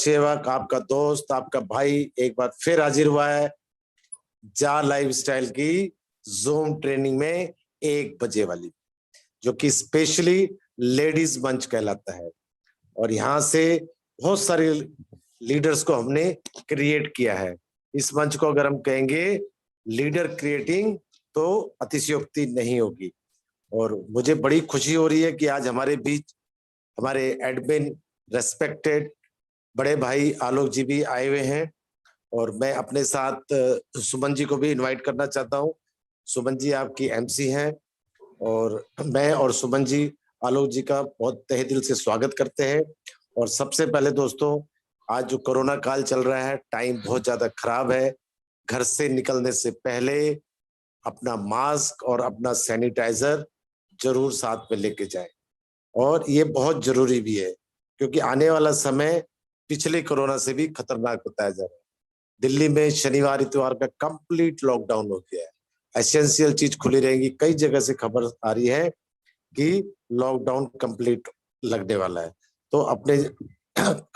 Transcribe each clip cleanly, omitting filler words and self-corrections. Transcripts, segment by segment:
सेवक, आपका दोस्त, आपका भाई एक बार फिर हाजिर हुआ है जा लाइफस्टाइल की जूम ट्रेनिंग में 1 बजे वाली, जो कि स्पेशली लेडीज मंच कहलाता है। और यहाँ से बहुत सारे लीडर्स को हमने क्रिएट किया है। इस मंच को अगर हम कहेंगे लीडर क्रिएटिंग तो अतिशयोक्ति नहीं होगी। और मुझे बड़ी खुशी हो रही है कि आज हमारे बीच हमारे एडमिन रेस्पेक्टेड बड़े भाई आलोक जी भी आए हुए हैं। और मैं अपने साथ सुमन जी को भी इनवाइट करना चाहता हूँ। सुमन जी आपकी एमसी हैं और मैं और सुमन जी आलोक जी का बहुत तहे दिल से स्वागत करते हैं। और सबसे पहले दोस्तों, आज जो कोरोना काल चल रहा है, टाइम बहुत ज्यादा खराब है। घर से निकलने से पहले अपना मास्क और अपना सैनिटाइजर जरूर साथ में लेके जाएं। और ये बहुत जरूरी भी है क्योंकि आने वाला समय पिछले कोरोना से भी खतरनाक बताया जा रहा है। दिल्ली में शनिवार इतवार का कंप्लीट लॉकडाउन हो गया है। एसेंशियल चीज खुली रहेंगी। कई जगह से खबर आ रही है कि लॉकडाउन कंप्लीट लगने वाला है। तो अपने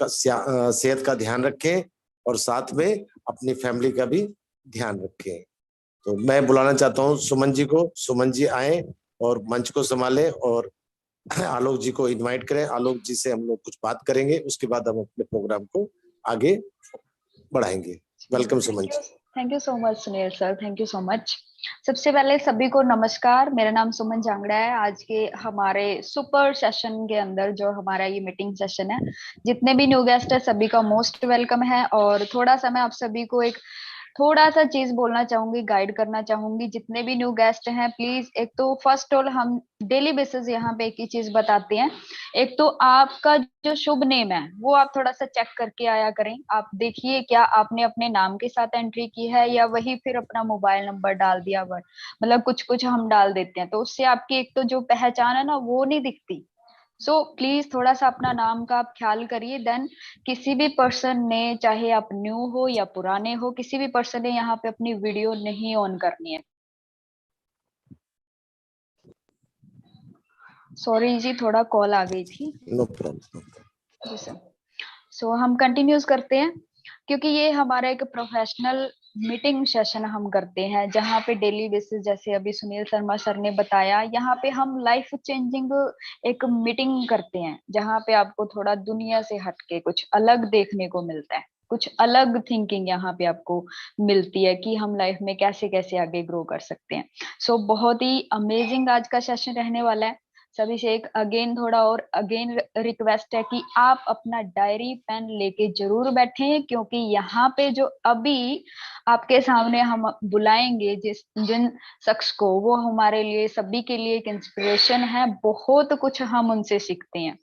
सेहत का ध्यान रखें और साथ में अपनी फैमिली का भी ध्यान रखें। तो मैं बुलाना चाहता हूँ सुमन जी को। सुमन जी आए और मंच को संभालें और आलोक जी को इनवाइट करें। आलोक जी से हम लोग कुछ बात करेंगे, उसके बाद हम अपने प्रोग्राम को आगे बढ़ाएंगे। Welcome Suman ji. Thank you so much Sunil sir, thank you so much. सबसे पहले सभी को नमस्कार, मेरा नाम सुमन जांगड़ा है। आज के हमारे सुपर सेशन के अंदर जो हमारा ये मीटिंग सेशन है, जितने भी न्यू गेस्ट है सभी का मोस्ट वेलकम है। और थोड़ा सा मैं आप सभी को एक थोड़ा सा चीज बोलना चाहूंगी, गाइड करना चाहूंगी। जितने भी न्यू गेस्ट हैं प्लीज, एक तो फर्स्ट ऑल हम डेली बेसिस यहाँ पे एक ही चीज बताते हैं। एक तो आपका जो शुभ नेम है वो आप थोड़ा सा चेक करके आया करें। आप देखिए क्या आपने अपने नाम के साथ एंट्री की है या वही फिर अपना मोबाइल नंबर डाल दिया। मतलब कुछ कुछ हम डाल देते हैं तो उससे आपकी एक तो जो पहचान है ना वो नहीं दिखती। सो प्लीज थोड़ा सा अपना नाम का आप ख्याल करिए। देन किसी भी पर्सन ने, चाहे आप न्यू हो या पुराने हो, किसी भी पर्सन ने यहाँ पे अपनी वीडियो नहीं ऑन करनी है। सॉरी जी, थोड़ा कॉल आ गई थी। No problem. जी सर। सो हम कंटिन्यूज करते हैं क्योंकि ये हमारा एक प्रोफेशनल मीटिंग सेशन हम करते हैं जहाँ पे डेली बेसिस, जैसे अभी सुनील शर्मा सर ने बताया, यहाँ पे हम लाइफ चेंजिंग एक मीटिंग करते हैं जहाँ पे आपको थोड़ा दुनिया से हटके कुछ अलग देखने को मिलता है, कुछ अलग थिंकिंग यहाँ पे आपको मिलती है कि हम लाइफ में कैसे कैसे आगे ग्रो कर सकते हैं। सो बहुत ही अमेजिंग आज का सेशन रहने वाला है। सभी से एक अगेन थोड़ा और अगेन रिक्वेस्ट है कि आप अपना डायरी पेन लेके जरूर बैठें, क्योंकि यहाँ पे जो अभी आपके सामने हम बुलाएंगे जिन शख्स को, वो हमारे लिए सभी के लिए एक इंस्पिरेशन है। बहुत कुछ हम उनसे सीखते हैं।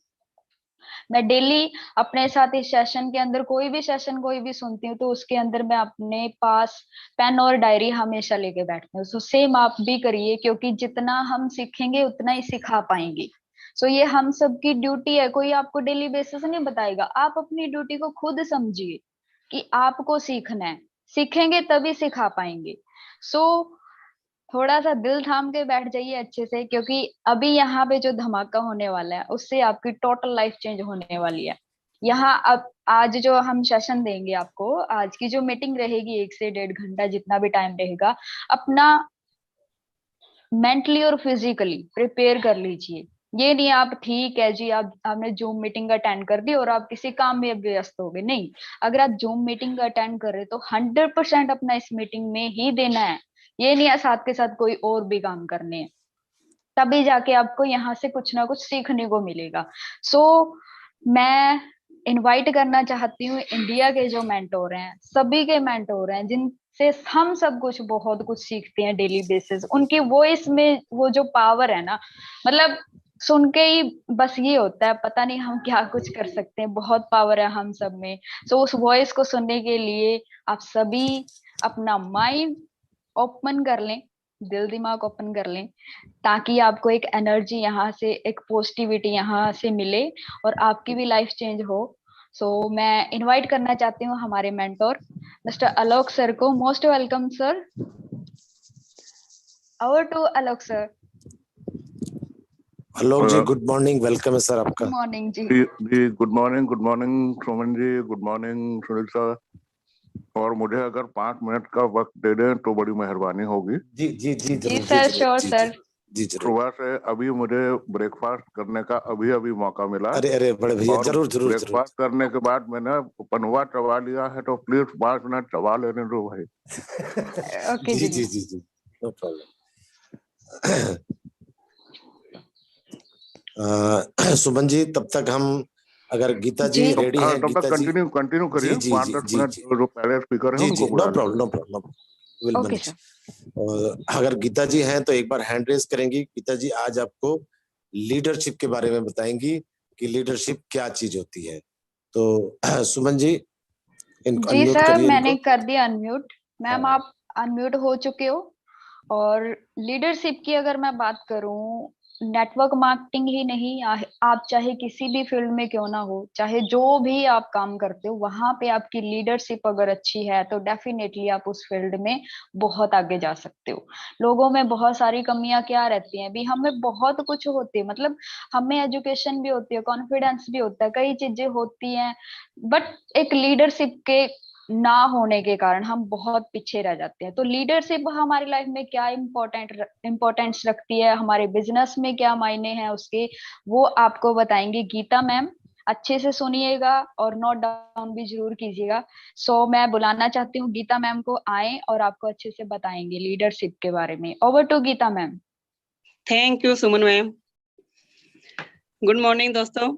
मैं डेली अपने साथ इस सेशन के अंदर कोई भी सेशन कोई भी सुनती हूँ तो उसके अंदर मैं अपने पास पेन और डायरी हमेशा लेके बैठती हूँ। सो सेम आप भी करिए, क्योंकि जितना हम सीखेंगे उतना ही सिखा पाएंगे। सो ये हम सबकी ड्यूटी है, कोई आपको डेली बेसिस नहीं बताएगा। आप अपनी ड्यूटी को खुद समझिए कि आपको सीखना है, सीखेंगे तभी सिखा पाएंगे। सो थोड़ा सा दिल थाम के बैठ जाइए अच्छे से, क्योंकि अभी यहाँ पे जो धमाका होने वाला है उससे आपकी टोटल लाइफ चेंज होने वाली है। यहाँ अब आज जो हम सेशन देंगे आपको, आज की जो मीटिंग रहेगी 1 से 1.5 घंटा जितना भी टाइम रहेगा, अपना मेंटली और फिजिकली प्रिपेयर कर लीजिए। ये नहीं आप ठीक है जी, आपने जूम मीटिंग अटेंड कर दी और आप किसी काम में व्यस्त हो गए, नहीं। अगर आप जूम मीटिंग अटेंड कर रहे तो 100% अपना इस मीटिंग में ही देना है। ये नहीं है साथ के साथ कोई और भी काम करने हैं, तभी जाके आपको यहाँ से कुछ ना कुछ सीखने को मिलेगा। सो मैं इनवाइट करना चाहती हूँ इंडिया के जो मेंटोर हैं, सभी के मेंटोर हैं जिनसे हम सब कुछ बहुत कुछ सीखते हैं डेली बेसिस। उनकी वॉइस में वो जो पावर है ना, मतलब सुन के ही बस ये होता है पता नहीं हम क्या कुछ कर सकते हैं, बहुत पावर है हम सब में। सो उस वॉइस को सुनने के लिए आप सभी अपना माइंड ओपन कर लें, दिल दिमाग ओपन कर लें, ताकि आपको एक एनर्जी यहाँ से, एक पॉजिटिविटी यहाँ से मिले और आपकी भी लाइफ चेंज हो। सो मैं इनवाइट करना चाहती हूँ हमारे मेंटोर मिस्टर आलोक सर को। Most welcome sir, over to Alok sir. Alok ji good morning, welcome है सर आपका। मॉर्निंग जी। जी good morning Suman ji, good morning Sunil sir. और मुझे अगर 5 मिनट का वक्त दे दें तो बड़ी मेहरबानी होगी। जी जी जी जी जरूर, सर, श्योर सर। जी जरूर। सुबह से अभी मुझे ब्रेकफास्ट करने का अभी मौका मिला। अरे अरे बड़े भैया, और जरूर जरूर जरूर। ब्रेकफास्ट करने के बाद मैंने पनवा चबा लिया है, तो प्लीज 5 मिनट चबा लेने दो भाई। ओके जी जी। जी जी जी, नो प्रॉब्लम। सुमन जी तब तक हम, अगर गीता जी जी। रेडी हैं, तब तक गीता जी कंटिन्यू करिए। जी जी 5-10 जी मिनट जी जो पहले स्पीकर है जी उनको जी, बुला नो लेंगे। Problem, no problem, will okay manage. Sir. और अगर गीता जी हैं तो एक बार हैंड रेज करेंगी। गीता जी आज आपको लीडरशिप के बारे में बताएंगी कि लीडरशिप क्या चीज होती है। तो सुमन जी इनको जी अनम्यूट सर, करिए मैंने इनको। कर दिया अनम्यूट। मैम हाँ। आप अनम्यूट हो चुके हो। और लीडरशिप की अगर मैं बात करूं, नेटवर्क मार्केटिंग ही नहीं, आप चाहे किसी भी फील्ड में क्यों ना हो, चाहे जो भी आप काम करते हो, वहां पे आपकी लीडरशिप अगर अच्छी है तो डेफिनेटली आप उस फील्ड में बहुत आगे जा सकते हो। लोगों में बहुत सारी कमियां क्या रहती हैं भी, हमें बहुत कुछ होती है, मतलब हमें एजुकेशन भी होती है, कॉन्फिडेंस भी होता है, कई चीजें होती हैं, बट एक लीडरशिप के ना होने के कारण हम बहुत पीछे रह जाते हैं। तो लीडरशिप हमारी लाइफ में क्या इम्पोर्टेंस रखती है, हमारे बिजनेस में क्या मायने हैं उसके, वो आपको बताएंगे गीता मैम। अच्छे से सुनिएगा और नोट डाउन भी जरूर कीजिएगा। सो मैं बुलाना चाहती हूँ गीता मैम को, आए और आपको अच्छे से बताएंगे लीडरशिप के बारे में। Over to Gita ma'am. Thank you Suman ma'am. Good morning दोस्तों,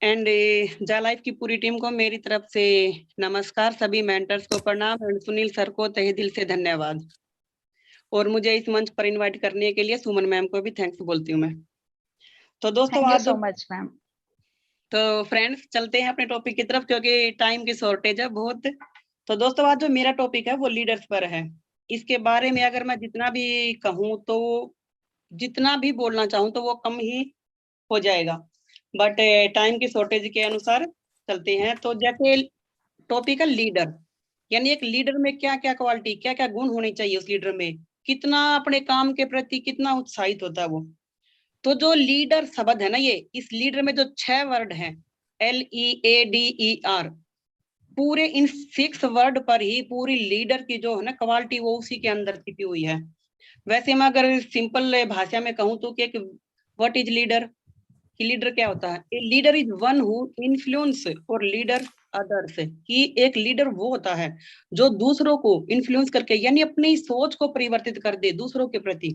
एंड जा लाइफ की पूरी टीम को मेरी तरफ से नमस्कार, सभी मेंटर्स को प्रणाम, एंड सुनील सर को तहे दिल से धन्यवाद। और मुझे इस मंच पर इनवाइट करने के लिए सुमन मैम को भी थैंक्स बोलती हूँ मैं। तो दोस्तों थैंक यू आज सो मच मैम। तो फ्रेंड्स चलते हैं अपने टॉपिक की तरफ, क्योंकि टाइम की शॉर्टेज है बहुत। तो दोस्तों आज जो मेरा टॉपिक है वो लीडर्स पर है। इसके बारे में अगर मैं जितना भी कहूँ तो, जितना भी बोलना चाहूँ तो वो कम ही हो जाएगा, बट टाइम की शॉर्टेज के अनुसार चलते हैं। तो जैसे टॉपिक है लीडर, यानी एक लीडर में क्या क्या क्वालिटी, क्या क्या गुण होने चाहिए उस लीडर में, कितना अपने काम के प्रति कितना उत्साहित होता है वो। तो जो लीडर शब्द है ना, ये इस लीडर में जो 6 वर्ड हैं, LEADER, पूरे इन 6 वर्ड पर ही पूरी लीडर की जो है ना क्वालिटी वो उसी के अंदर छिपी हुई है। वैसे मैं अगर सिंपल भाषा में कहूँ तो कि व्हाट इज लीडर, कि लीडर क्या होता है। A leader is one who influence और लीडर अदर्स, कि एक लीडर वो होता है जो दूसरों को इन्फ्लुएंस करके, यानी अपनी सोच को परिवर्तित कर दे दूसरों के प्रति,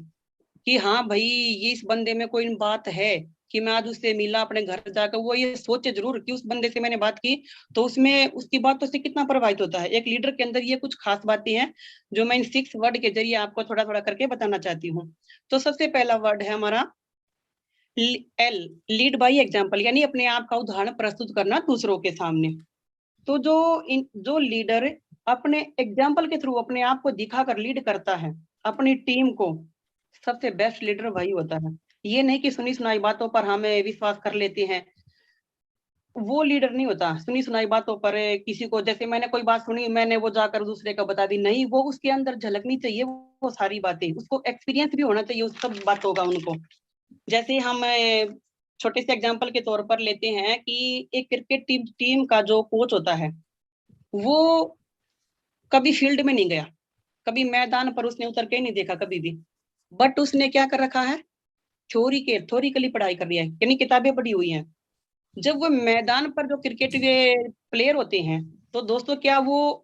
कि हाँ भाई ये इस बंदे में कोई बात है, कि मैं आज उससे मिला अपने घर जाकर, वो ये सोचे जरूर कि उस बंदे से मैंने बात की तो उसमें उसकी बातों से कितना प्रभावित होता है। एक लीडर के अंदर ये कुछ खास बातें हैं जो मैं इन 6 वर्ड के जरिए आपको थोड़ा थोड़ा करके बताना चाहती हूँ। तो सबसे पहला वर्ड है हमारा एल, लीड बाय एग्जाम्पल, यानी अपने आप का उदाहरण प्रस्तुत करना दूसरों के सामने। तो जो लीडर अपने एग्जाम्पल के थ्रू अपने आप को दिखाकर लीड करता है अपनी टीम को, सबसे बेस्ट लीडर वही होता है। ये नहीं कि सुनी सुनाई बातों पर हमें विश्वास कर लेते हैं, वो लीडर नहीं होता। सुनी सुनाई बातों पर किसी को, जैसे मैंने कोई बात सुनी मैंने वो जाकर दूसरे को बता दी, नहीं, वो उसके अंदर झलकनी चाहिए वो सारी बातें, उसको एक्सपीरियंस भी होना चाहिए उस सब बातों का उनको। जैसे हम छोटे से एग्जांपल के तौर पर लेते हैं कि एक क्रिकेट टीम का जो कोच होता है, वो कभी फील्ड में नहीं गया, कभी मैदान पर उसने उतर के नहीं देखा कभी भी, बट उसने क्या कर रखा है, थ्योरिकली पढ़ाई कर रही है, यानी किताबें पढ़ी हुई हैं। जब वो मैदान पर जो क्रिकेट के प्लेयर होते हैं, तो दोस्तों क्या वो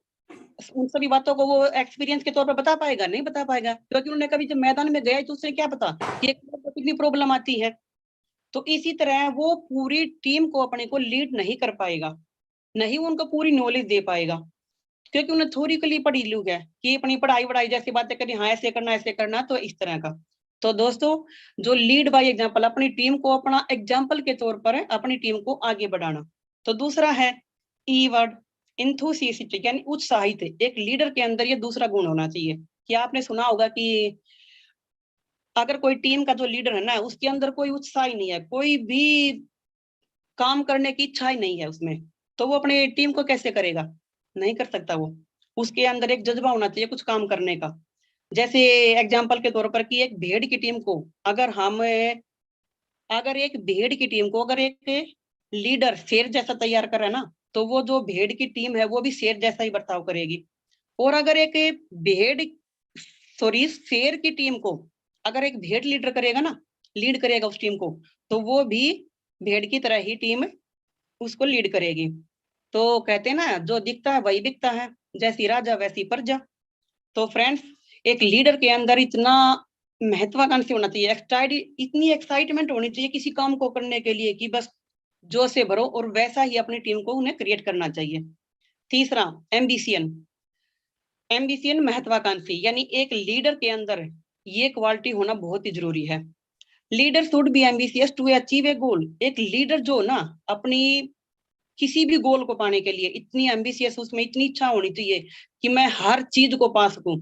उन सभी बातों को वो एक्सपीरियंस के तौर पर बता पाएगा? नहीं बता पाएगा, क्योंकि उन्होंने कभी जब मैदान में गया तो उससे क्या पता कि एक कितनी प्रॉब्लम आती है। तो इसी तरह वो पूरी टीम को अपने को लीड नहीं कर पाएगा, नहीं उनको पूरी नॉलेज दे पाएगा, क्योंकि उन्हें थ्योरिकली पढ़ी लूग है कि अपनी पढ़ाई वढ़ाई जैसी बातें करी, हाँ ऐसे करना तो इस तरह का। तो दोस्तों जो लीड बाय एग्जांपल, अपनी टीम को अपना एग्जांपल के तौर पर अपनी टीम को आगे बढ़ाना। तो दूसरा है ई वर्ड, इंथुसियास्टिक, यानी उत्साहित। एक लीडर के अंदर ये दूसरा गुण होना चाहिए। कि आपने सुना होगा कि अगर कोई टीम का जो लीडर है ना, उसके अंदर कोई उत्साह ही नहीं है, कोई भी काम करने की इच्छा ही नहीं है उसमें, तो वो अपनी टीम को कैसे करेगा? नहीं कर सकता वो। उसके अंदर एक जज्बा होना चाहिए कुछ काम करने का। जैसे एग्जाम्पल के तौर पर कि एक भेड़ की टीम को अगर हम अगर एक भेड़ की टीम को अगर एक लीडर शेर जैसा तैयार करे ना, तो वो जो भेड़ की टीम है वो भी शेर जैसा ही बर्ताव करेगी। और अगर एक शेर की टीम को अगर एक भेड़ लीडर करेगा ना, लीड करेगा उस टीम को, तो वो भी भेड़ की तरह ही टीम उसको लीड करेगी। तो कहते हैं ना, जो दिखता है वही बिकता है, जैसी राजा वैसी प्रजा। तो फ्रेंड्स, एक लीडर के अंदर इतना महत्वाकांक्षी होना चाहिए, इतनी एक्साइटमेंट होनी चाहिए किसी काम को करने के लिए कि बस जोश से भरो, और वैसा ही अपनी टीम को उन्हें क्रिएट करना चाहिए। तीसरा, एम्बिशियन महत्वाकांक्षी, यानी एक लीडर के अंदर ये क्वालिटी होना बहुत ही जरूरी है। Leader should be ambitious to achieve a goal. एक लीडर जो ना अपनी किसी भी गोल को पाने के लिए इतनी एम्बिशियस, उसमें इतनी इच्छा होनी चाहिए कि मैं हर चीज को पा सकूं।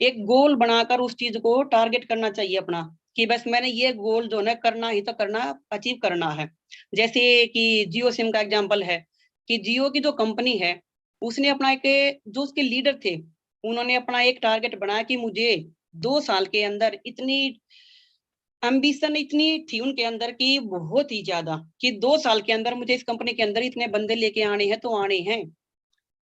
एक गोल बनाकर उस चीज को टारगेट करना चाहिए अपना, कि बस मैंने ये गोल जो है करना ही तो करना, अचीव करना है। जैसे कि जियो सिम का एग्जांपल है कि जियो की जो कंपनी है, उसने अपना एक, जो उसके लीडर थे, उन्होंने अपना एक टारगेट बनाया कि मुझे 2 साल के अंदर इतनी एम्बिशन इतनी थी उनके अंदर कि बहुत ही ज्यादा, कि 2 साल के अंदर मुझे इस कंपनी के अंदर इतने बंदे लेके आने हैं तो आने हैं।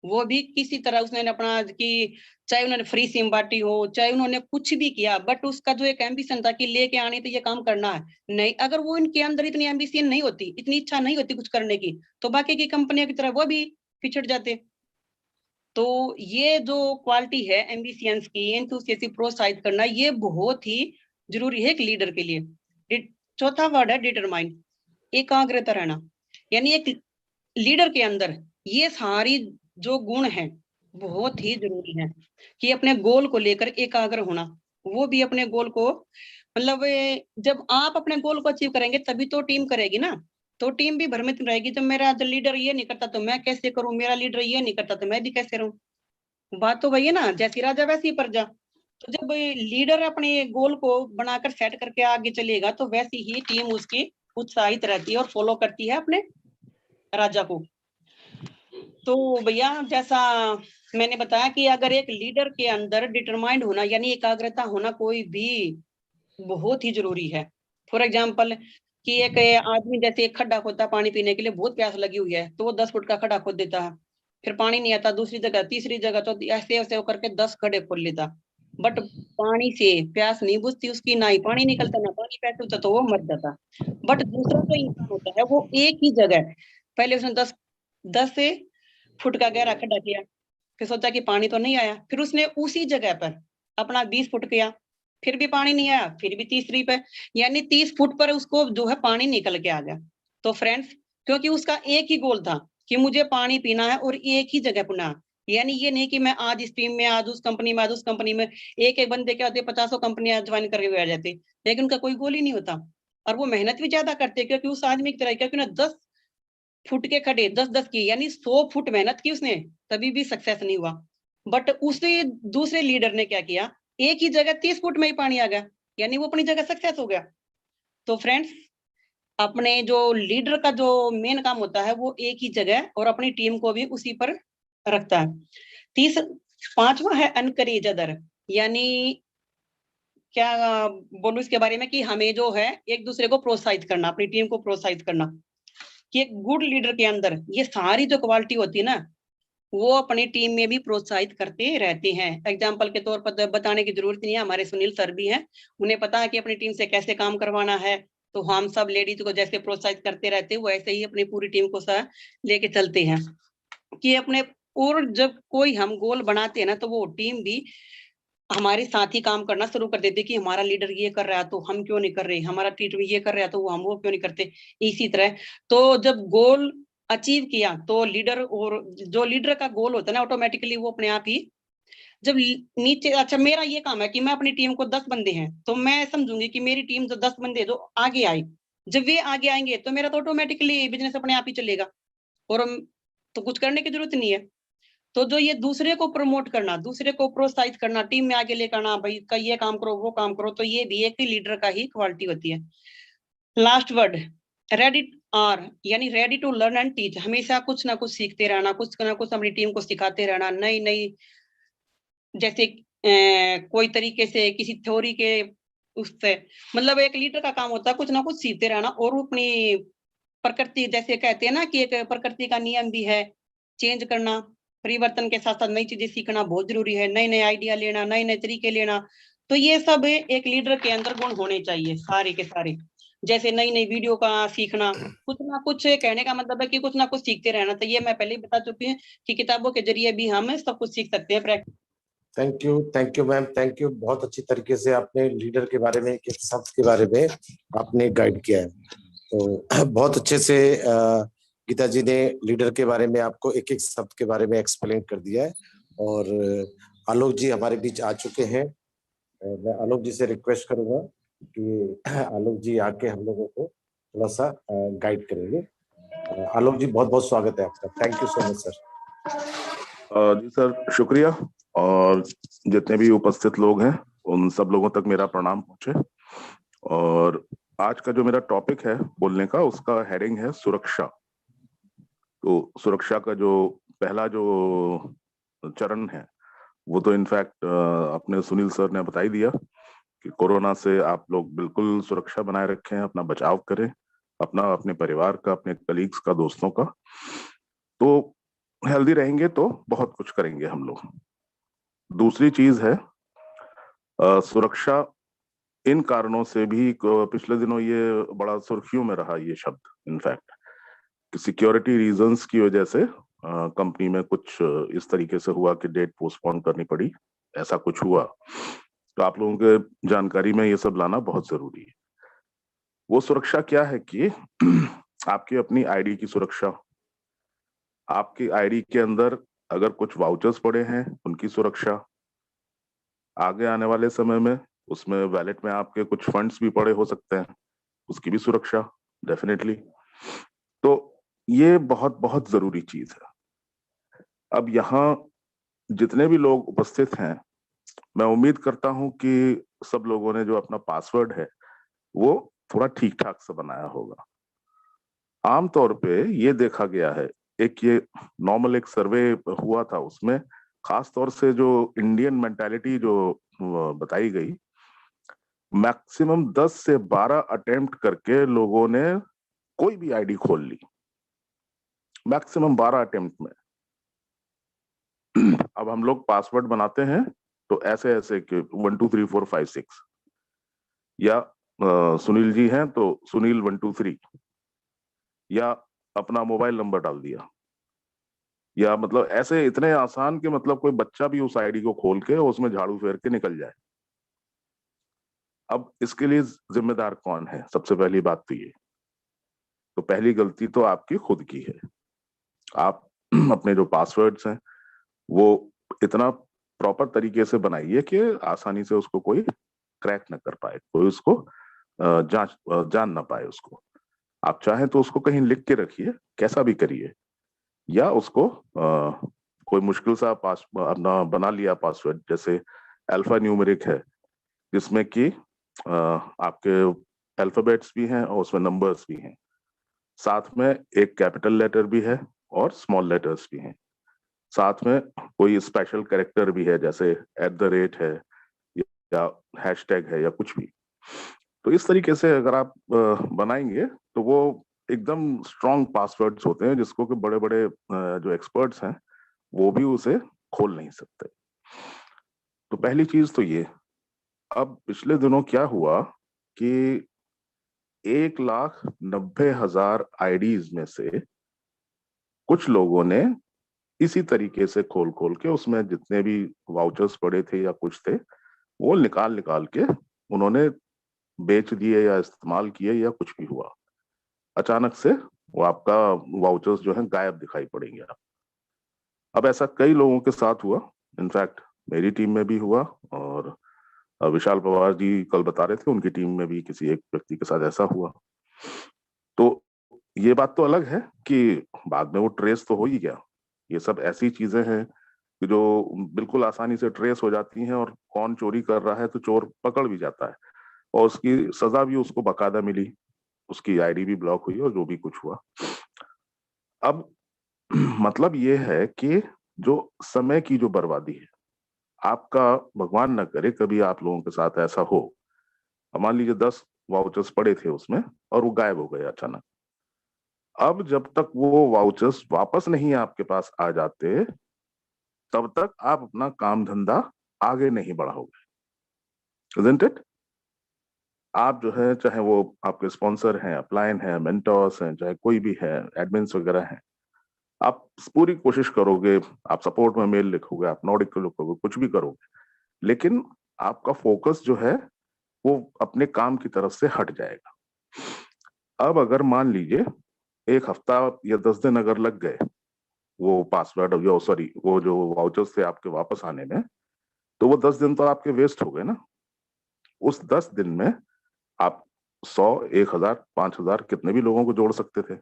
वो भी किसी तरह उसने अपना, कि चाहे उन्होंने फ्री सिम बांटी हो, चाहे उन्होंने कुछ भी किया, बट उसका जो एक एम्बिशन था कि लेके आने तो ये काम करना है। नहीं, अगर वो इनके अंदर इतनी एम्बिशन नहीं होती, इतनी इच्छा नहीं होती कुछ करने की, तो बाकी की कंपनियों की तरह वो भी पिछड़ जाते। तो ये जो क्वालिटी है एम्बिशियंस की, एंथुसियाज्म प्रोत्साहित करना, ये बहुत ही जरूरी है एक लीडर के लिए। चौथा वर्ड है डिटरमाइन, एकाग्रता रहना। यानी एक लीडर के अंदर ये सारी जो गुण है बहुत ही जरूरी है, कि अपने गोल को लेकर एकाग्र होना। वो भी अपने गोल को, मतलब जब आप अपने गोल को अचीव करेंगे तभी तो टीम करेगी ना। तो टीम भी भ्रमित रहेगी, जब मेरा लीडर ये नहीं करता तो मैं कैसे करूं, मेरा लीडर ये नहीं करता तो मैं भी कैसे रहूं। बात तो वही है ना, जैसी राजा वैसी प्रजा। तो जब लीडर अपने गोल को बनाकर सेट करके आगे चलेगा, तो वैसी ही टीम उसकी उत्साहित रहती है और फॉलो करती है अपने राजा को। तो भैया, जैसा मैंने बताया कि अगर एक लीडर के अंदर डिटरमाइंड होना, यानी एकाग्रता होना, कोई भी बहुत ही जरूरी है। फॉर एग्जाम्पल, कि एक आदमी जैसे एक खड्डा खोदता पानी पीने के लिए, बहुत प्यास लगी हुई है, तो वो 10 फुट का खड्डा खोद देता है, फिर पानी नहीं आता, दूसरी जगह तीसरी जगह, तो ऐसे ऐसे करके 10 खड्डे खोल लेता। बट पानी से प्यास नहीं बुझती उसकी, ना ही पानी निकलता, ना पानी पैसे होता, तो वो मर जाता। बट दूसरा जो इंसान होता है, वो एक ही जगह, पहले उसने 10 से फुट का गहरा खड्डा किया, फिर सोचा कि पानी तो नहीं आया, फिर उसने उसी जगह पर अपना 20 फुट किया, फिर भी पानी नहीं आया, फिर भी तीसरी पे, यानी 30 फुट पर उसको जो है पानी निकल के आ गया। तो फ्रेंड्स, क्योंकि उसका एक ही गोल था कि मुझे पानी पीना है, और एक ही जगह पीना, यानी ये नहीं कि मैं आज इस टीम में, आज उस कंपनी में, आज उस कंपनी में। एक एक बंदे क्या होते, 50 कंपनियां ज्वाइन करके आ जाते, लेकिन उनका कोई गोल ही नहीं होता, और वो मेहनत भी ज्यादा करते, क्योंकि उस आदमी की तरह, क्योंकि ना 10 फुट के खड़े 10-10 की, यानी 100 फुट मेहनत की उसने, तभी भी सक्सेस नहीं हुआ। बट उसे दूसरे लीडर ने क्या किया, एक ही जगह 30 फुट में ही पानी आ गया, यानी वो अपनी जगह सक्सेस हो गया। तो फ्रेंड्स, अपने जो लीडर का जो मेन काम होता है, वो एक ही जगह और अपनी टीम को भी उसी पर रखता है। पांचवा है एनकरेज अदर, यानी क्या बोलूं इसके बारे में, कि हमें जो है एक दूसरे को प्रोत्साहित करना, अपनी टीम को प्रोत्साहित करना। कि एक गुड लीडर के अंदर ये सारी जो क्वालिटी होती है ना, वो अपनी टीम में भी प्रोत्साहित करते रहते हैं। एग्जाम्पल के तौर पर बताने की जरूरत नहीं है, हमारे सुनील सर भी हैं, उन्हें पता है कि अपनी टीम से कैसे काम करवाना है। तो हम सब लेडीज को जैसे प्रोत्साहित करते रहते हैं, वैसे ही अपनी पूरी टीम को लेके चलते हैं, कि अपने, और जब कोई हम गोल बनाते हैं ना, तो वो टीम भी हमारे साथ ही काम करना शुरू कर देते, कि हमारा लीडर ये कर रहा है तो हम क्यों नहीं कर रहे, हमारा टीम ये कर रहा है तो हम वो क्यों नहीं करते, इसी तरह। तो जब गोल अचीव किया, तो लीडर, और जो लीडर का गोल होता है ना, ऑटोमेटिकली वो अपने आप ही, जब नीचे, अच्छा मेरा ये काम है कि मैं अपनी टीम को 10 बंदे हैं, तो मैं समझूंगी कि मेरी टीम जो 10 बंदे जो आगे आए, जब वे आगे आएंगे तो मेरा तो ऑटोमेटिकली बिजनेस अपने आप ही चलेगा, और तो कुछ करने की जरूरत नहीं है। तो जो ये दूसरे को प्रमोट करना, दूसरे को प्रोत्साहित करना, टीम में आगे लेकर आना, भाई का ये काम करो, वो काम करो, तो ये भी एक लीडर का ही क्वालिटी होती है। लास्ट वर्ड, रेडी आर, यानी ready to learn and teach. हमेशा कुछ ना कुछ सीखते रहना, कुछ ना कुछ अपनी टीम को सिखाते रहना, नई नई, जैसे कोई तरीके से किसी थ्योरी के उससे मतलब एक लीडर का काम होता है कुछ ना कुछ सीखते रहना, और अपनी प्रकृति, जैसे कहते हैं ना कि एक प्रकृति का नियम भी है चेंज करना, परिवर्तन के साथ साथ नई चीजें सीखना बहुत जरूरी है, नए नए आइडिया लेना, नए नए तरीके लेना। तो ये सब एक लीडर के अंदर गुण होने चाहिए सारे के सारे। जैसे नई नई वीडियो का सीखना, कुछ ना कुछ, कहने का मतलब है कि कुछ ना कुछ सीखते रहना। तो ये मैं पहले ही बता चुकी हूँ कि किताबों के जरिए भी हम सब कुछ सीख सकते हैं। Thank you ma'am, thank you. बहुत अच्छी तरीके से आपने लीडर के बारे में, एक शब्द के बारे में आपने गाइड किया है। तो बहुत अच्छे से गीता जी ने लीडर के बारे में आपको एक एक शब्द के बारे में एक्सप्लेन कर दिया है। और आलोक जी हमारे बीच आ चुके हैं। मैं आलोक जी से रिक्वेस्ट करूंगा कि आलोक जी आके हम लोगों को थोड़ा सा गाइड करेंगे। आलोक जी, बहुत बहुत स्वागत है आपका। Thank you so much sir. जी सर, शुक्रिया। और जितने भी उपस्थित लोग हैं उन सब लोगों तक मेरा प्रणाम पहुंचे। और आज का जो मेरा टॉपिक है बोलने का, उसका हेडिंग है सुरक्षा। तो सुरक्षा का जो पहला जो चरण है वो तो इनफैक्ट अपने सुनील सर ने बता ही दिया कि कोरोना से आप लोग बिल्कुल सुरक्षा बनाए रखें, अपना बचाव करें, अपना, अपने परिवार का, अपने कलीग्स का, दोस्तों का। तो हेल्दी रहेंगे तो बहुत कुछ करेंगे हम लोग। दूसरी चीज है सुरक्षा। इन कारणों से भी पिछले दिनों ये बड़ा सुर्खियों में रहा ये शब्द, इनफैक्ट कि सिक्योरिटी रीजंस की वजह से कंपनी में कुछ इस तरीके से हुआ कि डेट पोस्टपोन करनी पड़ी, ऐसा कुछ हुआ। तो आप लोगों के जानकारी में ये सब लाना बहुत जरूरी है। वो सुरक्षा क्या है कि आपकी अपनी आईडी की सुरक्षा, आपकी आईडी के अंदर अगर कुछ वाउचर्स पड़े हैं उनकी सुरक्षा, आगे आने वाले समय में उसमें वैलेट में आपके कुछ फंड्स भी पड़े हो सकते हैं, उसकी भी सुरक्षा डेफिनेटली। तो ये बहुत बहुत जरूरी चीज है। अब यहाँ जितने भी लोग उपस्थित हैं, मैं उम्मीद करता हूं कि सब लोगों ने जो अपना पासवर्ड है वो थोड़ा ठीक ठाक से बनाया होगा। आमतौर पे ये देखा गया है, एक ये नॉर्मल एक सर्वे हुआ था, उसमें खास तौर से जो इंडियन मेंटालिटी जो बताई गई, मैक्सिमम 10 से 12 अटेम्प्ट करके लोगों ने कोई भी आईडी खोल ली, मैक्सिमम 12 अटेम्प्ट में। अब हम लोग पासवर्ड बनाते हैं तो ऐसे ऐसे कि 1 2 3 4 5 6, या सुनील जी हैं तो सुनील 1 2 3, या अपना मोबाइल नंबर डाल दिया, या मतलब ऐसे इतने आसान कि मतलब कोई बच्चा भी उस आईडी को खोल के उसमें झाड़ू फेर के निकल जाए। अब इसके लिए जिम्मेदार कौन है? सबसे पहली बात तो ये, तो पहली गलती तो आपकी खुद की है। आप अपने जो पासवर्ड्स हैं वो इतना प्रॉपर तरीके से बनाइए कि आसानी से उसको कोई क्रैक न कर पाए, कोई उसको जान ना पाए उसको। आप चाहें तो उसको कहीं लिख के रखिए, कैसा भी करिए, या उसको कोई मुश्किल सा अपना बना लिया पासवर्ड, जैसे अल्फा न्यूमेरिक है जिसमें कि आपके अल्फाबेट्स भी हैं और उसमें नंबर्स भी हैं, साथ में एक कैपिटल लेटर भी है और स्मॉल लेटर्स भी हैं, साथ में कोई स्पेशल कैरेक्टर भी है जैसे @ है या हैशटैग है या कुछ भी। तो इस तरीके से अगर आप बनाएंगे तो वो एकदम स्ट्रॉन्ग पासवर्ड्स होते हैं जिसको कि बड़े बड़े जो एक्सपर्ट्स हैं वो भी उसे खोल नहीं सकते। तो पहली चीज तो ये। अब पिछले दिनों क्या हुआ कि 1,90,000 आईडीज में से कुछ लोगों ने इसी तरीके से खोल खोल के उसमें जितने भी वाउचर्स पड़े थे या कुछ थे वो निकाल निकाल के उन्होंने बेच दिए या इस्तेमाल किए या कुछ भी हुआ। अचानक से वो आपका वाउचर्स जो है गायब दिखाई पड़ेंगे आप। अब ऐसा कई लोगों के साथ हुआ, इनफैक्ट मेरी टीम में भी हुआ, और विशाल पवार जी कल बता रहे थे उनकी टीम में भी किसी एक व्यक्ति के साथ ऐसा हुआ। तो ये बात तो अलग है कि बाद में वो ट्रेस तो हो ही गया। ये सब ऐसी चीजें हैं कि जो बिल्कुल आसानी से ट्रेस हो जाती हैं, और कौन चोरी कर रहा है तो चोर पकड़ भी जाता है और उसकी सजा भी उसको बकायदा मिली, उसकी आईडी भी ब्लॉक हुई और जो भी कुछ हुआ। अब मतलब ये है कि जो समय की जो बर्बादी है, आपका भगवान ना करे कभी आप लोगों के साथ ऐसा हो, अब मान लीजिए 10 वाउचर्स पड़े थे उसमें और वो गायब हो गए अचानक। अब जब तक वो वाउचर्स वापस नहीं आपके पास आ जाते, तब तक आप अपना काम धंधा आगे नहीं बढ़ाओगे, isn't it? आप जो है, चाहे वो आपके स्पॉन्सर हैं, अपलाइन हैं, मेंटर्स हैं, चाहे कोई भी है, एडमिन्स वगैरह हैं, आप पूरी कोशिश करोगे, आप सपोर्ट में मेल लिखोगे, आप नॉडिक को लिखोगे, कुछ भी करोगे, लेकिन आपका फोकस जो है वो अपने काम की तरफ से हट जाएगा। अब अगर मान लीजिए 1 हफ्ता या 10 दिन अगर लग गए वो पासवर्ड या सॉरी वो जो वाउचर्स थे आपके वापस आने में, तो वो 10 दिन तो आपके वेस्ट हो गए ना। उस 10 दिन में आप 100, 1000, 5000 कितने भी लोगों को जोड़ सकते थे,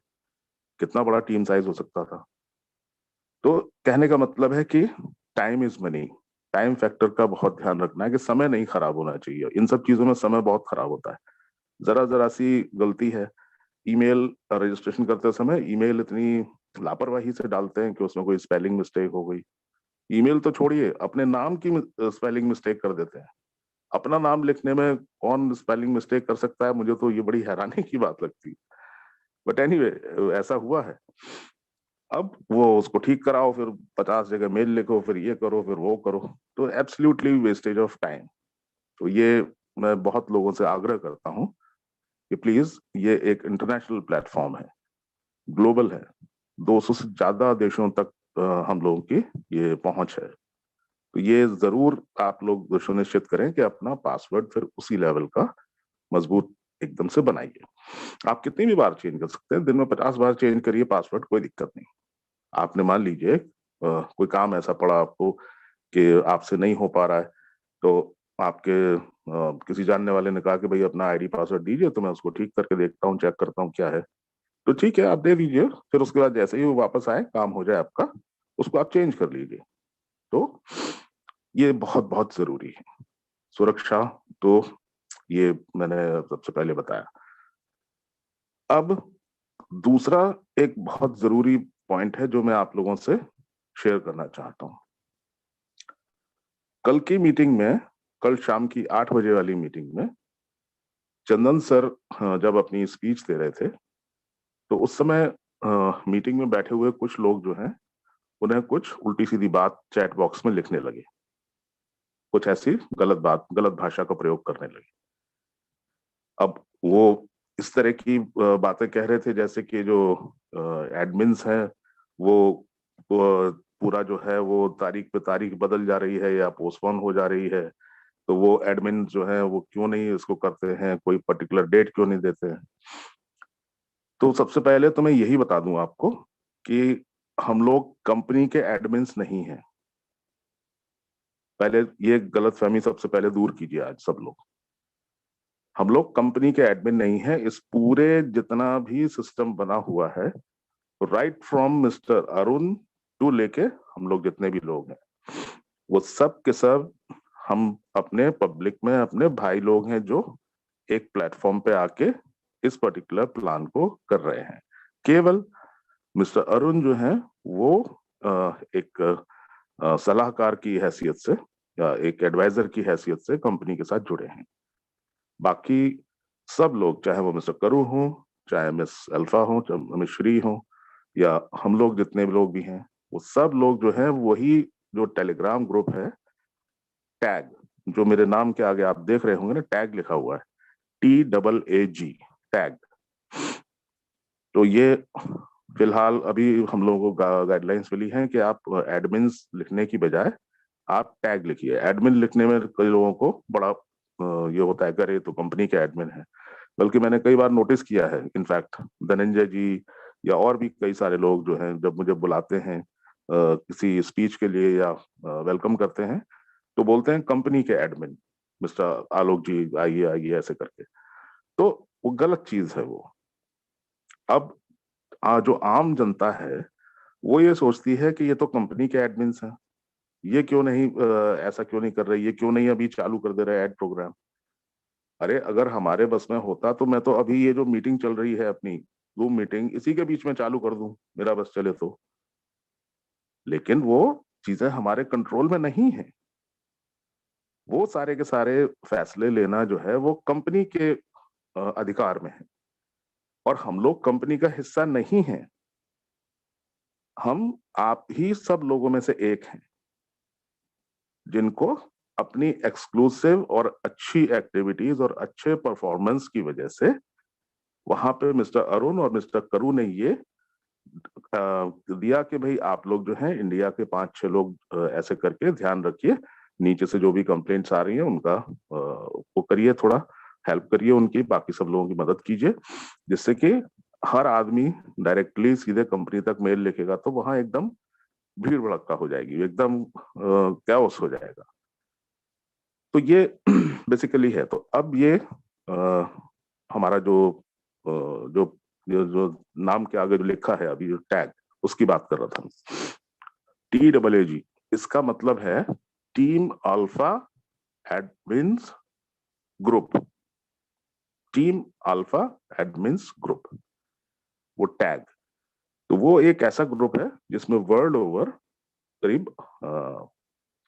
कितना बड़ा टीम साइज हो सकता था। तो कहने का मतलब है कि time is money, time factor का बहुत ध्यान रखना है कि समय नहीं खराब होना चाहिए। इन सब चीजों में समय बहुत खराब होता है। जरा सी गलती है, ईमेल रजिस्ट्रेशन करते समय ईमेल इतनी लापरवाही से डालते हैं कि उसमें कोई स्पेलिंग मिस्टेक हो गई। ईमेल तो छोड़िए, अपने नाम की स्पेलिंग मिस्टेक कर देते हैं। अपना नाम लिखने में कौन स्पेलिंग मिस्टेक कर सकता है, मुझे तो ये बड़ी हैरानी की बात लगती है। बट एनीवे, ऐसा हुआ है। अब वो उसको ठीक कराओ, फिर 50 जगह मेल लिखो, फिर ये करो, फिर वो करो, तो एब्सोल्युटली वेस्टेज ऑफ टाइम। तो ये मैं बहुत लोगों से आग्रह करता हूँ कि प्लीज, ये एक इंटरनेशनल प्लेटफॉर्म है, ग्लोबल है, 200 से ज्यादा देशों तक हम लोगों की ये पहुंच है। तो ये जरूर आप लोग सुनिश्चित करें कि अपना पासवर्ड फिर उसी लेवल का मजबूत एकदम से बनाइए। आप कितनी भी बार चेंज कर सकते हैं, दिन में 50 बार चेंज करिए पासवर्ड, कोई दिक्कत नहीं। आपने मान लीजिए कोई काम ऐसा पड़ा आपको कि आपसे नहीं हो पा रहा है, तो आपके किसी जानने वाले ने कहा कि भाई अपना आईडी पासवर्ड दीजिए, तो मैं उसको ठीक करके देखता हूँ, चेक करता हूँ क्या है। तो ठीक है, आप दे दीजिए, फिर उसके बाद जैसे ही वो वापस आए, काम हो जाए आपका, उसको आप चेंज कर लीजिए। तो ये बहुत बहुत जरूरी है, सुरक्षा। तो ये मैंने सबसे पहले बताया। अब दूसरा एक बहुत जरूरी पॉइंट है जो मैं आप लोगों से शेयर करना चाहता हूं। कल की मीटिंग में, कल शाम की 8 बजे वाली मीटिंग में चंदन सर जब अपनी स्पीच दे रहे थे, तो उस समय मीटिंग में बैठे हुए कुछ लोग जो हैं, उन्हें कुछ उल्टी सीधी बात चैट बॉक्स में लिखने लगे, कुछ ऐसी गलत गलत भाषा का प्रयोग करने लगे। अब वो इस तरह की बातें कह रहे थे जैसे कि जो एडमिन्स हैं वो पूरा जो है वो तारीख पे तारीख बदल जा रही है या पोस्टपोन हो जा रही है, तो वो एडमिन जो है वो क्यों नहीं इसको करते हैं, कोई पर्टिकुलर डेट क्यों नहीं देते हैं। तो सबसे पहले तो मैं यही बता दूं आपको कि हम लोग कंपनी के एडमिन्स नहीं हैं। पहले ये गलतफहमी सबसे पहले दूर कीजिए आज सब लोग। हम लोग कंपनी के एडमिन नहीं है। इस पूरे जितना भी सिस्टम बना हुआ है, right from mister Arun to लेके हम लोग जितने भी लोग हैं, वो सब के सब हम अपने पब्लिक में अपने भाई लोग हैं जो एक प्लेटफॉर्म पे आके इस पर्टिकुलर प्लान को कर रहे हैं। केवल मिस्टर अरुण जो है वो एक सलाहकार की हैसियत से या एक एडवाइजर की हैसियत से कंपनी के साथ जुड़े हैं। बाकी सब लोग, चाहे वो मिस्टर करू हो, चाहे मिस अल्फा हो, चाहे मिस श्री हो, या हम लोग जितने भी लोग भी हैं, वो सब लोग जो हैं वही जो टेलीग्राम ग्रुप है, टैग, जो मेरे नाम के आगे आप देख रहे होंगे ना, टैग लिखा हुआ है, TAAG, टैग। तो ये फिलहाल अभी हम लोगों को गाइडलाइंस मिली हैं कि आप एडमिन्स लिखने की बजाय आप टैग लिखिए। एडमिन लिखने में कई लोगों को बड़ा ये होता है, करे तो कंपनी के एडमिन है। बल्कि मैंने कई बार नोटिस किया है, इनफैक्ट धनंजय जी या और भी कई सारे लोग जो हैं, जब मुझे बुलाते हैं किसी स्पीच के लिए या वेलकम करते हैं, तो बोलते हैं कंपनी के एडमिन, मिस्टर आलोक जी आइए आइए ऐसे करके। तो वो गलत चीज है वो। अब जो आम जनता है वो ये सोचती है कि ये तो कंपनी के एडमिन्स हैं, ये क्यों नहीं ऐसा क्यों नहीं कर रहे, ये क्यों नहीं अभी चालू कर दे रहे एड प्रोग्राम। अरे अगर हमारे बस में होता तो मैं तो अभी ये जो मीटिंग चल रही है अपनी जूम मीटिंग, इसी के बीच में चालू कर दूं, मेरा बस चले तो। लेकिन वो चीजें हमारे कंट्रोल में नहीं है। वो सारे के सारे फैसले लेना जो है वो कंपनी के अधिकार में है, और हम लोग कंपनी का हिस्सा नहीं हैं। हम आप ही सब लोगों में से एक हैं जिनको अपनी एक्सक्लूसिव और अच्छी एक्टिविटीज और अच्छे परफॉर्मेंस की वजह से वहां पे मिस्टर अरुण और मिस्टर करू ने ये दिया कि भाई आप लोग जो हैं इंडिया के 5-6 लोग ऐसे करके ध्यान रखिए, नीचे से जो भी कंप्लेंट्स आ रही हैं उनका वो करिए, थोड़ा हेल्प करिए उनकी, बाकी सब लोगों की मदद कीजिए, जिससे कि हर आदमी डायरेक्टली सीधे कंपनी तक मेल लिखेगा तो वहां एकदम भीड़ भड़क्का हो जाएगी, एकदम कैओस हो जाएगा। तो ये बेसिकली है। तो अब ये हमारा जो नाम के आगे जो लिखा है अभी जो टैग, उसकी बात कर रहा था। TAAG, इसका मतलब है team alpha admins group. Team alpha admins group, वो टैग। तो वो एक ऐसा ग्रुप है जिसमें वर्ल्ड ओवर करीब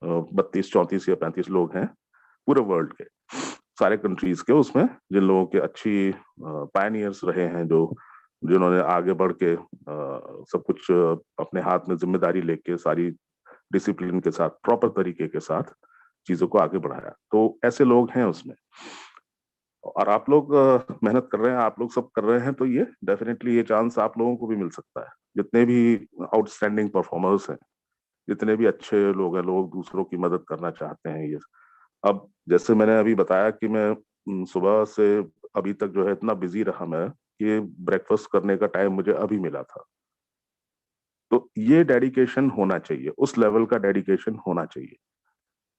32-34 या 35 लोग हैं पूरे वर्ल्ड के, सारे कंट्रीज के। उसमें जिन लोगों के अच्छी पायनियर्स रहे हैं, जो जिन्होंने आगे बढ़ के सब कुछ अपने हाथ में जिम्मेदारी लेके सारी डिसिप्लिन के साथ, प्रॉपर तरीके के साथ चीजों को आगे बढ़ाया, तो ऐसे लोग हैं उसमें। और आप लोग मेहनत कर रहे हैं, आप लोग सब कर रहे हैं, तो ये डेफिनेटली ये चांस आप लोगों को भी मिल सकता है। जितने भी आउटस्टैंडिंग परफॉर्मर्स हैं, जितने भी अच्छे लोग हैं, लोग दूसरों की मदद करना चाहते हैं, ये अब जैसे मैंने अभी बताया कि मैं सुबह से अभी तक जो है इतना बिजी रहा मैं कि ब्रेकफास्ट करने का टाइम मुझे अभी मिला था। तो ये डेडिकेशन होना चाहिए, उस लेवल का डेडिकेशन होना चाहिए।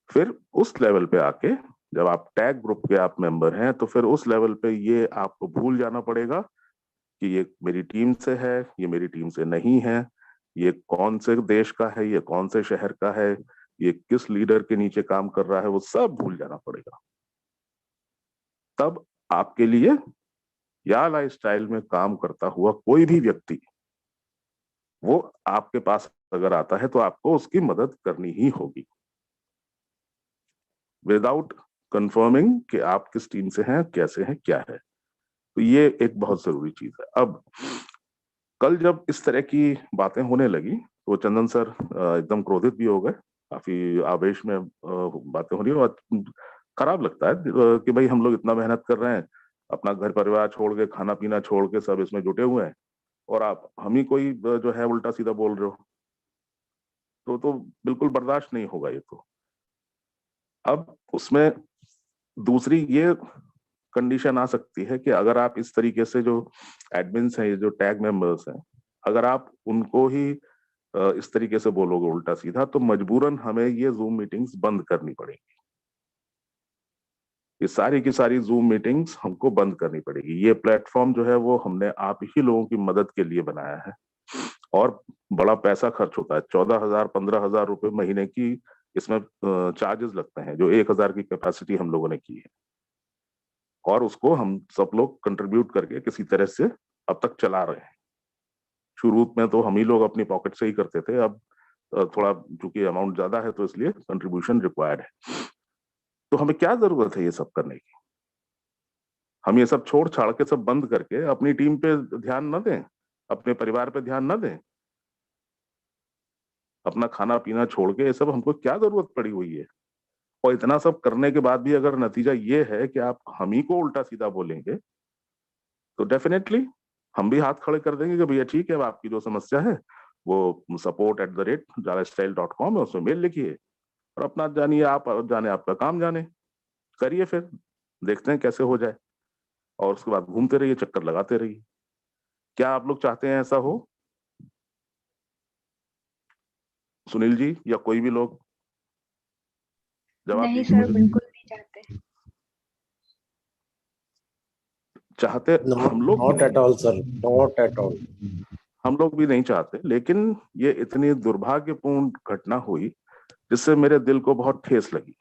फिर उस लेवल पे आके जब आप टैग ग्रुप के आप मेंबर हैं, तो फिर उस लेवल पे ये आपको भूल जाना पड़ेगा कि ये मेरी टीम से है, ये मेरी टीम से नहीं है, ये कौन से देश का है, ये कौन से शहर का है, ये किस लीडर के नीचे काम कर रहा है, वो सब भूल जाना पड़ेगा। तब आपके लिए या लाइफस्टाइल में काम करता हुआ कोई भी व्यक्ति वो आपके पास अगर आता है तो आपको उसकी मदद करनी ही होगी, विदाउट कंफर्मिंग कि आप किस टीम से हैं, कैसे हैं, क्या है। तो ये एक बहुत जरूरी चीज है। अब कल जब इस तरह की बातें होने लगी तो चंदन सर एकदम क्रोधित भी हो गए, काफी आवेश में बातें हो रही है, और खराब लगता है कि भाई हम लोग इतना मेहनत कर रहे हैं, अपना घर परिवार छोड़ के, खाना पीना छोड़ के सब इसमें जुटे हुए हैं, और आप हम ही कोई जो है उल्टा सीधा बोल रहे हो, तो बिल्कुल बर्दाश्त नहीं होगा ये तो। अब उसमें दूसरी ये कंडीशन आ सकती है कि अगर आप इस तरीके से जो एडमिन्स हैं, ये जो टैग मेंबर्स हैं, अगर आप उनको ही इस तरीके से बोलोगे उल्टा सीधा, तो मजबूरन हमें ये जूम मीटिंग्स बंद करनी पड़ेगी। ये सारी की सारी जूम मीटिंग्स हमको बंद करनी पड़ेगी। ये प्लेटफॉर्म जो है वो हमने आप ही लोगों की मदद के लिए बनाया है, और बड़ा पैसा खर्च होता है। 14,000-15,000 रुपए महीने की इसमें चार्जेस लगते हैं, जो 1,000 की कैपेसिटी हम लोगों ने की है, और उसको हम सब लोग कंट्रीब्यूट करके किसी तरह से अब तक चला रहे हैं। शुरू में तो हम ही लोग अपनी पॉकेट से ही करते थे, अब थोड़ा चूंकि अमाउंट ज्यादा है तो इसलिए कंट्रीब्यूशन रिक्वायर्ड है। तो हमें क्या जरूरत है ये सब करने की? हम ये सब छोड़ छाड़ के, सब बंद करके अपनी टीम पे ध्यान न दें, अपने परिवार पे ध्यान न दें, अपना खाना पीना छोड़ के? ये सब हमको क्या जरूरत पड़ी हुई है? और इतना सब करने के बाद भी अगर नतीजा ये है कि आप हम ही को उल्टा सीधा बोलेंगे, तो डेफिनेटली हम भी हाथ खड़े कर देंगे कि भैया ठीक है, अब आपकी जो समस्या है वो support@jalastyle.com है, उसमें मेल लिखिए और अपना जानिए, आप जाने, आपका काम जाने, करिए, फिर देखते हैं कैसे हो जाए, और उसके बाद घूमते रहिए, चक्कर लगाते रहिए। क्या आप लोग चाहते हैं ऐसा हो? सुनील जी या कोई भी लोग जवाब नहीं दीजिए सर, मुझे। बिल्कुल नहीं चाहते। चाहते हम लोग भी नॉट नहीं at all sir, not at all. हम लोग भी नहीं चाहते, लेकिन ये इतनी दुर्भाग्यपूर्ण घटना हुई जिससे मेरे दिल को बहुत ठेस लगी,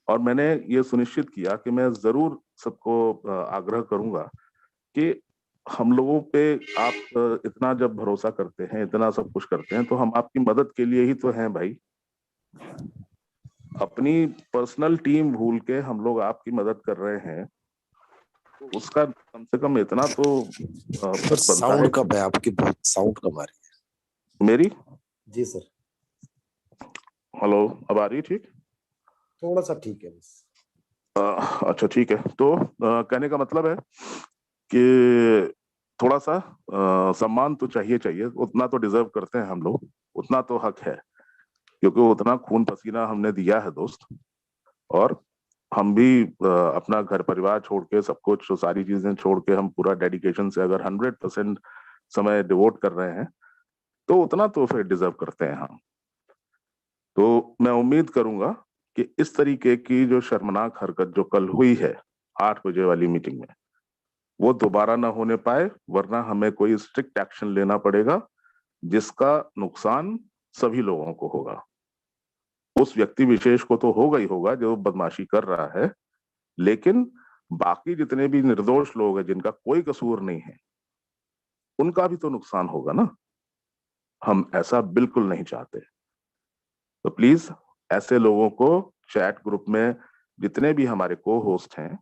और मैंने ये सुनिश्चित किया कि मैं जरूर सबको आग्रह करूंगा कि हम लोगों पे आप इतना जब भरोसा करते हैं, इतना सब कुछ करते हैं, तो हम आपकी मदद के लिए ही तो हैं भाई। अपनी पर्सनल टीम भूल के हम लोग आपकी मदद कर रहे हैं, तो उसका कम से कम इतना तो सर फर्ज बनता है। साउंड कम है आपकी, बहुत साउंड कम आ रही है। मेरी? जी सर, हेलो, अब आ रही है ठीक? थोड़ा सा ठीक है बस। अच्छा ठीक है। तो कहने का मतलब है कि थोड़ा सा सम्मान तो चाहिए चाहिए, उतना तो डिजर्व करते हैं हम लोग, उतना तो हक है, क्योंकि उतना खून पसीना हमने दिया है दोस्त। और हम भी अपना घर परिवार छोड़ के, सब कुछ सारी चीजें छोड़ के, हम पूरा डेडिकेशन से अगर 100% समय डिवोट कर रहे हैं, तो उतना तो फिर डिजर्व करते हैं हम। तो मैं उम्मीद करूंगा कि इस तरीके की जो शर्मनाक हरकत जो कल हुई है 8 बजे वाली मीटिंग में, वो दोबारा ना होने पाए, वरना हमें कोई स्ट्रिक्ट एक्शन लेना पड़ेगा जिसका नुकसान सभी लोगों को होगा। उस व्यक्ति विशेष को तो होगा ही होगा जो बदमाशी कर रहा है, लेकिन बाकी जितने भी निर्दोष लोग हैं जिनका कोई कसूर नहीं है, उनका भी तो नुकसान होगा ना। हम ऐसा बिल्कुल नहीं चाहते। तो प्लीज ऐसे लोगों को चैट ग्रुप में, जितने भी हमारे को होस्ट हैं,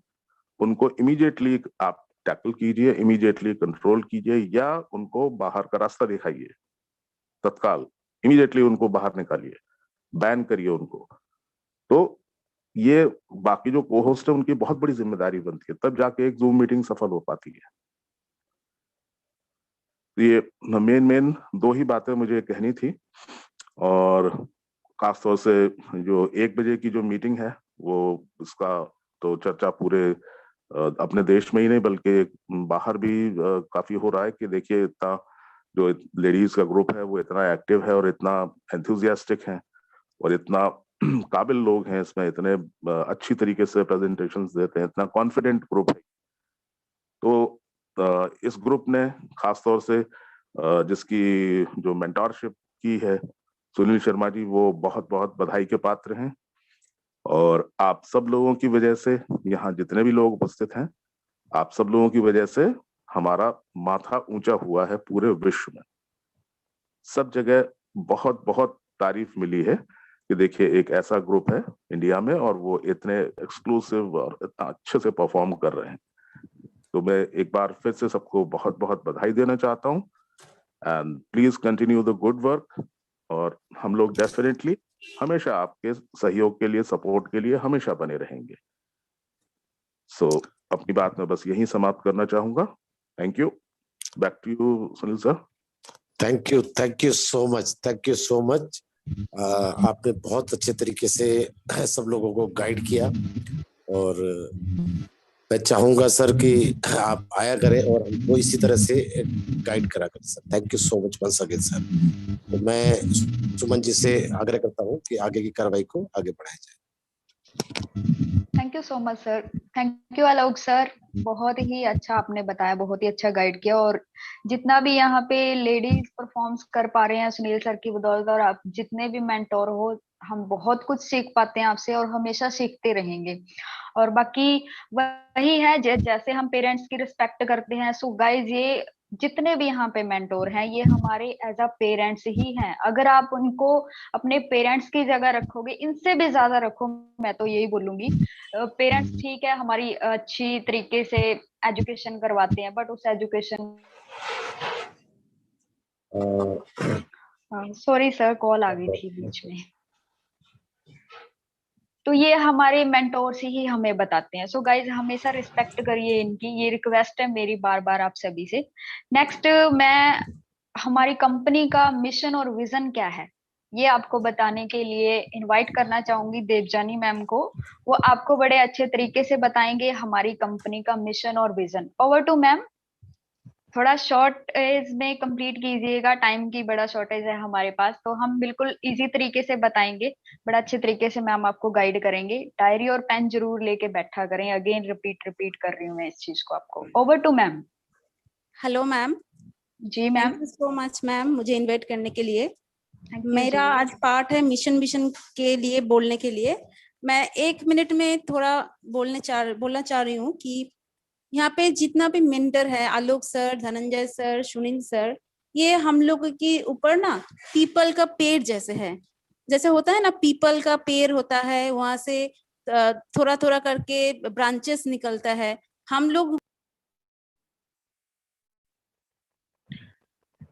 उनको इमीडिएटली आप टैकल कीजिए, इमीडिएटली कंट्रोल कीजिए, या उनको बाहर का रास्ता दिखाइए तत्काल, इमीडिएटली उनको बाहर निकालिए, बैन करिए उनको। तो ये बाकी जो को होस्ट है उनकी बहुत बड़ी जिम्मेदारी बनती है, तब जाके एक जूम मीटिंग सफल हो पाती है। तो ये मेन दो ही बातें मुझे कहनी थी। और खासतौर से जो 1 बजे की जो मीटिंग है, वो इसका तो चर्चा पूरे अपने देश में ही नहीं बल्कि बाहर भी काफी हो रहा है कि देखिए इतना जो लेडीज का ग्रुप है वो इतना एक्टिव है और इतना एंथुजियास्टिक है और इतना काबिल लोग हैं इसमें, इतने अच्छी तरीके से प्रेजेंटेशंस देते हैं, इतना कॉन्फिडेंट ग्रुप है। तो इस ग्रुप ने खासतौर से जिसकी जो मेंटोरशिप की है सुनील शर्मा जी, वो बहुत बहुत बधाई के पात्र हैं। और आप सब लोगों की वजह से, यहाँ जितने भी लोग उपस्थित हैं, आप सब लोगों की वजह से हमारा माथा ऊंचा हुआ है पूरे विश्व में। सब जगह बहुत बहुत तारीफ मिली है कि देखिए एक ऐसा ग्रुप है इंडिया में और वो इतने एक्सक्लूसिव और इतना अच्छे से परफॉर्म कर रहे हैं। तो मैं एक बार फिर से सबको बहुत बहुत बधाई देना चाहता हूँ। And please continue the good work. और हम लोग डेफिनेटली हमेशा आपके सहयोग के लिए, सपोर्ट के लिए हमेशा बने रहेंगे। सो अपनी बात में बस यही समाप्त करना चाहूंगा। Thank you. Back to you Sunil sir. Thank you so much, thank you so much. आपने बहुत अच्छे तरीके से सब लोगों को गाइड किया और मैं चाहूंगा सर कि आप आया करें और हमको इसी तरह से गाइड करा करें sir. Thank you so much once again sir. तो मैं सुमन जी से आग्रह करता हूँ कि आगे की कार्रवाई को आगे बढ़ाया जाए। Thank you so much sir. Thank you Alok sir, बहुत ही अच्छा आपने बताया, बहुत ही अच्छा गाइड किया। और जितना भी यहाँ पे लेडीज परफॉर्म्स कर पा रहे हैं सुनील सर की बदौलत, और आप जितने भी मेंटोर हो, हम बहुत कुछ सीख पाते हैं आपसे और हमेशा सीखते रहेंगे। और बाकी वही है, जैसे हम पेरेंट्स की रिस्पेक्ट करते हैं, सो गाइज ये जितने भी यहाँ पे मेंटोर हैं ये हमारे एज अ पेरेंट्स ही हैं। अगर आप उनको अपने पेरेंट्स की जगह रखोगे, इनसे भी ज्यादा रखो, मैं तो यही बोलूंगी। पेरेंट्स ठीक है हमारी अच्छी तरीके से एजुकेशन करवाते हैं, बट उस एजुकेशन, सॉरी सर कॉल आ गई थी बीच में, तो ये हमारे मेंटोर्स ही हमें बताते हैं। सो गाइज हमेशा रिस्पेक्ट करिए इनकी, ये रिक्वेस्ट है मेरी बार बार आप सभी से। नेक्स्ट मैं हमारी कंपनी का मिशन और विजन क्या है ये आपको बताने के लिए इनवाइट करना चाहूंगी देवजानी मैम को। वो आपको बड़े अच्छे तरीके से बताएंगे हमारी कंपनी का मिशन और विजन। Over to ma'am. थोड़ा शॉर्ट एज में कंप्लीट कीजिएगा, टाइम की बड़ा शॉर्टेज है हमारे पास, तो हम बिल्कुल इजी तरीके से बताएंगे, बड़ा अच्छे तरीके से मैम आपको गाइड करेंगे। डायरी और पेन जरूर लेके बैठा करें, अगेन रिपीट कर रही हूँ मैं इस चीज को आपको। Over to ma'am. Hello ma'am. जी ma'am. Thank you so much ma'am मुझे इनवाइट करने के लिए। मेरा जी। आज पार्ट है मिशन के लिए बोलने के लिए। मैं 1 मिनट में थोड़ा बोलना चाह रही हूँ कि यहाँ पे जितना भी मेंटर है, Alok sir, Dhananjay sir, Sunil sir, ये हम लोग के ऊपर ना पीपल का पेड़ जैसे है। जैसे होता है ना, पीपल का पेड़ होता है, वहां से थोड़ा थोड़ा करके ब्रांचेस निकलता है। हम लोग,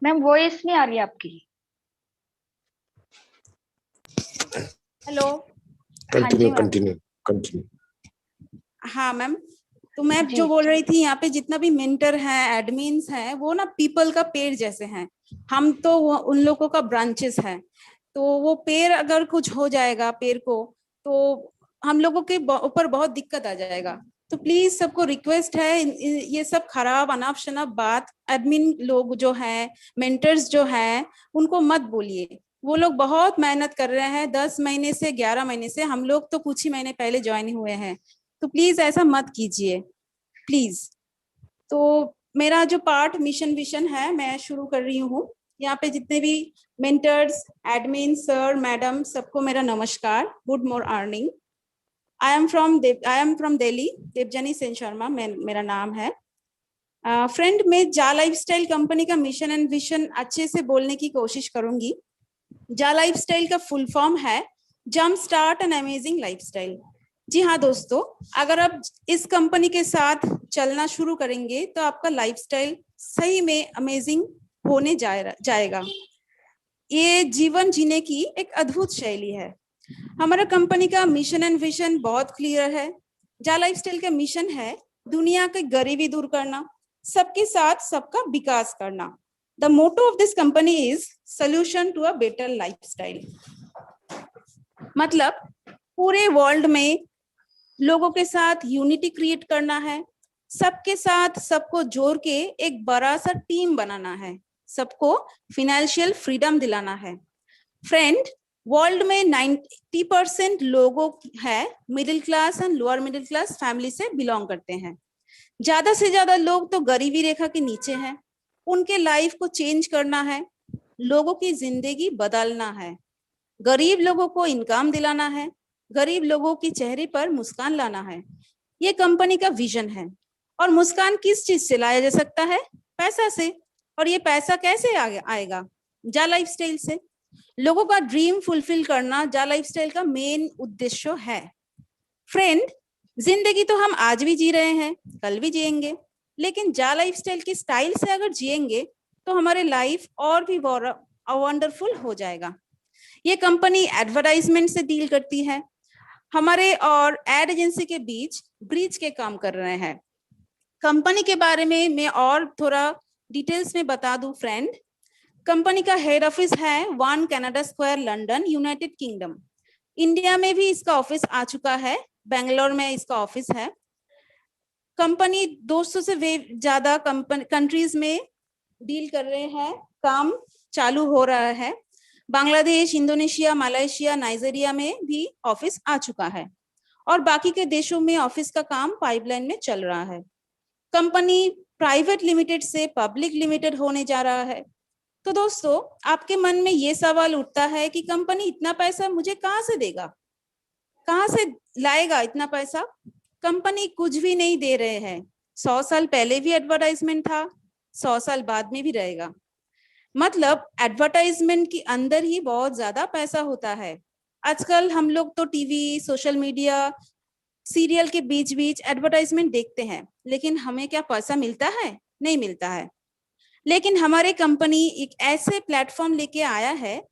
मैम वॉइस नहीं आ रही आपकी। हेलो। हाँ जी कंटिन्यू मैम। Continue continue. हाँ मैम, तो मैं जी जो बोल रही थी, यहाँ पे जितना भी मेंटर है, एडमिन्स हैं, वो ना पीपल का पेड़ जैसे हैं। हम तो उन लोगों का ब्रांचेस हैं। तो वो पेड़ अगर कुछ हो जाएगा पेड़ को, तो हम लोगों के ऊपर बहुत दिक्कत आ जाएगा। तो प्लीज सबको रिक्वेस्ट है, ये सब खराब अनाप शनाप बात एडमिन लोग जो हैं, मेंटर्स जो हैं, उनको मत बोलिए। वो लोग बहुत मेहनत कर रहे हैं, 10 महीने से 11 महीने से। हम लोग तो कुछ ही महीने पहले ज्वाइन हुए हैं। तो प्लीज ऐसा मत कीजिए प्लीज। तो मेरा जो पार्ट मिशन विजन है, मैं शुरू कर रही हूँ। यहाँ पे जितने भी मेंटर्स, एडमिन, सर, मैडम, सबको मेरा नमस्कार, good morning. I am from Delhi, Devjani Sen Sharma मेरा नाम है। फ्रेंड, मैं जा लाइफस्टाइल कंपनी का मिशन एंड विजन अच्छे से बोलने की कोशिश करूंगी। जा लाइफस्टाइल का फुल फॉर्म है jump start an amazing lifestyle. जी हाँ दोस्तों, अगर आप इस कंपनी के साथ चलना शुरू करेंगे तो आपका लाइफस्टाइल सही में अमेजिंग होने जाएगा। ये जीवन जीने की एक अद्भुत शैली है। हमारा कंपनी का मिशन एंड विजन बहुत क्लियर है। जा लाइफस्टाइल का मिशन है दुनिया की गरीबी दूर करना, सबके साथ सबका विकास करना। The motto of this company is solution to a better lifestyle. मतलब पूरे वर्ल्ड में लोगों के साथ यूनिटी क्रिएट करना है, सबके साथ सबको जोड़ के एक बड़ा सा टीम बनाना है, सबको फाइनेंशियल फ्रीडम दिलाना है। फ्रेंड, वर्ल्ड में 90% लोगों है middle class and lower middle class family से बिलोंग करते हैं। ज्यादा से ज्यादा लोग तो गरीबी रेखा के नीचे हैं। उनके लाइफ को चेंज करना है, लोगों की जिंदगी बदलना है, गरीब लोगों को इनकम दिलाना है, गरीब लोगों के चेहरे पर मुस्कान लाना है। ये कंपनी का विजन है। और मुस्कान किस चीज से लाया जा सकता है? पैसा से। और ये पैसा कैसे आएगा? जा लाइफस्टाइल से। लोगों का ड्रीम फुलफिल करना जा लाइफस्टाइल का मेन उद्देश्य है। फ्रेंड, जिंदगी तो हम आज भी जी रहे हैं, कल भी जिएंगे, लेकिन जा लाइफस्टाइल की स्टाइल से अगर जिएंगे तो हमारे लाइफ और भी वंडरफुल हो जाएगा। ये कंपनी एडवर्टाइजमेंट से डील करती है, हमारे और एड एजेंसी के बीच ब्रिज के काम कर रहे हैं। कंपनी के बारे में मैं और थोड़ा डिटेल्स में बता दूं फ्रेंड। कंपनी का हेड ऑफिस है 1 Canada square, London, United kingdom. India में भी इसका ऑफिस आ चुका है, बेंगलोर में इसका ऑफिस है। कंपनी 200 से ज्यादा कंट्रीज में डील कर रहे हैं, काम चालू हो रहा है। बांग्लादेश, इंडोनेशिया, मलेशिया, नाइजीरिया में भी ऑफिस आ चुका है और बाकी के देशों में ऑफिस का काम पाइपलाइन में चल रहा है। कंपनी प्राइवेट लिमिटेड से पब्लिक लिमिटेड होने जा रहा है। तो दोस्तों, आपके मन में ये सवाल उठता है कि कंपनी इतना पैसा मुझे कहाँ से देगा, कहाँ से लाएगा इतना पैसा? कंपनी कुछ भी नहीं दे रहे हैं। 100 साल पहले भी एडवर्टाइजमेंट था, 100 साल बाद में भी रहेगा। मतलब एडवर्टाइजमेंट के अंदर ही बहुत ज्यादा पैसा होता है। आजकल हम लोग तो टीवी, सोशल मीडिया, सीरियल के बीच बीच एडवर्टाइजमेंट देखते हैं, लेकिन हमें क्या पैसा मिलता है? नहीं मिलता है। लेकिन हमारे कंपनी एक ऐसे प्लेटफॉर्म लेके आया है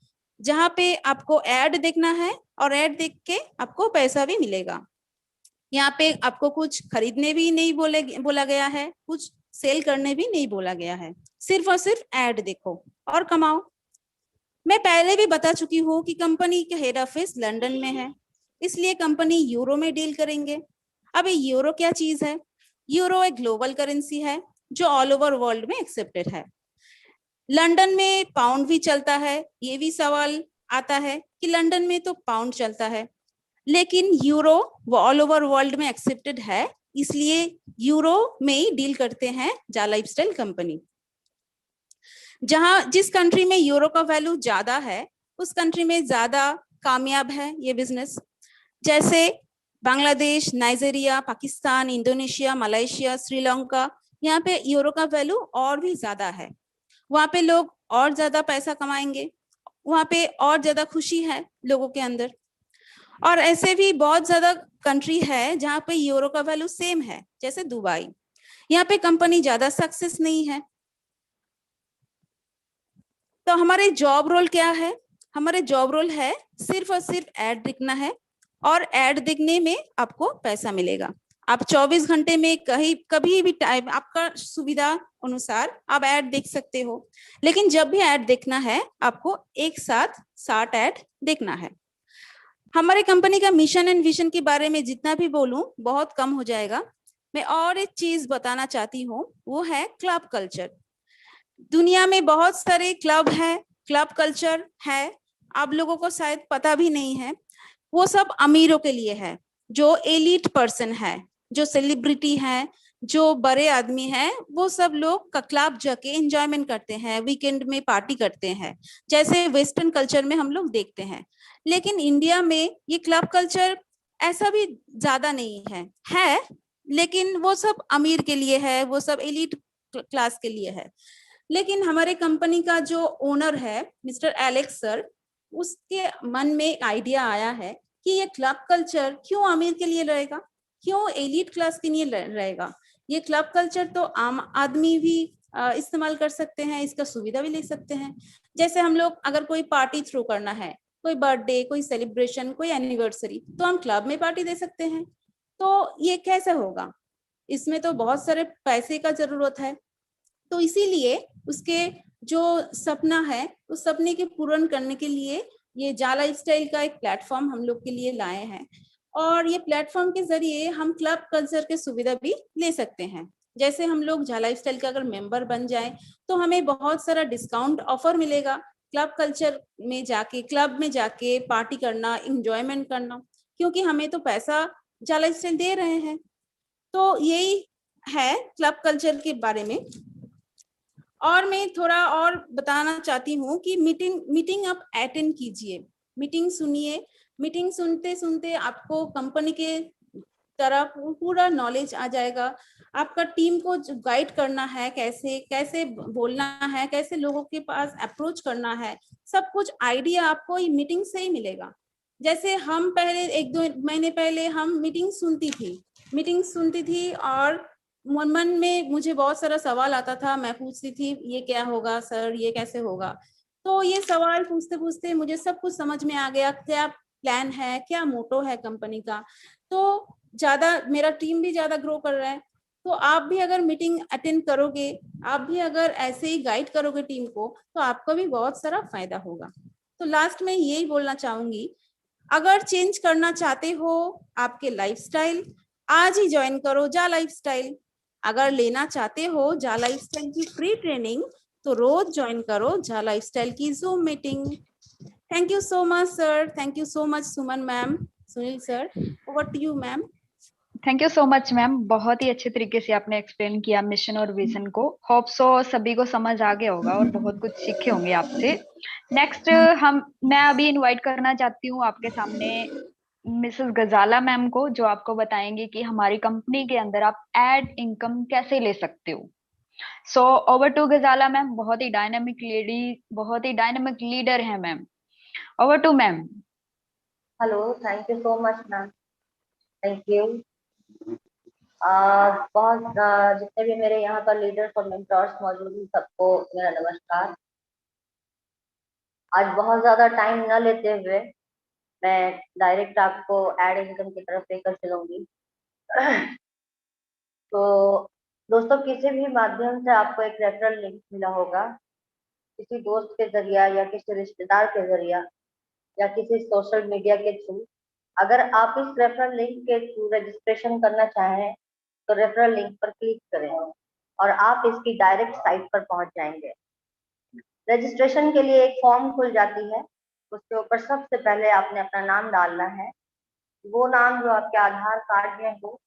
जहां पे आपको ऐड देखना है और ऐड देख के आपको पैसा भी मिलेगा। यहाँ पे आपको कुछ खरीदने भी नहीं बोला गया है, कुछ सेल करने भी नहीं बोला गया है। सिर्फ और सिर्फ ऐड देखो और कमाओ। मैं पहले भी बता चुकी हूँ कि कंपनी का हेड ऑफिस लंदन में है, इसलिए कंपनी यूरो में डील करेंगे। अब ये यूरो क्या चीज है? यूरो एक ग्लोबल करेंसी है जो ऑल ओवर वर्ल्ड में एक्सेप्टेड है। लंदन में पाउंड भी चलता है। ये भी सवाल आता है कि लंदन में तो पाउंड चलता है, लेकिन यूरो वो ऑल ओवर वर्ल्ड में एक्सेप्टेड है, इसलिए यूरो में ही डील करते हैं जा लाइफस्टाइल कंपनी। जिस कंट्री में यूरो का वैल्यू ज्यादा है, उस कंट्री में ज्यादा कामयाब है ये बिजनेस। जैसे Bangladesh, Nigeria, Pakistan, Indonesia, Malaysia, Sri Lanka, यहाँ पे यूरो का वैल्यू और भी ज्यादा है। वहां पे लोग और ज्यादा पैसा कमाएंगे वहाँ पे और ज्यादा खुशी है लोगों के अंदर। और ऐसे भी बहुत ज्यादा कंट्री है जहाँ पे यूरो का वैल्यू सेम है, जैसे दुबई। यहाँ पे कंपनी ज्यादा सक्सेस नहीं है। तो हमारे जॉब रोल क्या है? हमारे जॉब रोल है सिर्फ और सिर्फ ऐड दिखना है, और ऐड दिखने में आपको पैसा मिलेगा। आप 24 घंटे में कहीं कभी भी टाइम आपका सुविधा अनुसार आप ऐड देख सकते हो, लेकिन जब भी ऐड देखना है आपको एक साथ 60 ऐड देखना है। हमारे कंपनी का मिशन एंड विजन के बारे में जितना भी बोलूं बहुत कम हो जाएगा। मैं और एक चीज बताना चाहती हूँ, वो है क्लब कल्चर। दुनिया में बहुत सारे क्लब है, क्लब कल्चर है, आप लोगों को शायद पता भी नहीं है। वो सब अमीरों के लिए है, जो एलिट पर्सन है, जो सेलिब्रिटी है, जो बड़े आदमी हैं, वो सब लोग का क्लब जाके एंजॉयमेंट करते हैं, वीकेंड में पार्टी करते हैं, जैसे वेस्टर्न कल्चर में हम लोग देखते हैं। लेकिन इंडिया में ये क्लब कल्चर ऐसा भी ज्यादा नहीं है, लेकिन वो सब अमीर के लिए है, वो सब एलिट क्लास के लिए है। लेकिन हमारे कंपनी का जो ओनर है मिस्टर एलेक्स सर, उसके मन में एक आइडिया आया है कि ये क्लब कल्चर क्यों अमीर के लिए रहेगा, क्यों एलिट क्लास के लिए रहेगा। ये क्लब कल्चर तो आम आदमी भी इस्तेमाल कर सकते हैं, इसका सुविधा भी ले सकते हैं। जैसे हम लोग अगर कोई पार्टी थ्रू करना है, कोई बर्थडे, कोई सेलिब्रेशन, कोई एनिवर्सरी, तो हम क्लब में पार्टी दे सकते हैं। तो ये कैसे होगा? इसमें तो बहुत सारे पैसे का जरूरत है। तो इसीलिए उसके जो सपना है उस सपने के पूर्ण करने के लिए ये जा लाइफस्टाइल का एक प्लेटफॉर्म हम लोग के लिए लाए हैं। और ये प्लेटफॉर्म के जरिए हम क्लब कल्चर के सुविधा भी ले सकते हैं। जैसे हम लोग जा लाइफस्टाइल का अगर मेंबर बन जाए तो हमें बहुत सारा डिस्काउंट ऑफर मिलेगा क्लब कल्चर में जाके, क्लब में जाके पार्टी करना, इंजॉयमेंट करना, क्योंकि हमें तो पैसा जा लाइफस्टाइल दे रहे हैं। तो यही है क्लब कल्चर के बारे में। और मैं थोड़ा और बताना चाहती हूँ कि मीटिंग आप अटेंड कीजिए, मीटिंग सुनिए। मीटिंग सुनते सुनते आपको कंपनी के तरफ पूरा नॉलेज आ जाएगा। आपका टीम को गाइड करना है, कैसे कैसे बोलना है, कैसे लोगों के पास अप्रोच करना है, सब कुछ आइडिया आपको मीटिंग से ही मिलेगा। जैसे हम पहले 1-2 महीने पहले हम मीटिंग सुनती थी और मन में मुझे बहुत सारा सवाल आता था। मैं पूछती थी ये क्या होगा सर, ये कैसे होगा। तो ये सवाल पूछते पूछते मुझे सब कुछ समझ में आ गया, क्या प्लान है, क्या मोटो है कंपनी का। तो ज्यादा मेरा टीम भी ज्यादा ग्रो कर रहा है। तो आप भी अगर मीटिंग अटेंड करोगे, आप भी अगर ऐसे ही गाइड करोगे टीम को, तो आपको भी बहुत सारा फायदा होगा। तो लास्ट में यही बोलना चाहूंगी, अगर चेंज करना चाहते हो आपके लाइफस्टाइल, आज ही ज्वाइन करो जा लाइफस्टाइल। अगर लेना चाहते हो जा लाइफस्टाइल की फ्री ट्रेनिंग, तो रोज ज्वाइन करो जा लाइफस्टाइल की zoom meeting. Thank you so much sir, thank you so much Suman ma'am, Sunil sir, over to you ma'am. Thank you so much ma'am, बहुत ही अच्छे तरीके से आपने एक्सप्लेन किया मिशन और विजन को। होप सो सभी को समझ आ गया होगा और बहुत कुछ सीखे होंगे आपसे। नेक्स्ट मैं अभी इनवाइट करना चाहती हूँ आपके सामने मिसेस गजाला मैम को, जो आपको बताएंगे कि हमारी कंपनी के अंदर आप एड इनकम कैसे ले सकते हो। So over to Gazala ma'am, बहुत ही डायनामिक लेडी, बहुत ही डायनामिक लीडर है ma'am. Over to ma'am. Hello, thank you so much ma'am, thank you. जितने भी मेरे यहाँ पर लीडर्स और मेंटर्स मौजूद हैं, सबको मेरा नमस्कार। आज बहुत ज़्यादा टाइम न लेते हुए मैं डायरेक्ट आपको एड इनकम की तरफ लेकर चलूंगी। तो दोस्तों, किसी भी माध्यम से आपको एक रेफरल लिंक मिला होगा, किसी दोस्त के जरिया या किसी रिश्तेदार के जरिया या किसी सोशल मीडिया के थ्रू। अगर आप इस रेफरल लिंक के थ्रू रजिस्ट्रेशन करना चाहें तो रेफरल लिंक पर क्लिक करें और आप इसकी डायरेक्ट साइट पर पहुंच जाएंगे। रजिस्ट्रेशन के लिए एक फॉर्म खुल जाती है, उसके ऊपर सबसे पहले आपने अपना नाम डालना है, वो नाम जो आपके आधार कार्ड में हो,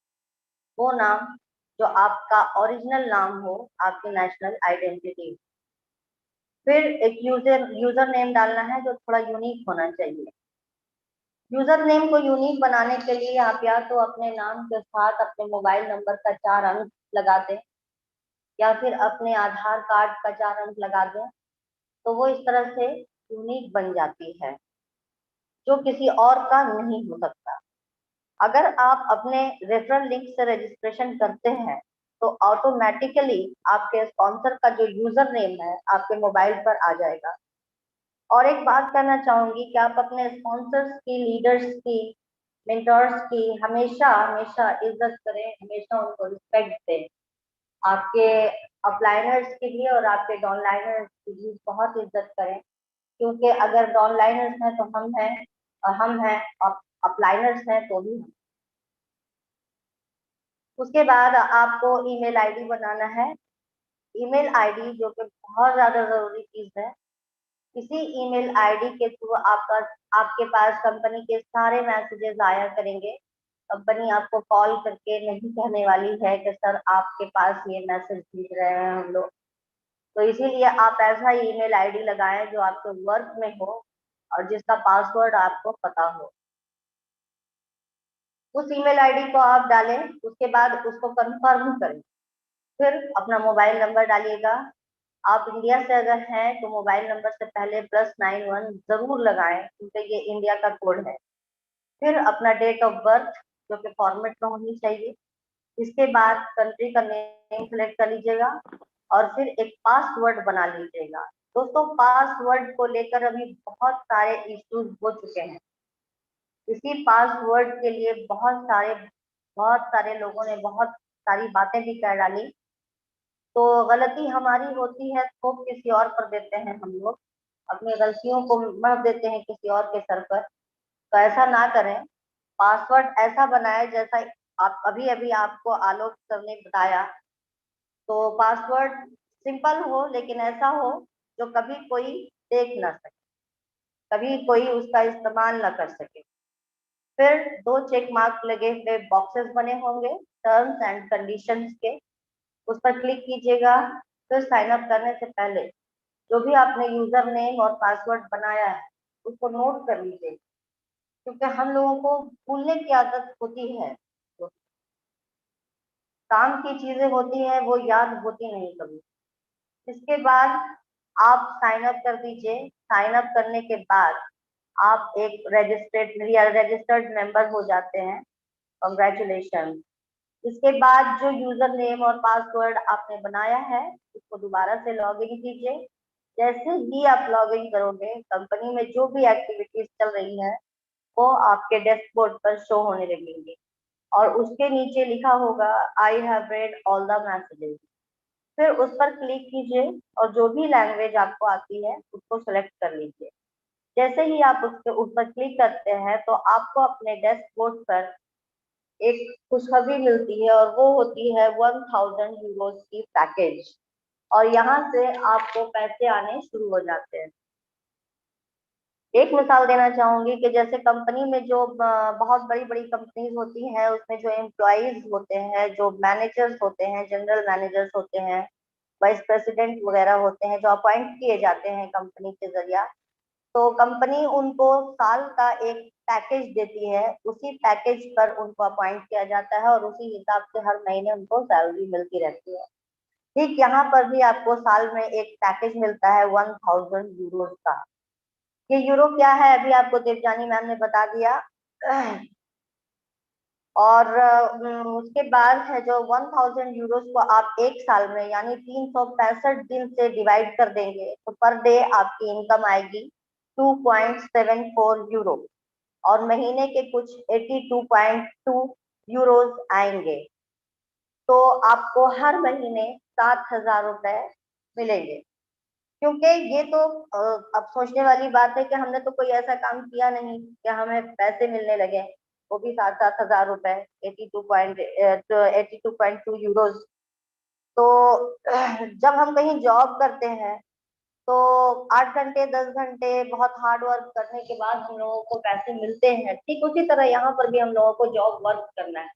वो नाम जो आपका ओरिजिनल नाम हो, आपकी नेशनल आइडेंटिटी। फिर एक यूजर नेम डालना है जो थोड़ा यूनिक होना चाहिए। यूजर नेम को यूनिक बनाने के लिए आप या तो अपने नाम के साथ अपने मोबाइल नंबर का 4 अंक लगा दें या फिर अपने आधार कार्ड का 4 अंक लगा दें, तो वो इस तरह से यूनिक बन जाती है, जो किसी और का नहीं हो सकता। अगर आप अपने रेफरल लिंक से रजिस्ट्रेशन करते हैं तो ऑटोमेटिकली आपके स्पॉन्सर का जो यूजर नेम है आपके मोबाइल पर आ जाएगा। और एक बात कहना चाहूंगी कि आप अपने स्पॉन्सर्स की, लीडर्स की, मेंटर्स की हमेशा हमेशा इज्जत करें, हमेशा उनको रिस्पेक्ट दें। आपके अपलाइनर्स की भी और आपके डाउनलाइनर्स की भी बहुत इज्जत करें, क्योंकि अगर डाउनलाइनर्स हैं तो हम हैं, और हम हैं अपलाइनर्स हैं तो भी हम। उसके बाद आपको ईमेल आईडी बनाना है। ईमेल आईडी जो कि बहुत ज्यादा जरूरी चीज है। इसी ईमेल आईडी के थ्रू आपके पास कंपनी के सारे मैसेजेस आया करेंगे। कंपनी आपको कॉल करके नहीं कहने वाली है कि सर आपके पास ये मैसेज भेज रहे हैं हम लोग। तो इसीलिए आप ऐसा ईमेल आईडी लगाएं जो आपके वर्क में हो और जिसका पासवर्ड आपको पता हो। उस ईमेल आईडी को आप डालें, उसके बाद उसको कंफर्म करें। फिर अपना मोबाइल नंबर डालिएगा। आप इंडिया से अगर हैं तो मोबाइल नंबर से पहले +91 जरूर लगाएं, क्योंकि ये इंडिया का कोड है। फिर अपना डेट ऑफ बर्थ जो कि फॉर्मेट में होनी चाहिए। इसके बाद कंट्री का नेम सेलेक्ट कर लीजिएगा और फिर एक पासवर्ड बना लीजिएगा। दोस्तों, पासवर्ड को लेकर अभी बहुत सारे इश्यूज हो चुके हैं। इसी पासवर्ड के लिए बहुत सारे लोगों ने बहुत सारी बातें भी कर डाली। तो गलती हमारी होती है, थोप किसी और पर देते हैं हम लोग, अपनी गलतियों को मढ़ देते हैं किसी और के सर पर। तो ऐसा ना करें। पासवर्ड ऐसा बनाए जैसा आप अभी अभी आपको आलोक सर ने बताया। तो पासवर्ड सिंपल हो लेकिन ऐसा हो जो कभी कोई देख ना सके, कभी कोई उसका इस्तेमाल ना कर सके। फिर 2 चेक मार्क लगे हुए बॉक्सेस बने होंगे टर्म्स एंड कंडीशंस के, उस पर क्लिक कीजिएगा। फिर साइन अप करने से पहले जो भी आपने यूजर नेम और पासवर्ड बनाया है उसको नोट कर लीजिए, क्योंकि हम लोगों को भूलने की आदत होती है। तो काम की चीजें होती हैं वो याद होती नहीं कभी। इसके बाद आप साइन अप कर दीजिए। साइन अप करने के बाद आप एक रजिस्टर्ड मेंबर हो जाते हैं। कॉन्ग्रेचुलेशन। इसके बाद जो यूजर नेम और पासवर्ड आपने बनाया है उसको दोबारा से लॉग इन कीजिए। जैसे ही आप लॉग इन करोगे, कंपनी में जो भी एक्टिविटीज चल रही है वो आपके डैशबोर्ड पर शो होने लगेंगी और उसके नीचे लिखा होगा I have read all the messages. फिर उस पर क्लिक कीजिए और जो भी लैंग्वेज आपको आती है उसको सेलेक्ट कर लीजिए। जैसे ही आप उसके ऊपर क्लिक करते हैं तो आपको अपने डैशबोर्ड पर एक खुशखबरी मिलती है और वो होती है 1000 यूरोस की पैकेज, और यहाँ से आपको पैसे आने शुरू हो जाते हैं। एक मिसाल देना चाहूंगी कि जैसे कंपनी में जो बहुत बड़ी बड़ी कंपनीज होती हैं उसमें जो एम्प्लॉयज होते हैं, जो मैनेजर्स होते हैं, जनरल मैनेजर्स होते हैं, वाइस प्रेसिडेंट वगैरह होते हैं जो अपॉइंट किए जाते हैं कंपनी के जरिया, तो कंपनी उनको साल का एक पैकेज देती है। उसी पैकेज पर उनको अपॉइंट किया जाता है और उसी हिसाब से हर महीने उनको सैलरी मिलती रहती है। ठीक यहाँ पर भी आपको साल में एक पैकेज मिलता है 1000 यूरोस का। ये यूरो क्या है अभी आपको देवजानी मैम ने बता दिया। और उसके बाद है जो 1000 यूरोस को आप एक साल में यानी 365 दिन से डिवाइड कर देंगे तो पर डे आपकी इनकम आएगी 2.74 यूरो और महीने के कुछ 82.2 यूरोस आएंगे। तो आपको हर महीने 7000 रुपए मिलेंगे। क्योंकि ये तो अब सोचने वाली बात है कि हमने तो कोई ऐसा काम किया नहीं कि हमें पैसे मिलने लगे, वो भी 7,000 रुपए 82.2 यूरोस। तो जब हम कहीं जॉब करते हैं तो 8 घंटे 10 घंटे बहुत हार्ड वर्क करने के बाद हम लोगों को पैसे मिलते हैं। ठीक उसी तरह यहाँ पर भी हम लोगों को जॉब वर्क करना है।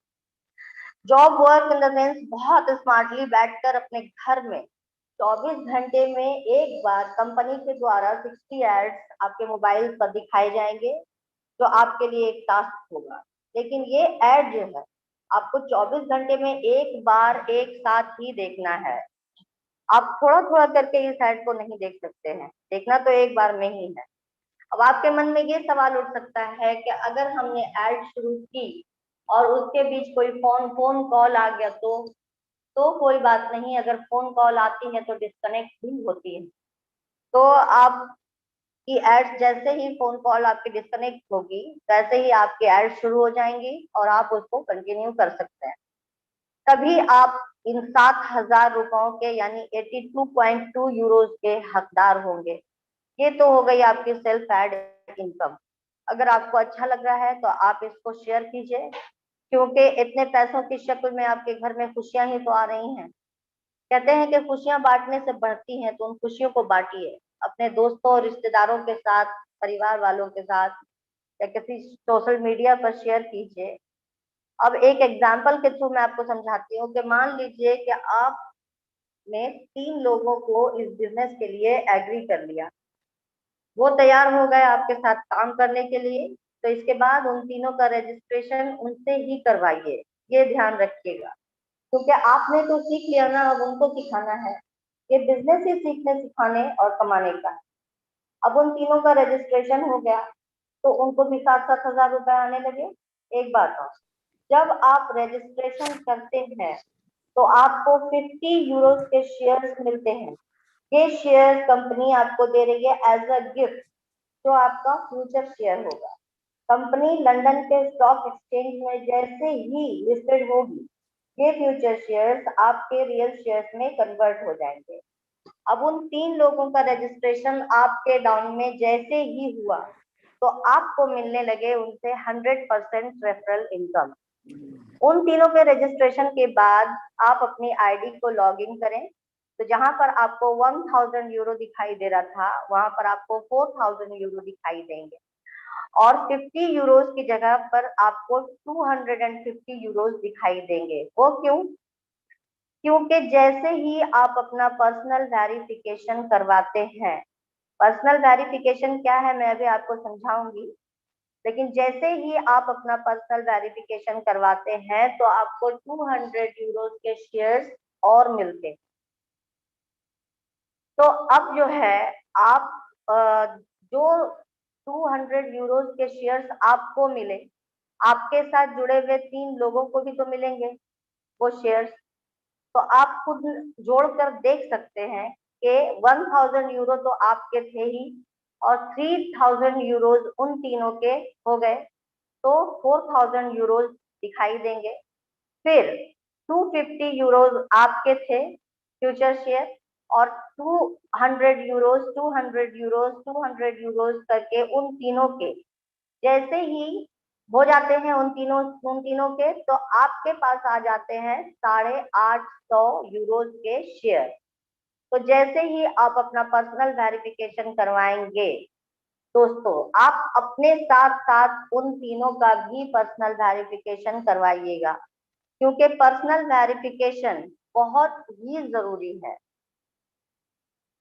Job work in the sense बहुत स्मार्टली बैठकर अपने घर में 24 घंटे में एक बार कंपनी के द्वारा 60 एड्स आपके मोबाइल पर दिखाए जाएंगे जो आपके लिए एक टास्क होगा। लेकिन ये एड जो है आपको 24 घंटे में एक बार एक साथ ही देखना है। आप थोड़ा थोड़ा करके इस ऐड को नहीं देख सकते हैं, देखना तो एक बार में ही है। अब आपके मन में ये सवाल उठ सकता है कि अगर हमने ऐड शुरू की और उसके बीच कोई फोन कॉल आ गया तो कोई बात नहीं, अगर फोन कॉल आती है तो डिस्कनेक्ट भी होती है। तो आपकी एड्स जैसे ही फोन कॉल आपकी डिस्कनेक्ट होगी वैसे ही आपकी एड्स शुरू हो जाएंगी और आप उसको कंटिन्यू कर सकते हैं। तभी आप इन 7,000 रुपयों के यानी 82.2 यूरोज के हकदार होंगे। ये तो हो गई आपकी सेल्फ एड इनकम। अगर आपको अच्छा लग रहा है तो आप इसको शेयर कीजिए, क्योंकि इतने पैसों की शक्ल में आपके घर में खुशियां ही तो आ रही हैं। कहते हैं कि खुशियां बांटने से बढ़ती हैं, तो उन खुशियों को बांटिए अपने दोस्तों और रिश्तेदारों के साथ, परिवार वालों के साथ, या किसी सोशल मीडिया पर शेयर कीजिए। अब एक एग्जाम्पल के थ्रू मैं आपको समझाती हूँ कि मान लीजिए कि आपने 3 लोगों को इस बिजनेस के लिए एग्री कर लिया, वो तैयार हो गए आपके साथ काम करने के लिए, तो इसके बाद उन तीनों का रजिस्ट्रेशन उनसे ही करवाइए, ये ध्यान रखिएगा, क्योंकि आपने तो सीख लिया ना, अब उनको सिखाना है। ये बिजनेस ही सीखने, सिखाने और कमाने का है। अब उन तीनों का रजिस्ट्रेशन हो गया तो उनको भी 7,000 रुपए आने लगे। एक बात और, जब आप रजिस्ट्रेशन करते हैं तो आपको 50 यूरोज के शेयर्स मिलते हैं। ये शेयर कंपनी आपको दे रही है एज अ गिफ्ट, जो आपका फ्यूचर शेयर होगा। कंपनी लंदन के स्टॉक एक्सचेंज में जैसे ही लिस्टेड होगी, ये फ्यूचर शेयर्स आपके रियल शेयर्स में कन्वर्ट हो जाएंगे। अब उन 3 लोगों का रजिस्ट्रेशन आपके डाउन में जैसे ही हुआ तो आपको मिलने लगे उनसे 100% रेफरल इनकम। उन तीनों के रजिस्ट्रेशन के बाद आप अपनी आईडी को लॉग इन करें, तो जहां पर आपको 1000 यूरो दिखाई दे रहा था वहां पर आपको 4000 यूरो दिखाई देंगे, और 50 यूरोज की जगह पर आपको 250 यूरोज दिखाई देंगे। वो क्यों? क्योंकि जैसे ही आप अपना पर्सनल वेरिफिकेशन करवाते हैं, पर्सनल वेरिफिकेशन क्या है मैं अभी आपको समझाऊंगी, लेकिन जैसे ही आप अपना पर्सनल वेरिफिकेशन करवाते हैं तो आपको 200 यूरोज के शेयर्स और मिलते हैं। तो अब जो है आप जो 200 यूरोज के शेयर्स आपको मिले, आपके साथ जुड़े हुए 3 लोगों को भी तो मिलेंगे वो शेयर्स। तो आप खुद जोड़कर देख सकते हैं कि 1000 यूरो तो आपके थे ही और 3000 यूरोज उन तीनों के हो गए, तो 4000 यूरोज दिखाई देंगे। फिर 250 यूरोज आपके थे फ्यूचर शेयर, और 200 यूरोज 200 यूरोज 200 यूरोज करके उन तीनों के जैसे ही हो जाते हैं उन तीनों के, तो आपके पास आ जाते हैं 850 यूरोज के शेयर। तो जैसे ही आप अपना पर्सनल वेरिफिकेशन करवाएंगे दोस्तों, आप अपने साथ साथ उन तीनों का भी पर्सनल वेरिफिकेशन करवाइएगा, क्योंकि पर्सनल वेरिफिकेशन बहुत ही जरूरी है।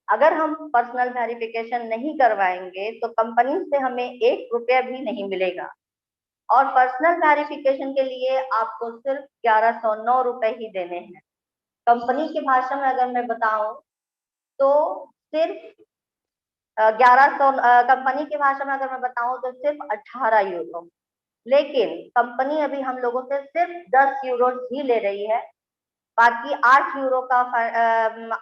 अगर हम पर्सनल वेरिफिकेशन नहीं करवाएंगे तो कंपनी से हमें 1 रुपया भी नहीं मिलेगा, और पर्सनल वेरिफिकेशन के लिए आपको सिर्फ 1109 रुपए ही देने हैं। कंपनी की भाषा में अगर मैं बताऊं तो सिर्फ 1100, कंपनी की भाषा में अगर मैं बताऊं तो सिर्फ 18 यूरो। लेकिन कंपनी अभी हम लोगों से सिर्फ 10 यूरो ही ले रही है, बाकी 8 यूरो का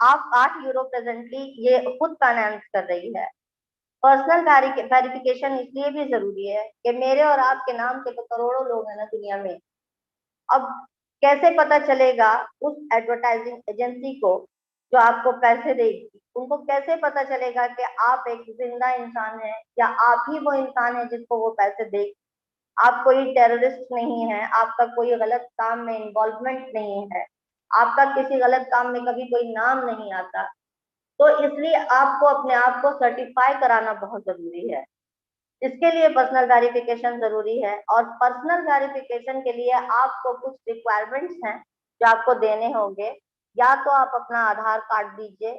आप 8 यूरो प्रेजेंटली ये खुद फाइनेंस कर रही है। पर्सनल वेरिफिकेशन इसलिए भी जरूरी है कि मेरे और आपके नाम के तो करोड़ों लोग हैं ना दुनिया में। अब कैसे पता चलेगा उस एडवर्टाइजिंग एजेंसी को जो आपको पैसे देगी, उनको कैसे पता चलेगा कि आप एक जिंदा इंसान हैं या आप ही वो इंसान है जिसको वो पैसे देगी? आप कोई टेररिस्ट नहीं है, आपका कोई गलत काम में इन्वॉल्वमेंट नहीं है, आपका किसी गलत काम में कभी कोई नाम नहीं आता, तो इसलिए आपको अपने आप को सर्टिफाई कराना बहुत जरूरी है। इसके लिए पर्सनल वेरिफिकेशन जरूरी है, और पर्सनल वेरिफिकेशन के लिए आपको कुछ रिक्वायरमेंट्स हैं जो आपको देने होंगे। या तो आप अपना आधार कार्ड दीजिए,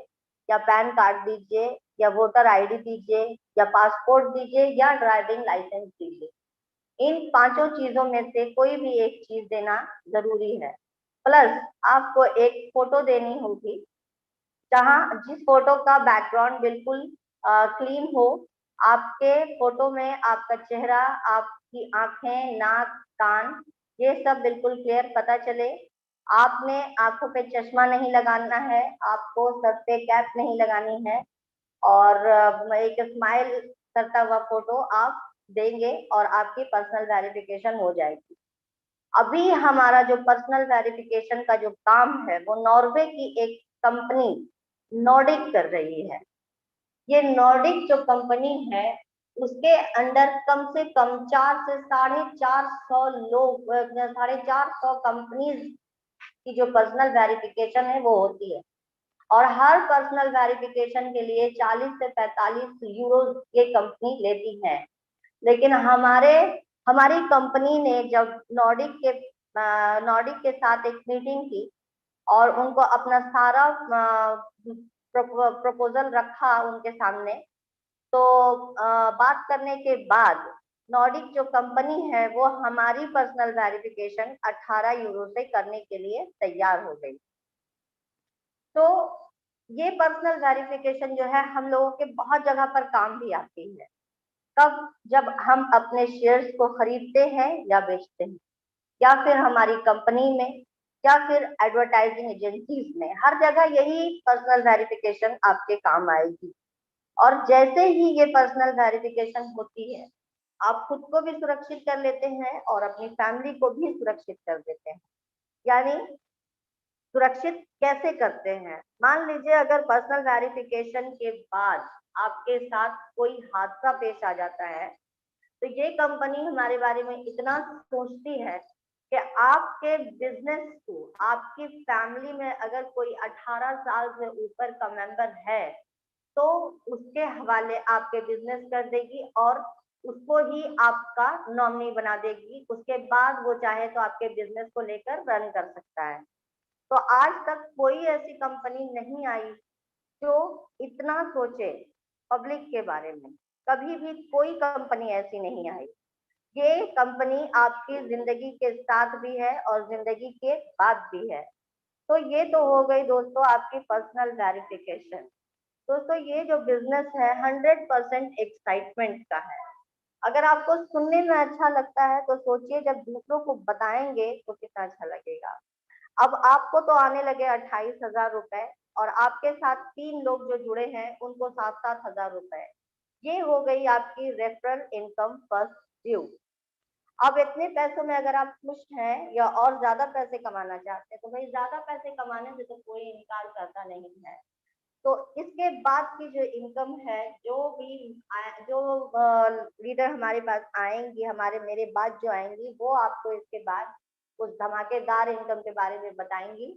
या पैन कार्ड दीजिए, या वोटर आईडी दीजिए, या पासपोर्ट दीजिए, या ड्राइविंग लाइसेंस दीजिए। इन 5 चीजों में से कोई भी एक चीज देना जरूरी है। प्लस आपको एक फोटो देनी होगी, जहाँ जिस फोटो का बैकग्राउंड बिल्कुल क्लीन हो, आपके फोटो में आपका चेहरा, आपकी आंखें, नाक, कान, ये सब बिल्कुल क्लियर पता चले। आपने आंखों पे चश्मा नहीं लगाना है, आपको सर पे कैप नहीं लगानी है, और एक स्माइल करता हुआ फोटो आप देंगे और आपकी पर्सनल वेरिफिकेशन हो जाएगी। अभी हमारा जो पर्सनल वेरिफिकेशन का जो काम है वो नॉर्वे की एक कंपनी नॉर्डिक कर रही है। ये नॉर्डिक जो कंपनी है उसके अंडर कम से कम 4 से 450 लोग, 450 कंपनीज की जो पर्सनल वेरिफिकेशन है वो होती है, और हर पर्सनल वेरिफिकेशन के लिए 40 से 45 यूरो ये कंपनी लेती है। लेकिन हमारी कंपनी ने जब नॉर्डिक के साथ एक मीटिंग की और उनको अपना सारा प्रपोजल रखा उनके सामने, तो बात करने के बाद नॉर्डिक जो कंपनी है वो हमारी पर्सनल वेरिफिकेशन 18 यूरो से करने के लिए तैयार हो गई। तो ये पर्सनल वेरिफिकेशन जो है हम लोगों के बहुत जगह पर काम भी आती है। कब? जब हम अपने शेयर्स को खरीदते हैं या बेचते हैं, या फिर हमारी कंपनी में, या फिर एडवर्टाइजिंग एजेंसीज में, हर जगह यही पर्सनल वेरिफिकेशन आपके काम आएगी। और जैसे ही ये पर्सनल वेरिफिकेशन होती है, आप खुद को भी सुरक्षित कर लेते हैं और अपनी फैमिली को भी सुरक्षित कर देते हैं। यानी सुरक्षित कैसे करते हैं? मान लीजिए अगर पर्सनल वेरिफिकेशन के बाद आपके साथ कोई हादसा पेश आ जाता है, तो ये कंपनी हमारे बारे में इतना सोचती है कि आपके बिजनेस को, आपकी फैमिली में अगर कोई 18 साल से ऊपर का मेंबर है तो उसके हवाले आपके बिजनेस कर देगी और उसको ही आपका नॉमिनी बना देगी। उसके बाद वो चाहे तो आपके बिजनेस को लेकर रन कर सकता है। तो आज तक कोई ऐसी कंपनी नहीं आई जो इतना सोचे पब्लिक के बारे में। कभी भी कोई कंपनी ऐसी नहीं आई। ये कंपनी आपकी जिंदगी के साथ भी है और जिंदगी के बाद भी है। तो ये तो हो गई दोस्तों आपकी पर्सनल वेरिफिकेशन। दोस्तों ये जो बिजनेस है 100% एक्साइटमेंट का है। अगर आपको सुनने में अच्छा लगता है तो सोचिए जब दूसरों को बताएंगे तो कितना अच्छा लगेगा। अब आपको तो आने लगे 28,000 रुपए, और आपके साथ 3 लोग जो जुड़े हैं उनको 7,000 रुपए। ये हो गई आपकी रेफरल इनकम फर्स्ट ड्यू। अब इतने पैसों में अगर आप खुश हैं या और ज्यादा पैसे कमाना चाहते हैं, तो भाई ज्यादा पैसे कमाने से तो कोई इनकार करता नहीं है। तो इसके बाद की जो इनकम है, जो लीडर हमारे पास आएंगी, मेरे बाद जो आएंगी, वो आपको इसके बाद उस धमाकेदार इनकम के बारे में बताएंगी।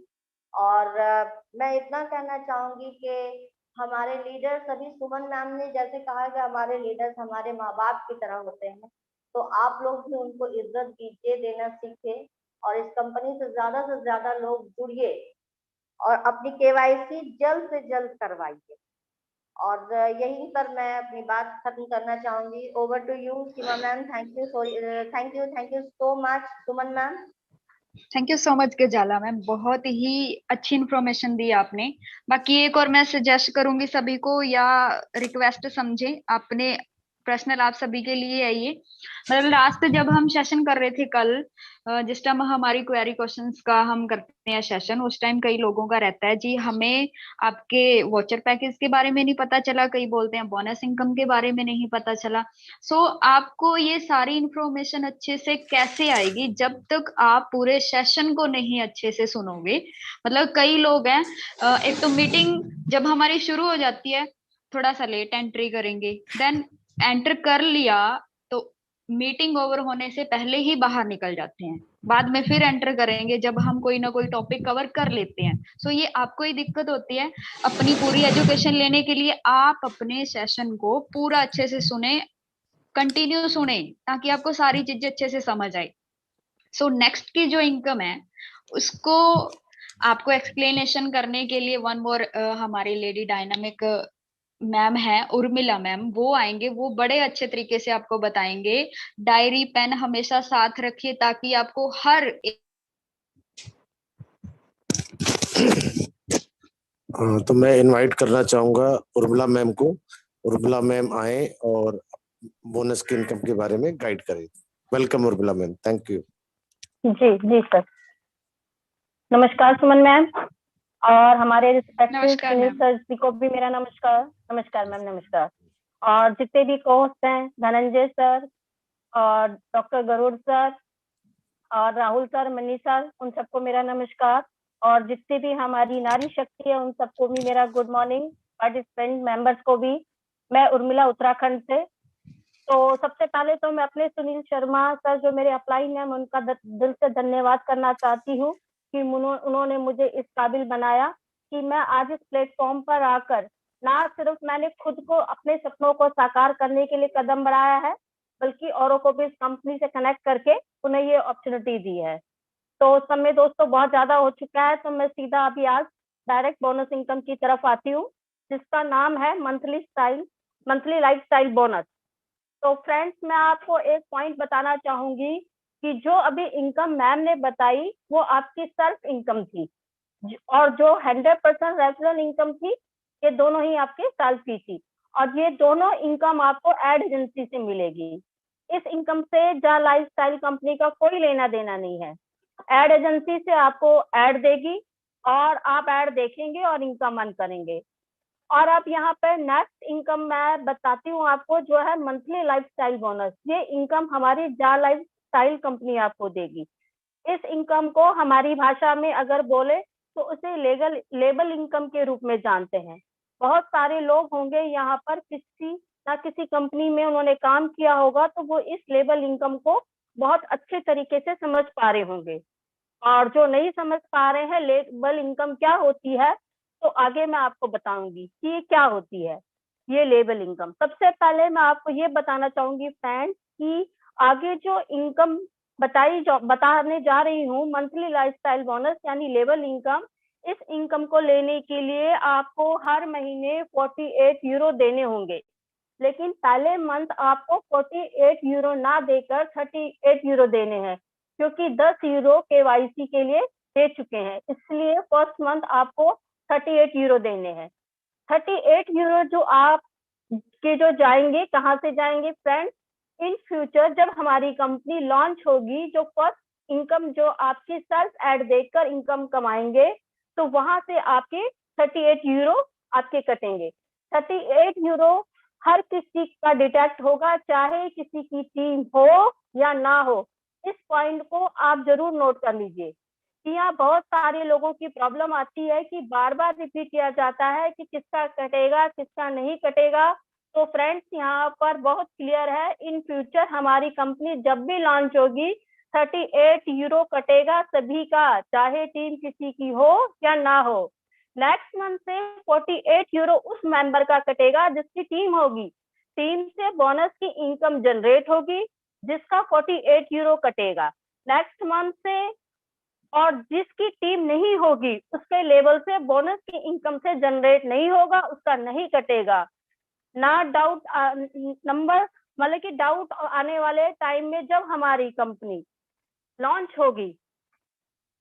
और मैं इतना कहना चाहूंगी कि हमारे लीडर सभी, सुमन मैम ने जैसे कहा कि हमारे लीडर्स हमारे माँ बाप की तरह होते हैं, तो आप लोग भी उनको इज्जत दीजिए, देना सीखे, और इस कंपनी से ज्यादा लोग जुड़िए और अपनी केवाईसी जल्द से जल्द करवाइए। और यहीं पर मैं अपनी बात खत्म करना चाहूंगी। Over to you Seema ma'am. Thank you so much Suman ma'am. Thank you so much Gazala ma'am, बहुत ही अच्छी इन्फॉर्मेशन दी आपने। बाकी एक और मैं सजेस्ट करूंगी सभी को, या रिक्वेस्ट समझे, आपने पर्सनल आप सभी के लिए है ये। मतलब लास्ट जब हम सेशन कर रहे थे कल, जिस टाइम हमारी क्वेरी क्वेश्चंस का हम करते हैं सेशन, उस टाइम कई लोगों का रहता है जी हमें आपके वॉचर पैकेज के बारे में नहीं पता चला, कई बोलते हैं बोनस इनकम के बारे में नहीं पता चला। सो आपको ये सारी इंफॉर्मेशन अच्छे से कैसे आएगी जब तक आप पूरे सेशन को नहीं अच्छे से सुनोगे। मतलब कई लोग हैं, एक तो मीटिंग जब हमारी शुरू हो जाती है थोड़ा सा लेट एंट्री करेंगे, देन एंटर कर लिया तो मीटिंग ओवर होने से पहले ही बाहर निकल जाते हैं, बाद में फिर एंटर करेंगे जब हम कोई ना कोई टॉपिक कवर कर लेते हैं। सो ये आपको ही दिक्कत होती है। अपनी पूरी एजुकेशन लेने के लिए आप अपने सेशन को पूरा अच्छे से सुने, कंटिन्यू सुने, ताकि आपको सारी चीजें अच्छे से समझ आए। सो नेक्स्ट की जो इनकम है उसको आपको एक्सप्लेनेशन करने के लिए वन मोर हमारी लेडी डायनामिक मैम है उर्मिला मैम, वो आएंगे, वो बड़े अच्छे तरीके से आपको बताएंगे। डायरी पेन हमेशा साथ रखिए ताकि आपको हर तो मैं इनवाइट करना चाहूंगा उर्मिला मैम को। उर्मिला मैम आए और बोनस की इनकम के बारे में गाइड करें। Welcome Urmila ma'am, thank you. जी जी सर। नमस्कार सुमन मैम, और हमारे रिस्पेक्टेड नमस्कार सुनील मैम। सर जी को भी मेरा नमस्कार। नमस्कार मैम, नमस्कार। और जितने भी कोच हैं, धनंजय सर और डॉक्टर गरुड़ सर और राहुल सर, मनीष सर, उन सबको मेरा नमस्कार। और जितने भी हमारी नारी शक्ति है उन सबको भी मेरा गुड मॉर्निंग। पार्टिसिपेंट मेंबर्स को भी। मैं उर्मिला उत्तराखंड से। तो सबसे पहले तो मैं अपने सुनील शर्मा सर जो मेरे अपलाइन हैं, मैं उनका दिल से धन्यवाद करना चाहती हूँ कि उन्होंने मुझे इस काबिल बनाया कि मैं आज इस प्लेटफॉर्म पर आकर ना सिर्फ मैंने खुद को अपने सपनों को साकार करने के लिए कदम बढ़ाया है, बल्कि औरों को भी इस कंपनी से कनेक्ट करके उन्हें ये अपॉर्चुनिटी दी है। तो समय दोस्तों बहुत ज्यादा हो चुका है, तो मैं सीधा अभी आज डायरेक्ट बोनस इनकम की तरफ आती हूँ, जिसका नाम है मंथली लाइफ स्टाइल बोनस। तो फ्रेंड्स, मैं आपको एक पॉइंट बताना चाहूंगी कि जो अभी इनकम मैम ने बताई वो आपकी सेल्फ इनकम थी, और जो 100% रेफरल इनकम थी, ये दोनों ही आपके सेल्फ की थी। और ये दोनों इनकम आपको एड एजेंसी से मिलेगी। इस इनकम से जा लाइफस्टाइल कंपनी का कोई लेना देना नहीं है। एड एजेंसी से आपको एड देगी और आप एड देखेंगे और इनकम अर्न करेंगे। और अब यहाँ पे नेक्स्ट इनकम मैं बताती हूँ आपको, जो है मंथली लाइफस्टाइल बोनस। ये इनकम हमारी जा लाइफस्टाइल कंपनी आपको देगी। इस इनकम को हमारी भाषा में अगर बोले तो उसे लेबल इनकम के रूप में जानते हैं। बहुत सारे लोग होंगे यहाँ पर, किसी ना किसी कंपनी में उन्होंने काम किया होगा, तो वो इस लेबल इनकम को बहुत अच्छे तरीके से समझ पा रहे होंगे। और जो नहीं समझ पा रहे हैं लेबल इनकम क्या होती है, तो आगे मैं आपको बताऊंगी कि ये क्या होती है ये लेबल इनकम। सबसे पहले मैं आपको ये बताना चाहूंगी फ्रेंड्स कि आगे जो इनकम बताने जा रही हूँ, मंथली लाइफस्टाइल बोनस यानी लेबल इनकम, इस इनकम को लेने के लिए आपको हर महीने 48 यूरो देने होंगे। लेकिन पहले मंथ आपको 48 यूरो ना देकर 38 यूरो देने हैं, क्योंकि 10 यूरो केवाईसी के लिए दे चुके हैं, इसलिए फर्स्ट मंथ आपको 38 यूरो देने हैं। 38 यूरो जो आप के जो जाएंगे, कहाँ से जाएंगे फ्रेंड्स? इन फ्यूचर जब हमारी कंपनी लॉन्च होगी, जो फर्स्ट इनकम जो आपकी सेल्फ एड देखकर इनकम कमाएंगे, तो वहां से आपके 38 यूरो आपके कटेंगे। 38 यूरो हर किसी का डिटेक्ट होगा, चाहे किसी की टीम हो या ना हो। इस पॉइंट को आप जरूर नोट कर लीजिए कि यहाँ बहुत सारे लोगों की प्रॉब्लम आती है कि बार बार रिपीट किया जाता है कि किसका कटेगा किसका नहीं कटेगा। तो फ्रेंड्स, यहाँ पर बहुत क्लियर है, इन फ्यूचर हमारी कंपनी जब भी लॉन्च होगी 38 यूरो कटेगा सभी का, चाहे टीम किसी की हो या ना हो। नेक्स्ट मंथ से 48 यूरो उस मेंबर का कटेगा जिसकी टीम होगी। टीम से बोनस की इनकम जनरेट होगी, जिसका 48 यूरो कटेगा नेक्स्ट मंथ से। और जिसकी टीम नहीं होगी उसके लेवल से बोनस की इनकम से जनरेट नहीं होगा, उसका नहीं कटेगा। ना डाउट नंबर, मतलब कि डाउट आने वाले टाइम में जब हमारी कंपनी लॉन्च होगी,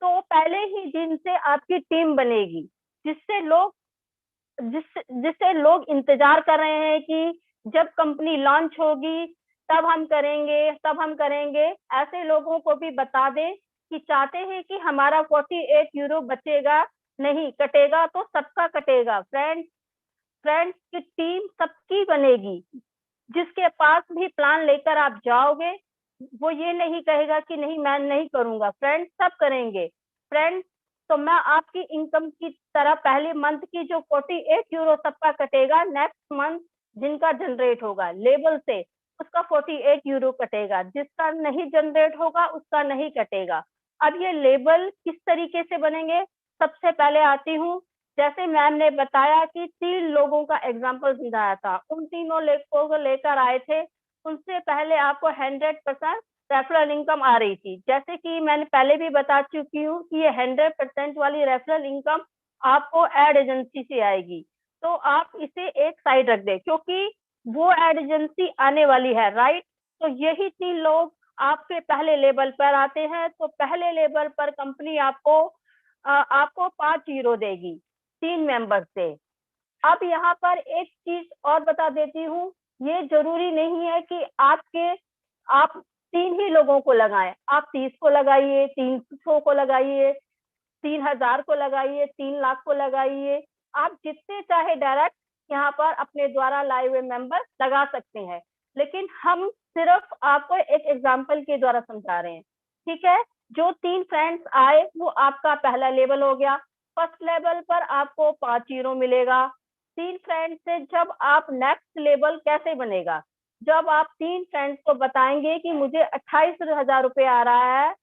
तो पहले ही दिन से आपकी टीम बनेगी, जिससे लोग इंतजार कर रहे हैं कि जब कंपनी लॉन्च होगी तब हम करेंगे। ऐसे लोगों को भी बता दें कि चाहते हैं कि हमारा 48 यूरो बचेगा, नहीं कटेगा तो सबका कटेगा। फ्रेंड्स की टीम सबकी बनेगी। जिसके पास भी प्लान लेकर आप जाओगे, वो ये नहीं कहेगा कि नहीं मैं नहीं करूंगा, फ्रेंड्स सब करेंगे। फ्रेंड्स, तो मैं आपकी इनकम की तरह पहले मंथ की जो 48 यूरो सबका कटेगा, नेक्स्ट मंथ जिनका जनरेट होगा लेबल से उसका 48 यूरो कटेगा, जिसका नहीं जनरेट होगा उसका नहीं कटेगा। अब ये लेबल किस तरीके से बनेंगे, सबसे पहले आती हूँ। जैसे मैम ने बताया कि 3 लोगों का एग्जाम्पल दिखाया था, उन तीनों लोगों को लेकर आए थे। उनसे पहले आपको 100% रेफरल इनकम आ रही थी। जैसे कि मैंने पहले भी बता चुकी हूँ कि ये 100% वाली रेफरल इनकम आपको एड एजेंसी से आएगी। तो आप इसे एक साइड रख दें, क्योंकि वो एड एजेंसी आने वाली है, राइट। तो यही 3 लोग आपके पहले लेवल पर आते हैं। तो पहले लेवल पर कंपनी आपको 5 यूरो देगी। 3 मेंबर थे। अब यहाँ पर एक चीज और बता देती हूँ, ये जरूरी नहीं है कि आप 3 ही लोगों को लगाएं, आप 30 को लगाइए, 300 को लगाइए, 3000 को लगाइए, 3 लाख को लगाइए, आप जितने चाहे डायरेक्ट यहाँ पर अपने द्वारा लाए हुए मेंबर लगा सकते हैं। लेकिन हम सिर्फ आपको एक एग्जाम्पल के द्वारा समझा रहे हैं, ठीक है। जो 3 फ्रेंड्स आए वो आपका पहला लेवल हो गया। फर्स्ट लेवल पर आपको 5 यूरो मिलेगा। 3 फ्रेंड्स से जब आप नेक्स्ट लेवल कैसे बनेगा, जब आप 3 फ्रेंड्स को बताएंगे कि मुझे 28,000 रुपए आ रहा है,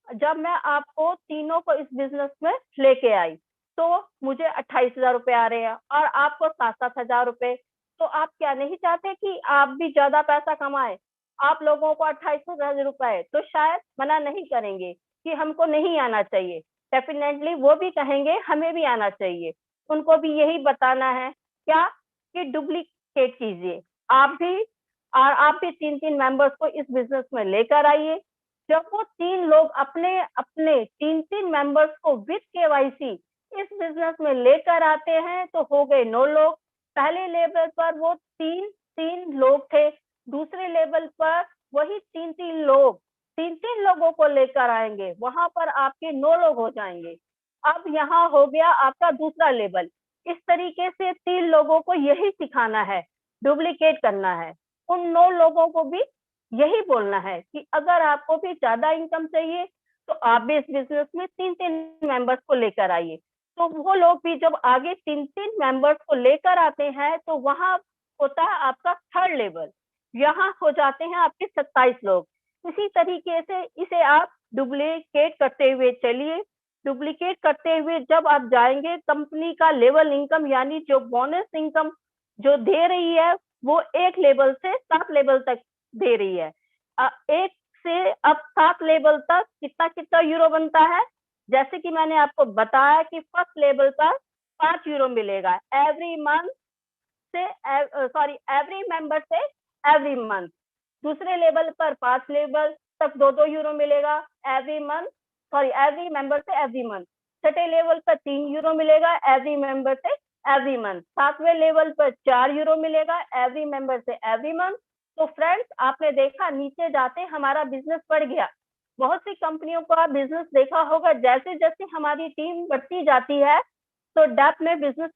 जब मैं आपको तीनों को इस बिजनेस में लेके आई तो मुझे 28,000 रुपए आ रहे हैं और आपको 7,000 रुपए, तो आप क्या नहीं चाहते कि आप भी ज्यादा पैसा कमाए? आप लोगों को 28,000 रुपए तो शायद मना नहीं करेंगे कि हमको नहीं आना चाहिए, डेफिनेटली वो भी कहेंगे हमें भी आना चाहिए। उनको भी यही बताना है क्या कि डुप्लीकेट कीजिए आप भी, और आप भी 3 मेंबर्स को इस बिजनेस में लेकर आइए। जब वो 3 लोग अपने अपने 3 मेंबर्स को विद केवाईसी इस बिजनेस में लेकर आते हैं तो हो गए 9 लोग। पहले लेवल पर वो 3 लोग थे, दूसरे लेवल पर वही 3 लोगों को लेकर आएंगे, वहां पर आपके 9 लोग हो जाएंगे। अब यहाँ हो गया आपका दूसरा लेवल। इस तरीके से 3 लोगों को यही सिखाना है, डुप्लीकेट करना है। उन 9 लोगों को भी यही बोलना है कि अगर आपको भी ज्यादा इनकम चाहिए तो आप भी इस बिजनेस में 3 मेंबर्स को लेकर आइए। तो वो लोग भी जब आगे 3 मेंबर्स को लेकर आते हैं तो वहां होता है आपका थर्ड लेवल, यहाँ हो जाते हैं आपके 27 लोग। इसी तरीके से इसे आप डुप्लीकेट करते हुए चलिए। डुप्लीकेट करते हुए जब आप जाएंगे, कंपनी का लेवल इनकम यानी जो बोनस इनकम जो दे रही है वो 1 लेवल से 7 लेवल तक दे रही है। 1 से अब 7 लेवल तक कितना यूरो बनता है, जैसे कि मैंने आपको बताया कि फर्स्ट लेवल पर 5 यूरो मिलेगा एवरी मंथ से, एवरी मेंबर से एवरी मंथ। दूसरे लेवल पर 5 लेवल तक 2 यूरो मिलेगा एवरी मंथ, एवरी मेंबर से एवरी मंथ। छठे लेवल पर 3 यूरो मिलेगा एवरी मेंबर से एवरी मंथ। 7वें लेवल पर 4 यूरो मिलेगा एवरी मेंबर से एवरी मंथ। तो फ्रेंड्स आपने देखा नीचे जाते हमारा बिजनेस बढ़ गया। बहुत सी कंपनियों का बिजनेस देखा होगा, जैसे जैसे हमारी टीम बढ़ती जाती है तो डेप्थ में बिजनेस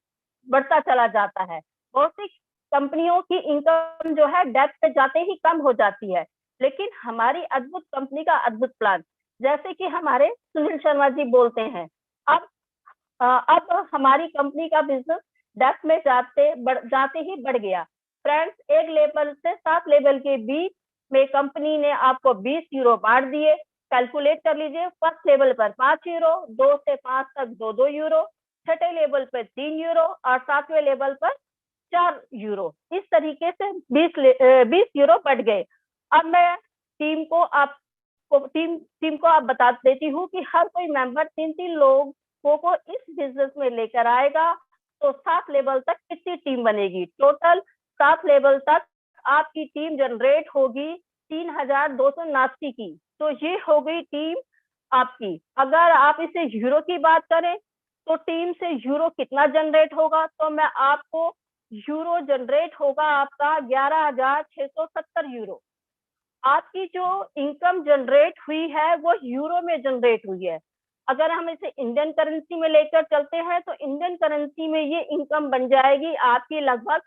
बढ़ता चला जाता है। बहुत सी कंपनियों की इनकम जो है डेप्थ पे जाते ही कम हो जाती है, लेकिन हमारी अद्भुत कंपनी का अद्भुत प्लान, जैसे कि हमारे सुनील शर्मा जी बोलते हैं, अब हमारी कंपनी का बिजनेस डेप्थ में जाते ही बढ़ गया। फ्रेंड्स 1 लेवल से 7 लेवल के बीच में कंपनी ने आपको 20 यूरो बांट दिए। कैलकुलेट कर लीजिए, फर्स्ट लेवल पर 5 यूरो, 2 से 5 तक 2 यूरो, छठे लेवल पर 3 यूरो और 7वें लेवल पर 4 यूरो। इस तरीके से 20 यूरो बढ़ गए। अब मैं टीम को आप बता देती हूँ कि हर कोई मेंबर 3 लोगों को इस बिजनेस में लेकर आएगा तो 7 लेवल तक कितनी टीम बनेगी? टोटल 7 लेवल तक आपकी टीम जनरेट होगी 3,289 की। तो ये हो गई टीम आपकी। अगर आप इसे यूरो की बात करें तो टीम से यूरो कितना जनरेट होगा, तो मैं आपको यूरो जनरेट होगा आपका 11,670 यूरो। आपकी जो इनकम जनरेट हुई है वो यूरो में जनरेट हुई है। अगर हम इसे इंडियन करेंसी में लेकर चलते हैं तो इंडियन करेंसी में ये इनकम बन जाएगी आपकी लगभग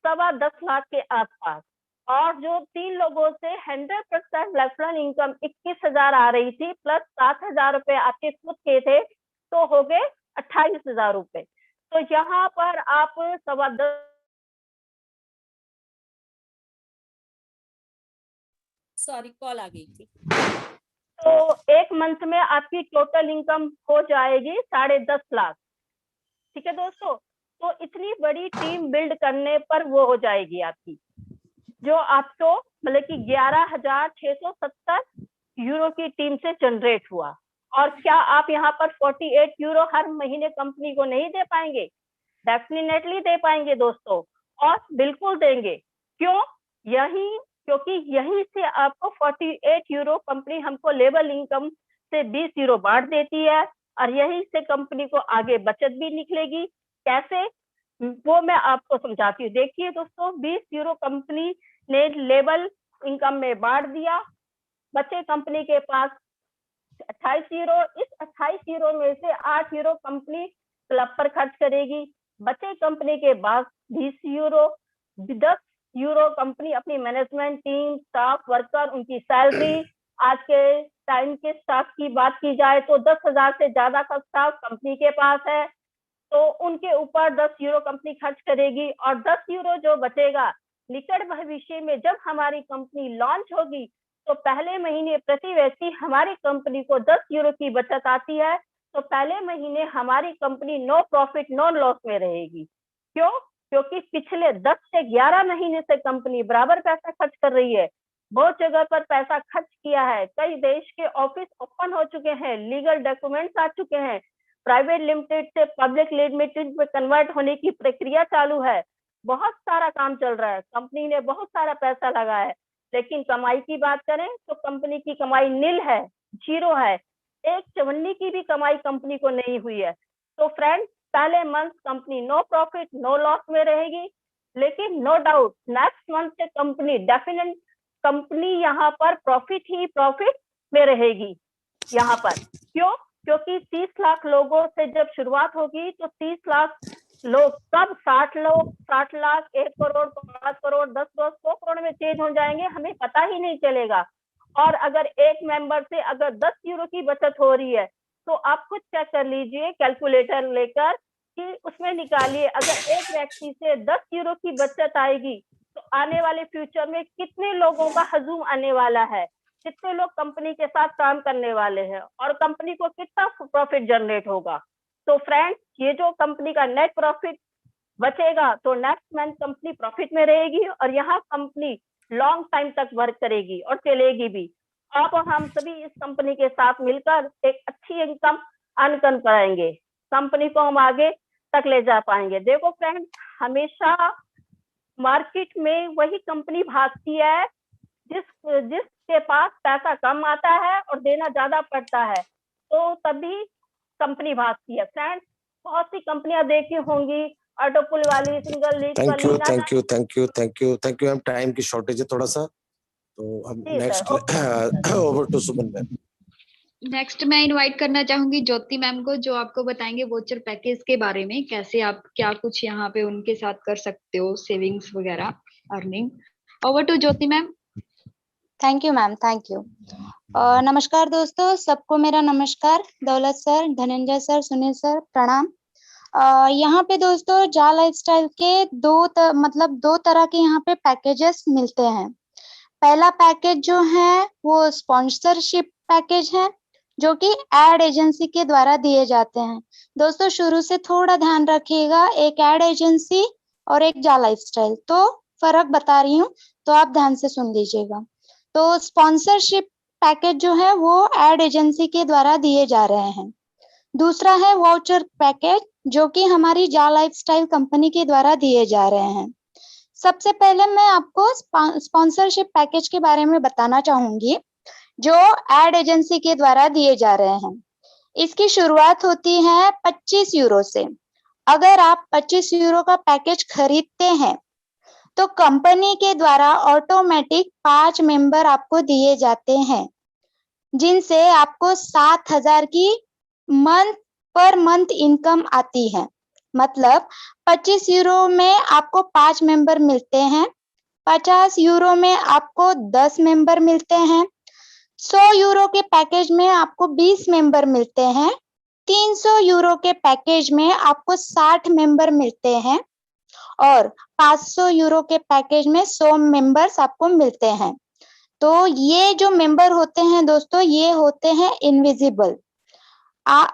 10.25 लाख के आसपास। और जो 3 लोगों से 100% रेफरल इनकम 21,000 आ रही थी प्लस 7,000 रुपए आपके खुद के थे, तो हो गए 28,000 रुपए। तो यहाँ पर आप 10.25 कॉल आ गई थी। तो 1 मंथ में आपकी टोटल इनकम हो जाएगी 10.5 लाख। ठीक है दोस्तों, तो इतनी बड़ी टीम बिल्ड करने पर वो हो जाएगी आपकी, जो आपको मतलब कि 11,670 यूरो की टीम से जनरेट हुआ। और क्या आप यहाँ पर 48 यूरो हर महीने कंपनी को नहीं दे पाएंगे? डेफिनेटली दे पाएंगे दोस्तों, और बिल्कुल देंगे। क्यों? क्योंकि यहीं से आपको 48 यूरो कंपनी हमको लेवल इनकम से 20 यूरो बांट देती है, और यहीं से कंपनी को आगे बचत भी निकलेगी। कैसे, वो मैं आपको समझाती हूँ। देखिए दोस्तों, 20 यूरो कंपनी ने लेवल इनकम में बांट दिया, बचे कंपनी के पास 28 यूरो। इस 28 यूरो में से 8 यूरो कंपनी क्लब पर खर्च करेगी, बचे कंपनी के पास 20 यूरो। 10 यूरो कंपनी अपनी मैनेजमेंट टीम, स्टाफ, वर्कर, उनकी सैलरी, आज के टाइम के स्टाफ की बात की जाए तो 10,000 से ज्यादा का स्टाफ कंपनी के पास है, तो उनके ऊपर 10 यूरो कंपनी खर्च करेगी। और 10 यूरो जो बचेगा, निकट भविष्य में जब हमारी कंपनी लॉन्च होगी तो पहले महीने प्रति व्यक्ति हमारी कंपनी को 10 यूरो की बचत आती है, तो पहले महीने हमारी company no profit no loss में रहेगी। क्यों? क्योंकि पिछले 10 से 11 महीने से कंपनी बराबर पैसा खर्च कर रही है, बहुत जगह पर पैसा खर्च किया है, कई देश के ऑफिस ओपन हो चुके हैं, लीगल डॉक्यूमेंट्स आ चुके हैं, प्राइवेट लिमिटेड से पब्लिक लिमिटेड में कन्वर्ट होने की प्रक्रिया चालू है, बहुत सारा काम चल रहा है, कंपनी ने बहुत सारा पैसा लगाया है। लेकिन कमाई की बात करें तो कंपनी की कमाई नील है, जीरो है, एक चवन्नी की भी कमाई कंपनी को नहीं हुई है। तो फ्रेंड्स, पहले month company no profit no loss में रहेगी, लेकिन नो डाउट नेक्स्ट मंथ से कंपनी यहाँ पर प्रॉफिट में रहेगी यहाँ पर। क्यों? क्योंकि 30 लाख लोगों से जब शुरुआत होगी तो 30 लाख लोग कब 60 लाख, 1 करोड़, 5 करोड़, 10 करोड़, 100 करोड़ में चेंज हो जाएंगे, हमें पता ही नहीं चलेगा। और अगर एक मेंबर से अगर 10 यूरो की बचत हो रही है तो आप खुद चेक कर लीजिए कैलकुलेटर लेकर कि उसमें निकालिए, अगर एक व्यक्ति से 10 यूरो की बचत आएगी तो आने वाले फ्यूचर में कितने लोगों का हजूम आने वाला है, कितने लोग कंपनी के साथ काम करने वाले हैं और कंपनी को कितना प्रॉफिट जनरेट होगा। तो फ्रेंड्स, ये जो कंपनी का नेट प्रॉफिट बचेगा तो नेक्स्ट मंथ कंपनी प्रॉफिट में रहेगी और यहाँ कंपनी लॉन्ग टाइम तक वर्क करेगी और चलेगी भी। अब हम सभी इस कंपनी के साथ मिलकर एक अच्छी इनकम अर्न कर पाएंगे, कंपनी को हम आगे तक ले जा पाएंगे। देखो फ्रेंड्स, हमेशा मार्केट में वही कंपनी भागती है जिसके पास पैसा कम आता है और देना ज्यादा पड़ता है, तो तभी कंपनी भागती है। फ्रेंड्स, बहुत सी कंपनियां देखी होंगी, ऑटोपुल वाली, सिंगल लीज वाली। थैंक यू मैम, टाइम की शॉर्टेज है थोड़ा सा, तो हम next over to Suman ma'am. Next मैं इनवाइट करना चाहूंगी ज्योति मैम को, जो आपको बताएंगे वोचर पैकेज के बारे में, कैसे आप क्या कुछ यहाँ पे उनके साथ कर सकते हो, सेविंग्स वगैरह, earning. Over to Jyoti ma'am. Thank you ma'am, thank you. नमस्कार दोस्तों, सबको मेरा नमस्कार। Daulat sir, Dhananjay sir, Sunil sir, प्रणाम। यहाँ पे दोस्तों जा लाइफस्टाइल के दो तरह के यहाँ पे पैकेजेस मिलते हैं। पहला पैकेज जो है वो स्पॉन्सरशिप पैकेज है, जो कि एड एजेंसी के द्वारा दिए जाते हैं। दोस्तों शुरू से थोड़ा ध्यान रखिएगा, एक एड एजेंसी और एक जा लाइफस्टाइल, तो फर्क बता रही हूँ, तो आप ध्यान से सुन लीजिएगा। तो स्पॉन्सरशिप पैकेज जो है वो एड एजेंसी के द्वारा दिए जा रहे हैं। दूसरा है वाउचर पैकेज, जो कि हमारी जा लाइफस्टाइल कंपनी के द्वारा दिए जा रहे हैं। सबसे पहले मैं आपको स्पॉन्सरशिप पैकेज के बारे में बताना चाहूंगी, जो एड एजेंसी के द्वारा दिए जा रहे हैं। इसकी शुरुआत होती है 25 यूरो से। अगर आप 25 यूरो का पैकेज खरीदते हैं तो कंपनी के द्वारा ऑटोमेटिक 5 मेंबर आपको दिए जाते हैं, जिनसे आपको 7,000 की पर मंथ इनकम आती है। मतलब 25 यूरो में आपको 5 मेंबर मिलते हैं, 50 यूरो में आपको 10 मेंबर मिलते हैं, 100 यूरो के पैकेज में आपको 20 मेंबर मिलते हैं, 300 यूरो के पैकेज में आपको 60 मेंबर मिलते हैं और 500 यूरो के पैकेज में 100 मेंबर्स आपको मिलते हैं। तो ये जो मेंबर होते हैं दोस्तों, ये होते हैं इनविजिबल।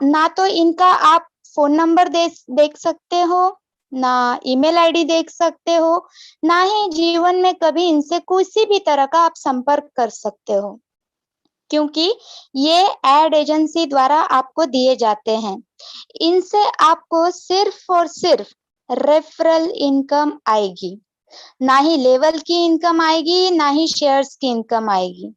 ना तो इनका आप फोन नंबर देख सकते हो, ना ईमेल आईडी देख सकते हो, ना ही जीवन में कभी इनसे किसी भी तरह का आप संपर्क कर सकते हो, क्योंकि ये एड एजेंसी द्वारा आपको दिए जाते हैं। इनसे आपको सिर्फ और सिर्फ रेफरल इनकम आएगी, ना ही लेवल की इनकम आएगी, ना ही शेयर्स की इनकम आएगी।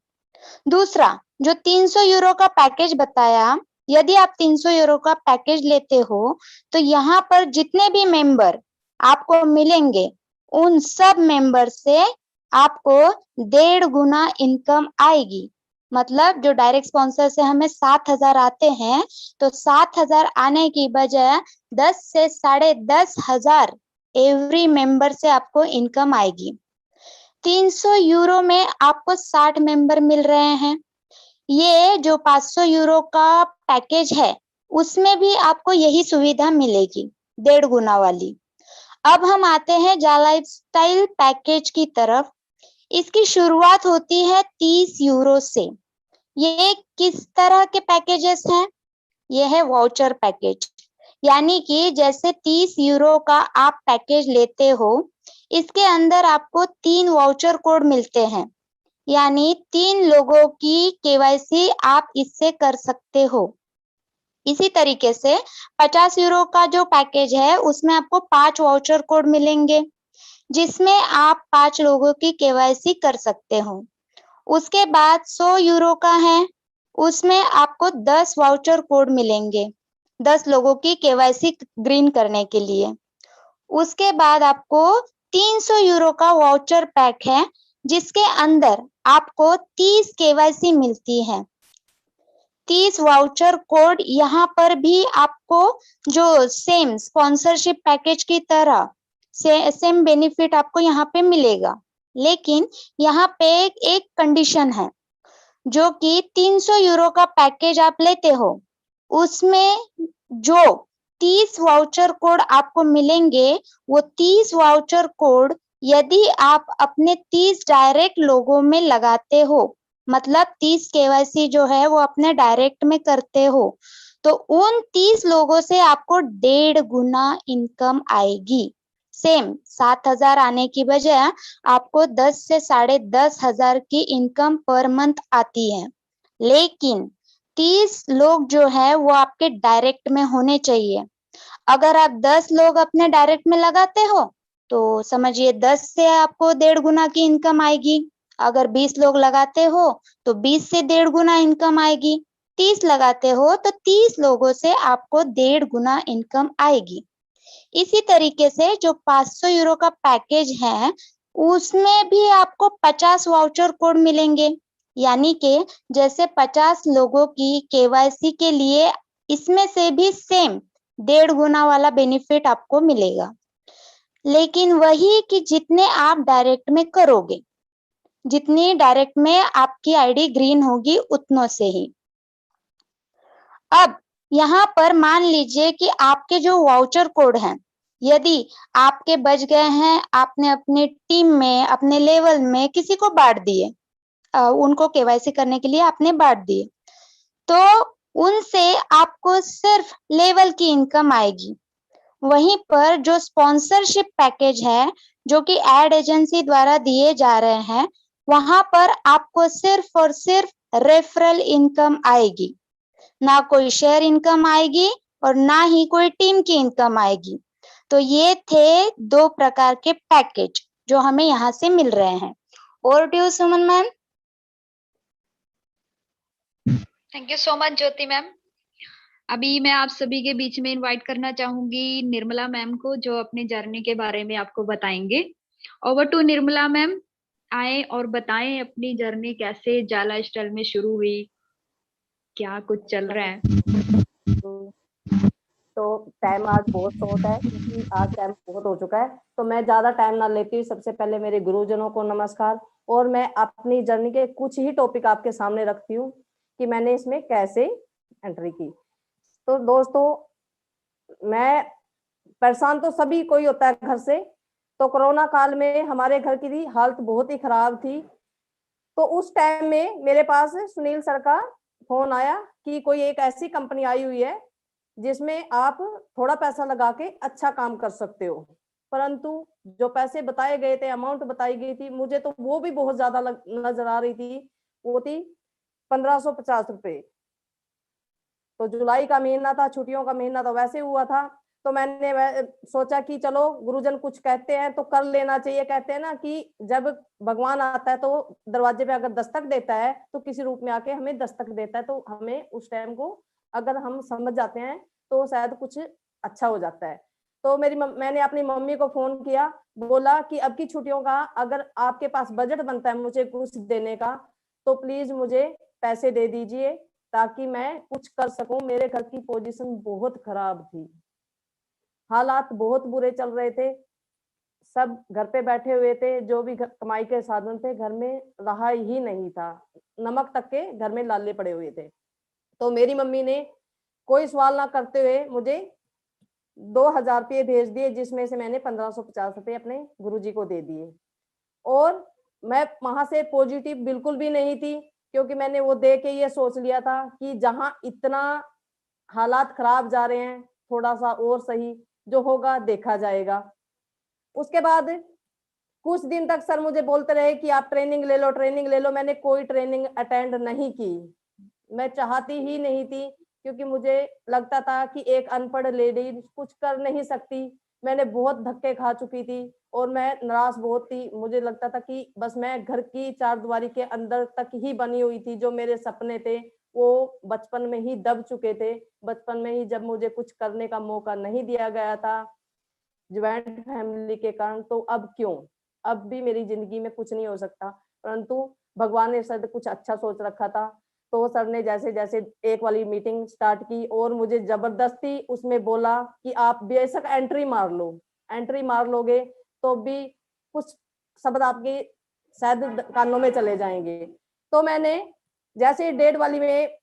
दूसरा, जो 300 यूरो का पैकेज बताया, यदि आप 300 यूरो का पैकेज लेते हो तो यहाँ पर जितने भी मेंबर आपको मिलेंगे उन सब मेंबर से आपको 1.5 गुना इनकम आएगी। मतलब जो डायरेक्ट स्पॉन्सर से हमें 7,000 आते हैं तो 7,000 आने की बजाय 10 से 10,500 एवरी मेंबर से आपको इनकम आएगी। 300 यूरो में आपको 60 मेंबर मिल रहे हैं। ये जो 500 यूरो का पैकेज है उसमें भी आपको यही सुविधा मिलेगी, 1.5 गुना वाली। अब हम आते हैं जा लाइफस्टाइल पैकेज की तरफ। इसकी शुरुआत होती है 30 यूरो से। ये किस तरह के पैकेजेस हैं? ये है वाउचर पैकेज, यानी कि जैसे 30 यूरो का आप पैकेज लेते हो, इसके अंदर आपको 3 वाउचर कोड मिलते हैं, यानी 3 लोगों की केवाईसी आप इससे कर सकते हो। इसी तरीके से 50 यूरो का जो पैकेज है उसमें आपको 5 वाउचर कोड मिलेंगे, जिसमें आप 5 लोगों की केवाईसी कर सकते हो। उसके बाद 100 यूरो का है, उसमें आपको 10 वाउचर कोड मिलेंगे 10 लोगों की केवाईसी ग्रीन करने के लिए। उसके बाद आपको 300 यूरो का वाउचर पैक है, जिसके अंदर आपको 30 केवाईसी मिलती है। 30 वाउचर कोड यहाँ पर भी आपको जो सेम स्पॉन्सरशिप पैकेज की तरह सेम बेनिफिट आपको यहाँ पे मिलेगा, लेकिन यहाँ पे एक कंडीशन है, जो कि 300 यूरो का पैकेज आप लेते हो उसमें जो 30 वाउचर कोड आपको मिलेंगे, वो 30 वाउचर कोड यदि आप अपने 30 डायरेक्ट लोगों में लगाते हो, मतलब 30 केवाईसी जो है वो अपने डायरेक्ट में करते हो, तो उन 30 लोगों से आपको 1.5 गुना इनकम आएगी। सेम 7,000 आने की बजाय आपको 10 से 10,500 की इनकम पर मंथ आती है। लेकिन 30 लोग जो है वो आपके डायरेक्ट में होने चाहिए। अगर आप 10 लोग अपने डायरेक्ट में लगाते हो तो समझिए 10 से आपको 1.5 गुना की इनकम आएगी। अगर 20 लोग लगाते हो तो 20 से 1.5 गुना इनकम आएगी। 30 लगाते हो तो 30 लोगों से आपको 1.5 गुना इनकम आएगी। इसी तरीके से जो 500 यूरो का पैकेज है उसमें भी आपको 50 वाउचर कोड मिलेंगे, यानी कि जैसे 50 लोगों की केवाईसी के लिए इसमें से भी सेम 1.5 गुना वाला बेनिफिट आपको मिलेगा। लेकिन वही कि जितने आप डायरेक्ट में करोगे, जितनी डायरेक्ट में आपकी आईडी ग्रीन होगी उतनों से ही। अब यहाँ पर मान लीजिए कि आपके जो वाउचर कोड हैं, यदि आपके बच गए हैं, आपने अपनी टीम में अपने लेवल में किसी को बांट दिए, उनको केवाईसी करने के लिए आपने बांट दिए, तो उनसे आपको सिर्फ लेवल की इनकम आएगी। वहीं पर जो स्पॉन्सरशिप पैकेज है जो कि एड एजेंसी द्वारा दिए जा रहे हैं, वहां पर आपको सिर्फ और सिर्फ रेफरल इनकम आएगी, ना कोई शेयर इनकम आएगी और ना ही कोई टीम की इनकम आएगी। तो ये थे 2 प्रकार के पैकेज जो हमें यहाँ से मिल रहे हैं। और to Suman ma'am. Thank you so much Jyoti ma'am. अभी मैं आप सभी के बीच में इनवाइट करना चाहूंगी निर्मला मैम को, जो अपनी जर्नी के बारे में आपको बताएंगे। ओवर टू निर्मला मैम, आए और बताएं अपनी जर्नी कैसे जा लाइफस्टाइल में शुरू हुई, क्या कुछ चल रहा है। तो टाइम आज बहुत शॉर्ट है क्योंकि आज टाइम बहुत हो चुका है, तो मैं ज्यादा टाइम ना लेती हूँ। सबसे पहले मेरे गुरुजनों को नमस्कार, और मैं अपनी जर्नी के कुछ ही टॉपिक आपके सामने रखती हूँ कि मैंने इसमें कैसे एंट्री की। तो दोस्तों, मैं परेशान तो सभी कोई होता है घर से, तो कोरोना काल में हमारे घर की हालत बहुत ही खराब थी। तो उस टाइम में मेरे पास सुनील सर का फोन आया कि कोई एक ऐसी कंपनी आई हुई है जिसमें आप थोड़ा पैसा लगा के अच्छा काम कर सकते हो। परंतु जो पैसे बताए गए थे, अमाउंट बताई गई थी, मुझे तो वो भी बहुत ज्यादा नजर आ रही थी। वो थी 1550 रुपए। तो जुलाई का महीना था, छुट्टियों का महीना तो वैसे हुआ था। तो मैंने सोचा कि चलो गुरुजन कुछ कहते हैं तो कर लेना चाहिए। कहते हैं ना कि जब भगवान आता है तो दरवाजे पे अगर दस्तक देता है तो किसी रूप में आके हमें दस्तक देता है, तो हमें उस टाइम को अगर हम समझ जाते हैं तो शायद कुछ अच्छा हो जाता है। तो मैंने अपनी मम्मी को फोन किया, बोला कि अब की छुट्टियों का अगर आपके पास बजट बनता है मुझे कुछ देने का, तो प्लीज मुझे पैसे दे दीजिए ताकि मैं कुछ कर सकूं। मेरे घर की पोजीशन बहुत खराब थी, हालात बहुत बुरे चल रहे थे, सब घर पे बैठे हुए थे, जो भी कमाई के साधन थे घर में रहा ही नहीं था, नमक तक के घर में लाले पड़े हुए थे। तो मेरी मम्मी ने कोई सवाल ना करते हुए मुझे 2000 रुपये भेज दिए, जिसमें से मैंने 1550 रुपये अपने गुरुजी को दे दिए। और मैं वहां से पॉजिटिव बिल्कुल भी नहीं थी, क्योंकि मैंने वो दे के ये सोच लिया था कि जहां इतना हालात खराब जा रहे हैं, थोड़ा सा और सही, जो होगा देखा जाएगा। उसके बाद कुछ दिन तक सर मुझे बोलते रहे कि आप ट्रेनिंग ले लो, ट्रेनिंग ले लो। मैंने कोई ट्रेनिंग अटेंड नहीं की, मैं चाहती ही नहीं थी, क्योंकि मुझे लगता था कि एक अनपढ़ लेडी कुछ कर नहीं सकती। मैंने बहुत धक्के खा चुकी थी और मैं नाराज बहुत थी। मुझे लगता था कि बस मैं घर की चारदीवारी के अंदर तक ही बनी हुई थी। जो मेरे सपने थे वो बचपन में ही दब चुके थे। बचपन में ही जब मुझे कुछ करने का मौका नहीं दिया गया था ज्वाइंट फैमिली के कारण, तो अब क्यों, अब भी मेरी जिंदगी में कुछ नहीं हो सकता। परंतु भगवान ने शायद कुछ अच्छा सोच रखा था। तो सर ने जैसे जैसे एक वाली मीटिंग स्टार्ट की और मुझे जबरदस्ती उसमें बोला कि आप बेशक एंट्री मार लो, एंट्री मार लोगे तो भी कुछ शब्द आपके शायद कानों में चले जाएंगे। तो मैंने जैसे 1.5 वाली में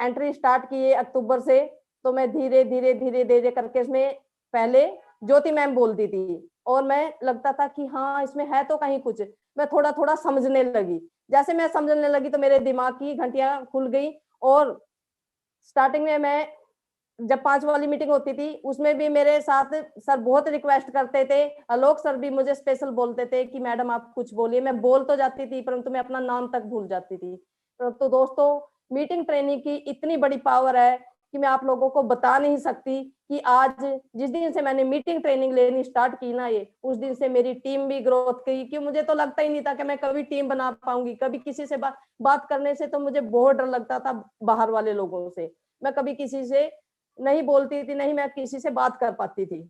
एंट्री स्टार्ट की है अक्टूबर से, तो मैं धीरे धीरे धीरे धीरे करके इसमें पहले ज्योति मैम बोलती थी और मैं लगता था कि हाँ इसमें है तो कहीं कुछ। मैं थोड़ा थोड़ा समझने लगी, जैसे मैं समझने लगी तो मेरे दिमाग की घंटियां खुल गई। और स्टार्टिंग में मैं जब 5 वाली मीटिंग होती थी उसमें भी मेरे साथ सर बहुत रिक्वेस्ट करते थे, आलोक सर भी मुझे स्पेशल बोलते थे कि मैडम आप कुछ बोलिए। मैं बोल तो जाती थी परंतु मैं अपना नाम तक भूल जाती थी। तो दोस्तों मीटिंग ट्रेनिंग की इतनी बड़ी पावर है कि मैं आप लोगों को बता नहीं सकती कि आज जिस दिन से मैंने मीटिंग ट्रेनिंग लेनी स्टार्ट की ना, ये उस दिन से मेरी टीम भी ग्रोथ की। कि मुझे तो लगता ही नहीं था कि मैं कभी टीम बना पाऊंगी। कभी किसी से बात करने से तो मुझे बहुत डर लगता था, बाहर वाले लोगों से मैं कभी किसी से नहीं बोलती थी, नहीं मैं किसी से बात कर पाती थी।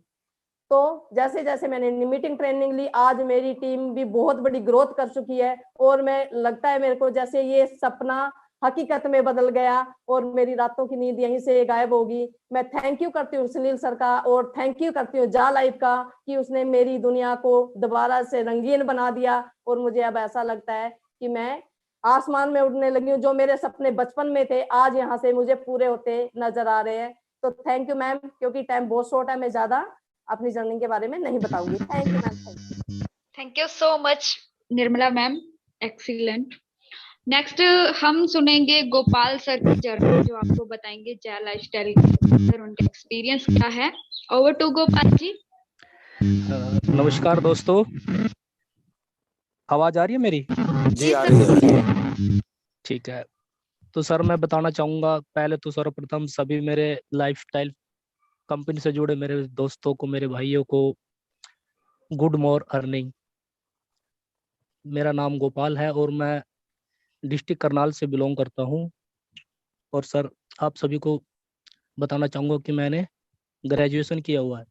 तो जैसे जैसे मैंने मीटिंग ट्रेनिंग ली आज मेरी टीम भी बहुत बड़ी ग्रोथ कर चुकी है और मैं लगता है मेरे को जैसे ये सपना हकीकत में बदल गया और मेरी रातों की नींद यहीं से गायब होगी। मैं थैंक यू करती हूँ सुनील सर का और थैंक यू करती हूँ जा लाइफ का कि उसने मेरी दुनिया को दोबारा से रंगीन बना दिया और मुझे अब ऐसा लगता है कि मैं आसमान में उड़ने लगी हूँ। जो मेरे सपने बचपन में थे आज यहाँ से मुझे पूरे होते नजर आ रहे हैं। तो थैंक यू मैम, क्योंकि टाइम बहुत शॉर्ट है, मैं ज्यादा अपनी जर्नी के बारे में नहीं बताऊंगी। Thank you ma'am. Thank you so much Nirmala ma'am, excellent. Next हम सुनेंगे गोपाल सर की जर्नी, जो आपको बताएंगे जय लाइफस्टाइल के अंदर उनका एक्सपीरियंस क्या है। Over to Gopal ji. नमस्कार दोस्तों, आवाज आ रही है मेरी? जी आ रही है। ठीक है। तो सर मैं बताना चाहूंगा पहले तो सर्वप्रथम सभी मेरे लाइफस्टाइल कंपनी से जुड़े मेरे दोस्तों को, मेरे भाइयों को गुड मॉर्निंग अर्निंग। मेरा नाम गोपाल है और मैं डिस्ट्रिक्ट करनाल से बिलोंग करता हूं। और सर आप सभी को बताना चाहूंगा कि मैंने ग्रेजुएशन किया हुआ है।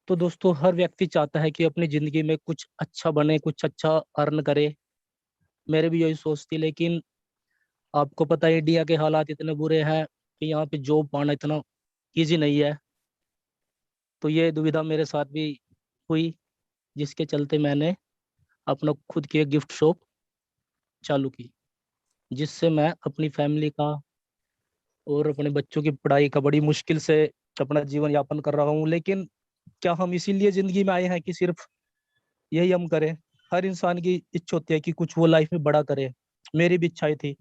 तो दोस्तों हर व्यक्ति चाहता है कि अपनी जिंदगी में कुछ अच्छा बने, कुछ अच्छा अर्न करे। मेरे भी यही सोच थी, लेकिन आपको पता है इंडिया के हालात इतने बुरे हैं कि यहाँ पे जॉब पाना इतना इजी नहीं है। तो ये दुविधा मेरे साथ भी हुई, जिसके चलते मैंने अपना खुद की एक गिफ्ट शॉप चालू की, जिससे मैं अपनी फैमिली का और अपने बच्चों की पढ़ाई का बड़ी मुश्किल से अपना जीवन यापन कर रहा हूँ। लेकिन क्या हम इसीलिए जिंदगी में आए हैं कि सिर्फ यही हम करें? हर इंसान की इच्छा होती है कि कुछ वो लाइफ में बड़ा करे। मेरी भी इच्छा थी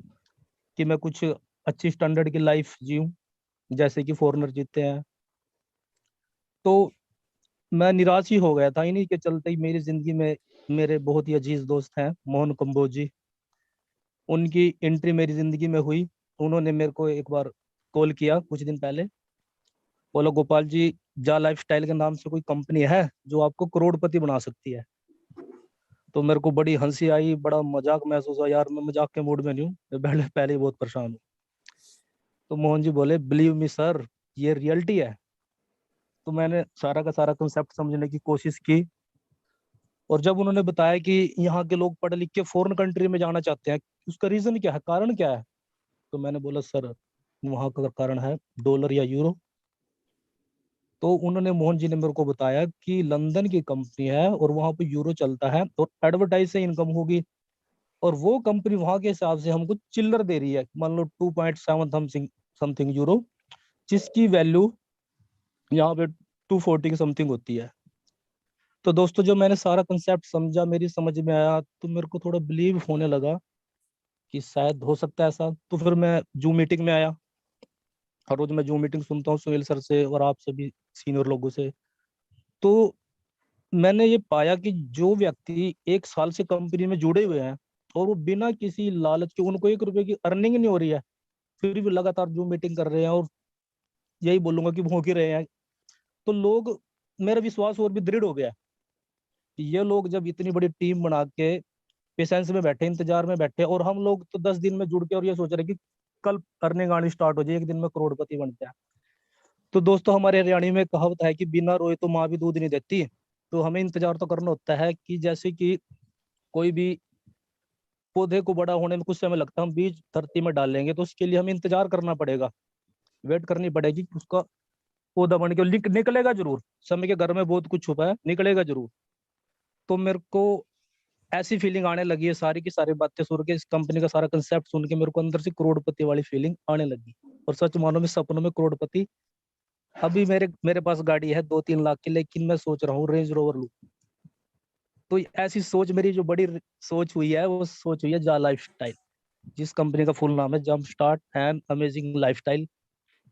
कि मैं कुछ अच्छी स्टैंडर्ड की लाइफ जीऊं, जैसे कि फॉरेनर जीते हैं। तो मैं निराश ही हो गया था। इन्हीं के चलते ही मेरी जिंदगी में मेरे बहुत ही अजीज दोस्त हैं मोहन कंबोज जी, उनकी एंट्री मेरी जिंदगी में हुई। उन्होंने मेरे को एक बार कॉल किया कुछ दिन पहले, बोला गोपाल जी जा लाइफस्टाइल के नाम से कोई कंपनी है जो आपको करोड़पति बना सकती है। तो मेरे को बड़ी हंसी आई, बड़ा मजाक महसूस हुआ। यार मैं मजाक के मूड में नहीं हूँ, मैं पहले ही बहुत परेशान हूँ। तो मोहन जी बोले बिलीव मी सर, ये रियलिटी है। तो मैंने सारा का सारा कंसेप्ट समझने की कोशिश की, और जब उन्होंने बताया कि यहाँ के लोग पढ़ लिख के फॉरेन कंट्री में जाना चाहते हैं, उसका रीजन क्या है, कारण क्या है, तो मैंने बोला सर वहाँ का कारण है डॉलर या यूरो। तो उन्होंने, मोहन जी ने मेरे को बताया कि लंदन की कंपनी है और वहाँ पे यूरो चलता है और एडवर्टाइज से इनकम होगी, और वो कंपनी वहाँ के हिसाब से हमको चिल्लर दे रही है, मान लो 2.7 समथिंग यूरो, जिसकी वैल्यू यहाँ पे 240 समथिंग होती है। तो दोस्तों जब मैंने सारा कंसेप्ट समझा, मेरी समझ में आया, तो मेरे को थोड़ा बिलीव होने लगा कि शायद हो सकता है ऐसा। तो फिर मैं जूम मीटिंग में आया। हर रोज मैं जूम मीटिंग सुनता हूँ सुनील सर से और आप सभी सीनियर लोगों से। तो मैंने ये पाया कि जो व्यक्ति 1 साल से कंपनी में जुड़े हुए हैं और वो बिना किसी लालच के, उनको 1 रुपए की अर्निंग नहीं हो रही है, फिर भी लगातार जूम मीटिंग कर रहे हैं, और यही बोलूंगा कि भौंक ही रहे हैं, तो लोग, मेरा विश्वास और भी दृढ़ हो गया कि ये लोग जब इतनी बड़ी टीम बना के पेशेंस में बैठे, इंतजार में बैठे, और हम लोग तो 10 दिन में जुड़ के और ये सोच रहे कि कल अर्निंग आनी स्टार्ट हो जाए, एक दिन में करोड़पति बनते हैं। तो दोस्तों हमारे हरियाणा में कहावत है कि बिना रोए तो माँ भी दूध नहीं देती। तो हमें इंतजार तो करना होता है कि जैसे कि कोई भी पौधे को बड़ा होने में कुछ समय लगता है, हम बीज धरती में डालेंगे तो उसके लिए हमें इंतजार करना पड़ेगा, वेट करनी पड़ेगी, उसका पौधा बन के निकलेगा जरूर। समय के घर में बहुत कुछ छुपा है, निकलेगा जरूर। तो मेरे को ऐसी फीलिंग आने लगी है, सारी की सारी बातें सुन के, इस कंपनी का सारा कंसेप्ट सुन के मेरे को अंदर से करोड़पति वाली फीलिंग आने लगी। और सच मानो मैं सपनों में करोड़पति। अभी मेरे पास गाड़ी है 2-3 लाख की, लेकिन मैं सोच रहा हूँ रेंज रोवर लूं। तो ऐसी सोच, मेरी जो बड़ी सोच हुई है, वो सोच हुई है जा लाइफस्टाइल, जिस कंपनी का फुल नाम है jump start and amazing lifestyle.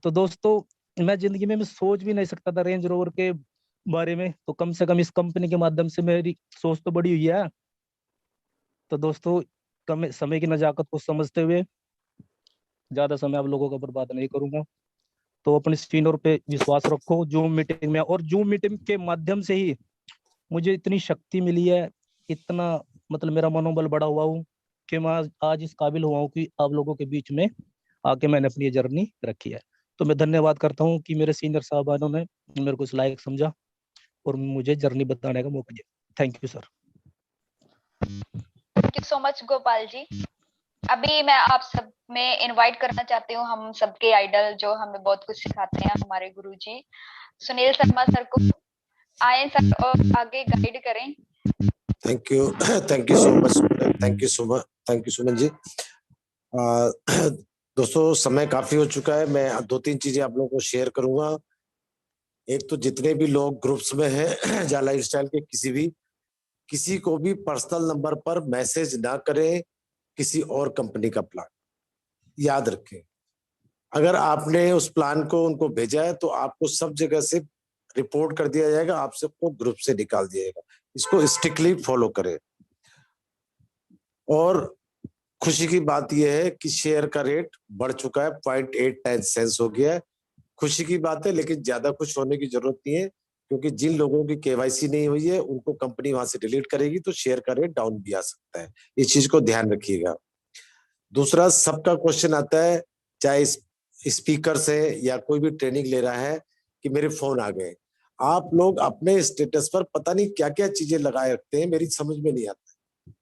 तो दोस्तों मैं जिंदगी में मैं सोच भी नहीं सकता था रेंज रोवर के बारे में, तो कम से कम इस कंपनी के माध्यम से मेरी सोच तो बड़ी हुई है। तो दोस्तों कम समय की नजाकत को समझते हुए ज्यादा समय आप लोगों का बर्बाद नहीं करूंगा। तो अपने सीनियर पे विश्वास रखो जूम मीटिंग में, और जूम मीटिंग के माध्यम से ही मुझे इतनी शक्ति मिली है, इतना मतलब मेरा मनोबल बढ़ा हुआ हूँ कि मैं आज इस काबिल हुआ हूँ कि आप लोगों के बीच में आके मैंने अपनी जर्नी रखी है। तो मैं धन्यवाद करता हूँ कि मेरे सीनियर साहबानों ने मेरे को इस लायक समझा और मुझे जर्नी बताने का मौका दिया। Thank you sir. Thank you so much Gopal ji. अभी मैं आप सब में इनवाइट करना चाहती हूँ हम सबके आइडल जो हमें बहुत कुछ सिखाते हैं, हमारे गुरुजी सुनील शर्मा सर को। आए सर और आगे गाइड करें। Thank you so much, thank you Suman ji. दोस्तों समय काफी हो चुका है, मैं 2-3 चीजें आप लोगों को शेयर करूंगा। एक तो जितने भी लोग ग्रुप्स में हैं जा लाइफस्टाइल के, किसी को भी पर्सनल नंबर पर मैसेज ना करें किसी और कंपनी का प्लान। याद रखें, अगर आपने उस प्लान को उनको भेजा है तो आपको सब जगह से रिपोर्ट कर दिया जाएगा, आप सबको ग्रुप से निकाल दिया जाएगा। इसको स्ट्रिक्टली फॉलो करें। और खुशी की बात यह है कि शेयर का रेट बढ़ चुका है, 0.89 सेंस हो गया है। खुशी की बात है, लेकिन ज्यादा खुश होने की जरूरत नहीं है, क्योंकि जिन लोगों की केवाईसी नहीं हुई है उनको कंपनी वहां से डिलीट करेगी, तो शेयर का रेट डाउन भी आ सकता है। इस चीज को ध्यान रखिएगा। दूसरा, सबका क्वेश्चन आता है, चाहे स्पीकर से या कोई भी ट्रेनिंग ले रहा है, कि मेरे फोन आ गए। आप लोग अपने स्टेटस पर पता नहीं क्या क्या चीजें लगाए रखते हैं, मेरी समझ में नहीं आता।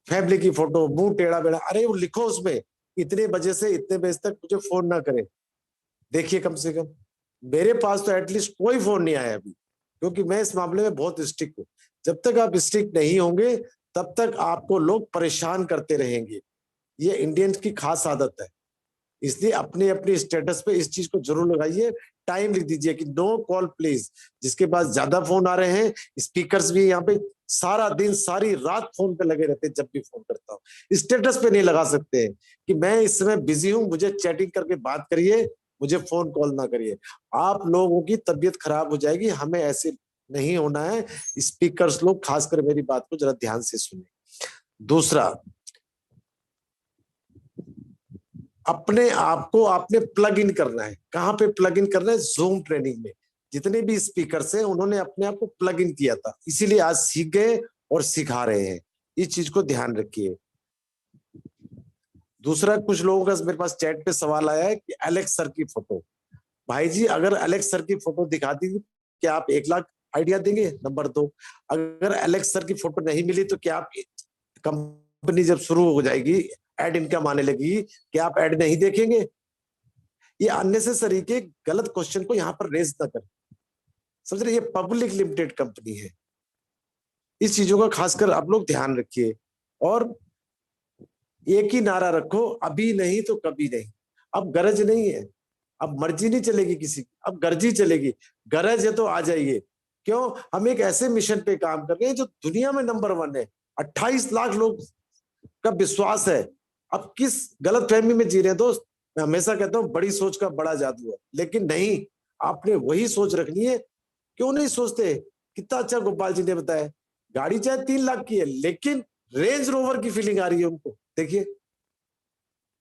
फैमिली की फोटो, मुंह टेढ़ा बेढ़ा, अरे वो लिखो उसमें इतने बजे से इतने बजे तक मुझे फोन ना करें। देखिए, कम से कम मेरे पास तो एटलीस्ट कोई फोन नहीं आया अभी, क्योंकि मैं इस मामले में बहुत स्ट्रिक्ट हूँ। जब तक आप स्ट्रिक्ट नहीं होंगे तब तक आपको लोग परेशान करते रहेंगे। ये इंडियंस की खास आदत है। इसलिए अपने अपने स्टेटस पे इस चीज को जरूर लगाइए, टाइम लिख दीजिए कि नो कॉल प्लीज। जिसके पास ज्यादा फोन आ रहे हैं, स्पीकर्स भी यहाँ पे सारा दिन सारी रात फोन पे लगे रहते हैं। जब भी फोन करता हूँ स्टेटस पे नहीं लगा सकते हैं कि मैं इस समय बिजी हूँ, मुझे चैटिंग करके बात करिए, मुझे फोन कॉल ना करिए। आप लोगों की तबीयत खराब हो जाएगी, हमें ऐसे नहीं होना है। स्पीकर्स लोग खासकर मेरी बात को जरा ध्यान से सुने। दूसरा, अपने आप को आपने प्लग इन करना है। कहाँ पे प्लग इन करना है? जूम ट्रेनिंग में। जितने भी स्पीकर्स हैं उन्होंने अपने आप को प्लग इन किया था, इसीलिए आज सीख गए और सिखा रहे हैं। इस चीज को ध्यान रखिए। दूसरा, कुछ लोगों का मेरे पास चैट पे सवाल आया है कि एलेक्स सर की फोटो, भाई जी अगर एलेक्स सर की फोटो दिखा दी क्या आप 1 लाख आइडिया देंगे? नंबर 2, अगर एलेक्स सर की फोटो नहीं मिली तो क्या आप, कंपनी जब शुरू हो जाएगी एड इनकम आने लगेगी, क्या आप एड नहीं देखेंगे? ये अननेसेसरी के गलत क्वेश्चन को यहाँ पर रेज ना करें, समझ रहे? ये पब्लिक लिमिटेड कंपनी है, इस चीजों का खासकर आप लोग ध्यान रखिए। और एक ही नारा रखो, अभी नहीं तो कभी नहीं। अब गरज नहीं है, अब मर्जी नहीं चलेगी किसी की, अब गरजी चलेगी। गरज है तो आ जाइए। क्यों? हम एक ऐसे मिशन पे काम कर रहे हैं जो दुनिया में नंबर 1 है। 28 लाख लोग का विश्वास है। अब किस गलत फहमी में जी रहे हैं दोस्त? मैं हमेशा कहता हूँ बड़ी सोच का बड़ा जादू है, लेकिन नहीं, आपने वही सोच रखनी है। क्यों नहीं सोचते? कितना अच्छा गोपाल जी ने बताया, गाड़ी चाहे 3 लाख की है लेकिन रेंज रोवर की फीलिंग आ रही है उनको। देखिए,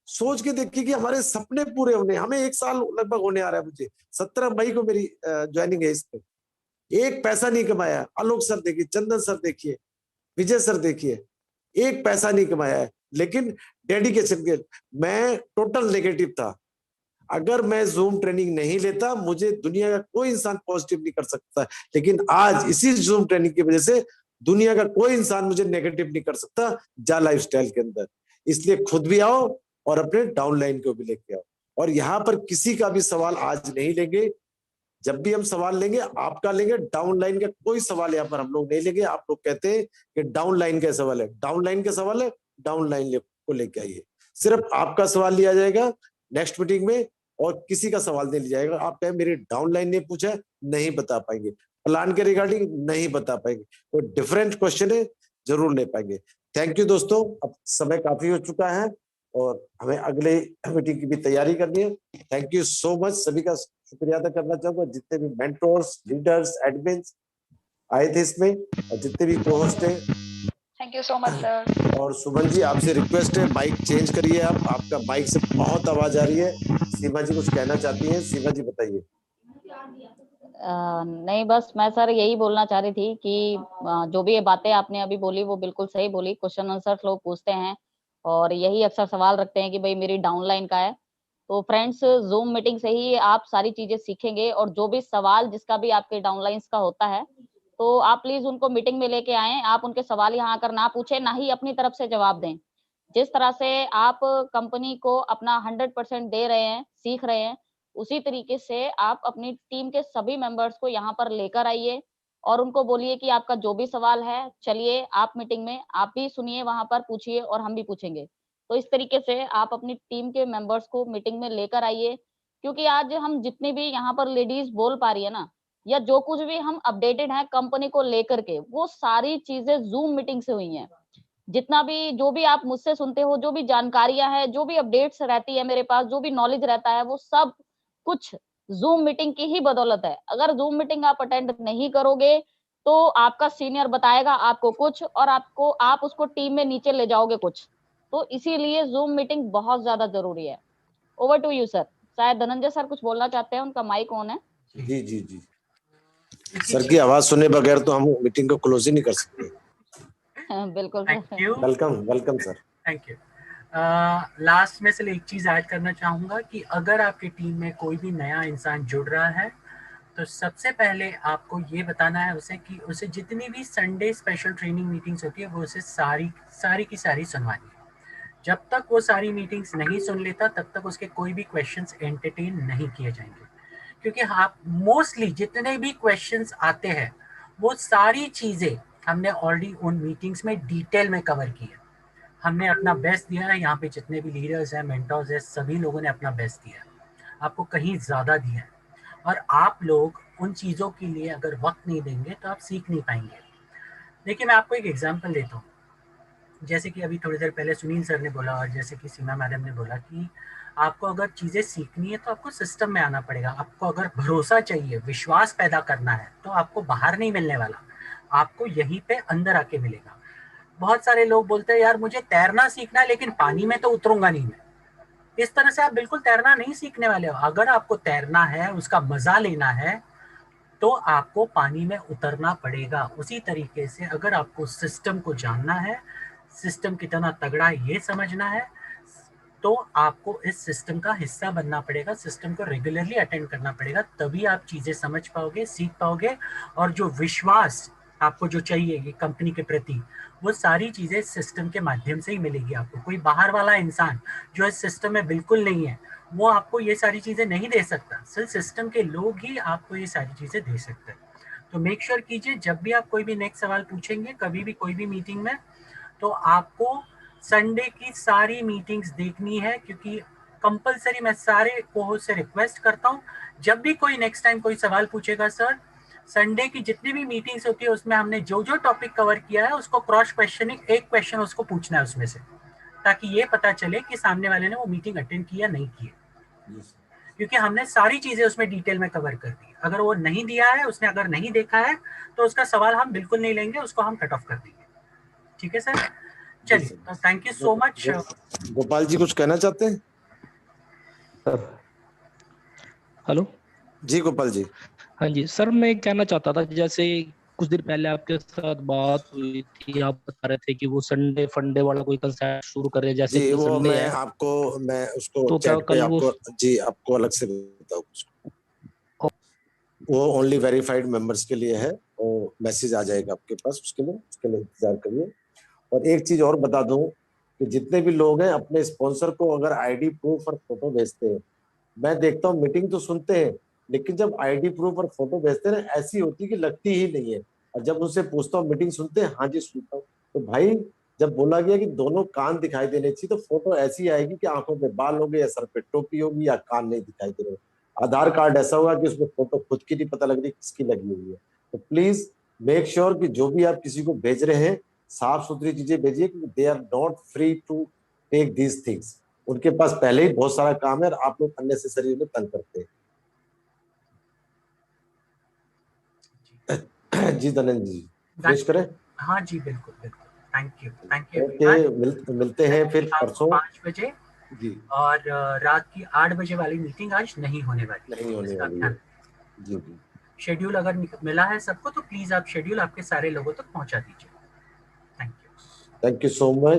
सोच के देखिए कि हमारे सपने पूरे होने, हमें 1 साल लगभग होने आ रहा है। मुझे 17 मई को मेरी ज्वाइनिंग है इस पे। 1 पैसा नहीं कमाया। आलोक सर देखिए, चंदन सर देखिए, विजय सर देखिए, 1 पैसा नहीं कमाया है, लेकिन डेडिकेशन के। मैं टोटल नेगेटिव था। अगर मैं जूम ट्रेनिंग नहीं लेता, मुझे दुनिया का कोई इंसान पॉजिटिव नहीं कर सकता, लेकिन आज इसी जूम ट्रेनिंग की वजह से दुनिया का कोई इंसान मुझे नेगेटिव नहीं कर सकता जा लाइफस्टाइल के अंदर। इसलिए खुद भी आओ और अपने डाउनलाइन को भी लेके आओ। और यहाँ पर किसी का भी सवाल आज नहीं लेंगे। जब भी हम सवाल लेंगे आपका लेंगे, डाउनलाइन का कोई सवाल यहाँ पर हम लोग नहीं लेंगे। आप लोग कहते हैं कि डाउनलाइन का सवाल है, डाउनलाइन का सवाल है, डाउनलाइन को लेके आइए। सिर्फ आपका सवाल लिया जाएगा नेक्स्ट मीटिंग में, और किसी का सवाल नहीं लिया जाएगा। आप कहें मेरी डाउनलाइन ने पूछा, नहीं बता पाएंगे। प्लान के रिगार्डिंग नहीं बता पाएंगे। कोई डिफरेंट क्वेश्चन है, जरूर ले पाएंगे। थैंक यू दोस्तों, अब समय काफी हो चुका है और हमें अगले मीटिंग की भी तैयारी करनी है। Thank you so much. सभी का शुक्रिया अदा करना चाहूंगा, जितने भी मेंटोर्स, लीडर्स, एडमिन्स आए थे इसमें, और जितने भी को-होस्ट हैं। Thank you so much sir. और सुमन जी, आपसे रिक्वेस्ट है, माइक चेंज करिए। आप, आपका माइक से बहुत आवाज आ रही है। सीमा जी कुछ कहना चाहती हैं। सीमा जी बताइए। नहीं, बस मैं सर यही बोलना चाह रही थी कि जो भी ये बातें आपने अभी बोली वो बिल्कुल सही बोली। क्वेश्चन आंसर लोग पूछते हैं और यही अक्सर सवाल रखते हैं कि भाई मेरी डाउनलाइन का है। तो फ्रेंड्स, जूम मीटिंग से ही आप सारी चीजें सीखेंगे, और जो भी सवाल जिसका भी आपके डाउनलाइंस का होता है तो आप प्लीज उनको मीटिंग में लेके आएं। आप उनके सवाल यहाँ आकर ना पूछे, ना ही अपनी तरफ से जवाब दें। जिस तरह से आप कंपनी को अपना 100% दे रहे हैं, सीख रहे हैं, उसी तरीके से आप अपनी टीम के सभी मेंबर्स को यहाँ पर लेकर आइए और उनको बोलिए कि आपका जो भी सवाल है, चलिए आप मीटिंग में आप भी सुनिए, वहां पर पूछिए और हम भी पूछेंगे। तो इस तरीके से आप अपनी टीम के मेंबर्स को मीटिंग में लेकर आइए, क्योंकि आज हम जितनी भी यहाँ पर लेडीज बोल पा रही है ना, या जो कुछ भी हम अपडेटेड है कंपनी को लेकर के, वो सारी चीजें जूम मीटिंग से हुई हैं। जितना भी जो भी आप मुझसे सुनते हो, जो भी जानकारियां हैं, जो भी अपडेट्स रहती है मेरे पास, जो भी नॉलेज रहता है, वो सब कुछ जूम मीटिंग की ही बदौलत है। अगर जूम मीटिंग आप अटेंड नहीं करोगे तो आपका सीनियर बताएगा आपको कुछ और आप उसको टीम में नीचे ले जाओगे कुछ। तो इसीलिए जूम मीटिंग बहुत ज्यादा जरूरी है। Over to you sir. शायद धनंजय सर कुछ बोलना चाहते हैं, उनका माइक ऑन है। जी जी जी, सर की आवाज सुने बगैर तो हम मीटिंग को क्लोज ही नहीं कर सकते। बिल्कुल sir. Welcome welcome sir. Thank you. Last में से एक चीज ऐड करना चाहूंगा कि अगर आपकी टीम में कोई भी नया इंसान जुड़ रहा है तो सबसे पहले आपको ये बताना है उसे कि उसे जितनी भी संडे स्पेशल ट्रेनिंग मीटिंग्स होती है वो उसे सारी की सारी सुनवानी है। जब तक वो सारी मीटिंग्स नहीं सुन लेता तब तक उसके कोई भी क्वेश्चंस एंटरटेन नहीं किए जाएंगे, क्योंकि आप मोस्टली जितने भी क्वेश्चंस आते हैं वो सारी चीजें हमने ऑलरेडी उन मीटिंग्स में डिटेल में कवर की है। हमने अपना बेस्ट दिया है। यहाँ पे जितने भी लीडर्स हैं, मेंटर्स हैं, सभी लोगों ने अपना बेस्ट दिया है, आपको कहीं ज़्यादा दिया है। और आप लोग उन चीज़ों के लिए अगर वक्त नहीं देंगे तो आप सीख नहीं पाएंगे। देखिए, मैं आपको एक एग्जांपल देता हूँ। जैसे कि अभी थोड़ी देर पहले सुनील सर ने बोला और जैसे कि सीमा मैडम ने बोला कि आपको अगर चीज़ें सीखनी है तो आपको सिस्टम में आना पड़ेगा। आपको अगर भरोसा चाहिए, विश्वास पैदा करना है, तो आपको बाहर नहीं मिलने वाला, आपको यहीं पे अंदर आके मिलेगा। बहुत सारे लोग बोलते हैं यार मुझे तैरना सीखना है लेकिन पानी में तो उतरूंगा नहीं मैं। इस तरह से आप बिल्कुल तैरना नहीं सीखने वाले हो। अगर आपको तैरना है, उसका मजा लेना है, तो आपको पानी में उतरना पड़ेगा। उसी तरीके से अगर आपको सिस्टम को जानना है, सिस्टम कितना तगड़ा है ये समझना है, तो आपको इस सिस्टम का हिस्सा बनना पड़ेगा, सिस्टम को रेगुलरली अटेंड करना पड़ेगा, तभी आप चीजें समझ पाओगे, सीख पाओगे, और जो विश्वास आपको जो चाहिए ये कंपनी के प्रति, वो सारी चीजें इस सिस्टम के माध्यम से ही मिलेगी आपको। कोई बाहर वाला इंसान जो इस सिस्टम में बिल्कुल नहीं है, वो आपको ये सारी चीजें नहीं दे सकता। सिर्फ सिस्टम के लोग ही आपको ये सारी चीजें दे सकते हैं। तो मेक श्योर कीजिए जब भी आप कोई भी नेक्स्ट सवाल पूछेंगे कभी भी कोई भी मीटिंग में, तो आपको संडे की सारी मीटिंग्स देखनी है, क्योंकि कंपलसरी मैं सारे कोहोस्ट से रिक्वेस्ट करता हूँ, जब भी कोई नेक्स्ट टाइम कोई सवाल पूछेगा सर, संडे की जितनी भी मीटिंग्स होती है उसमें हमने जो जो टॉपिक कवर किया है उसको क्रॉस क्वेश्चनिंग, एक क्वेश्चन उसको पूछना है उसमें से, ताकि ये पता चले कि सामने वाले ने वो मीटिंग अटेंड की या नहीं की, क्योंकि हमने सारी चीजें उसमें डिटेल में कवर कर दी। अगर वो नहीं दिया है, उसने अगर नहीं देखा है, तो उसका सवाल हम बिल्कुल नहीं लेंगे, उसको हम कट ऑफ कर देंगे। ठीक है सर, चलिए, तो thank you so much. Gopal ji कुछ कहना चाहते हैं? हेलो जी गोपाल जी। हाँ जी सर, मैं कहना चाहता था, जैसे कुछ दिन पहले आपके साथ बात हुई थी, आप बता रहे थे कि वो संडे फंडे वाला कोई कंसेप्ट शुरू कर रहे हैं, जैसे जी कि वो संडे है, मैं उसको तो क्या चैट पे कल वो आपको जी आपको अलग से बताऊँ। वो ओनली वेरीफाइड मेंबर्स के लिए है, वो मैसेज आ जाएगा आपके पास, उसके लिए इंतजार करिए। और एक चीज और बता दूं कि जितने भी लोग हैं अपने स्पॉन्सर को अगर आईडी प्रूफ और फोटो भेजते हैं, मैं देखता हूँ मीटिंग तो सुनते हैं, लेकिन जब आईडी प्रूफ और फोटो भेजते हैं ना, ऐसी होती कि लगती ही नहीं है। और जब उनसे पूछता हूँ मीटिंग सुनते हैं, हाँ जी सुनता हूँ, तो भाई जब बोला गया कि दोनों कान दिखाई देने चाहिए, तो फोटो ऐसी आएगी कि आंखों पे बाल होंगे या सर पे टोपी होगी या कान नहीं दिखाई दे रहे। आधार कार्ड ऐसा होगा कि उसमें फोटो खुद की नहीं पता लग रही किसकी लगी हुई है। तो प्लीज मेक श्योर कि जो भी आप किसी को भेज रहे हैं, साफ सुथरी चीजें भेजिए, क्योंकि they are not free to take these things. उनके पास पहले ही बहुत सारा काम है और आप लोग अननेसेसरी में तंग करते हैं। जी धनंजय जी, फिनिश करें? हाँ जी बिल्कुल बिल्कुल, थैंक यू ओके, मिलते हैं फिर परसों 5 बजे जी। और रात की 8 बजे वाली मीटिंग आज नहीं होने वाली है जी जी। शेड्यूल अगर मिला है सबको तो प्लीज आप शेड्यूल आपके सारे लोगों तक पहुंचा दीजिए। Thank you so much.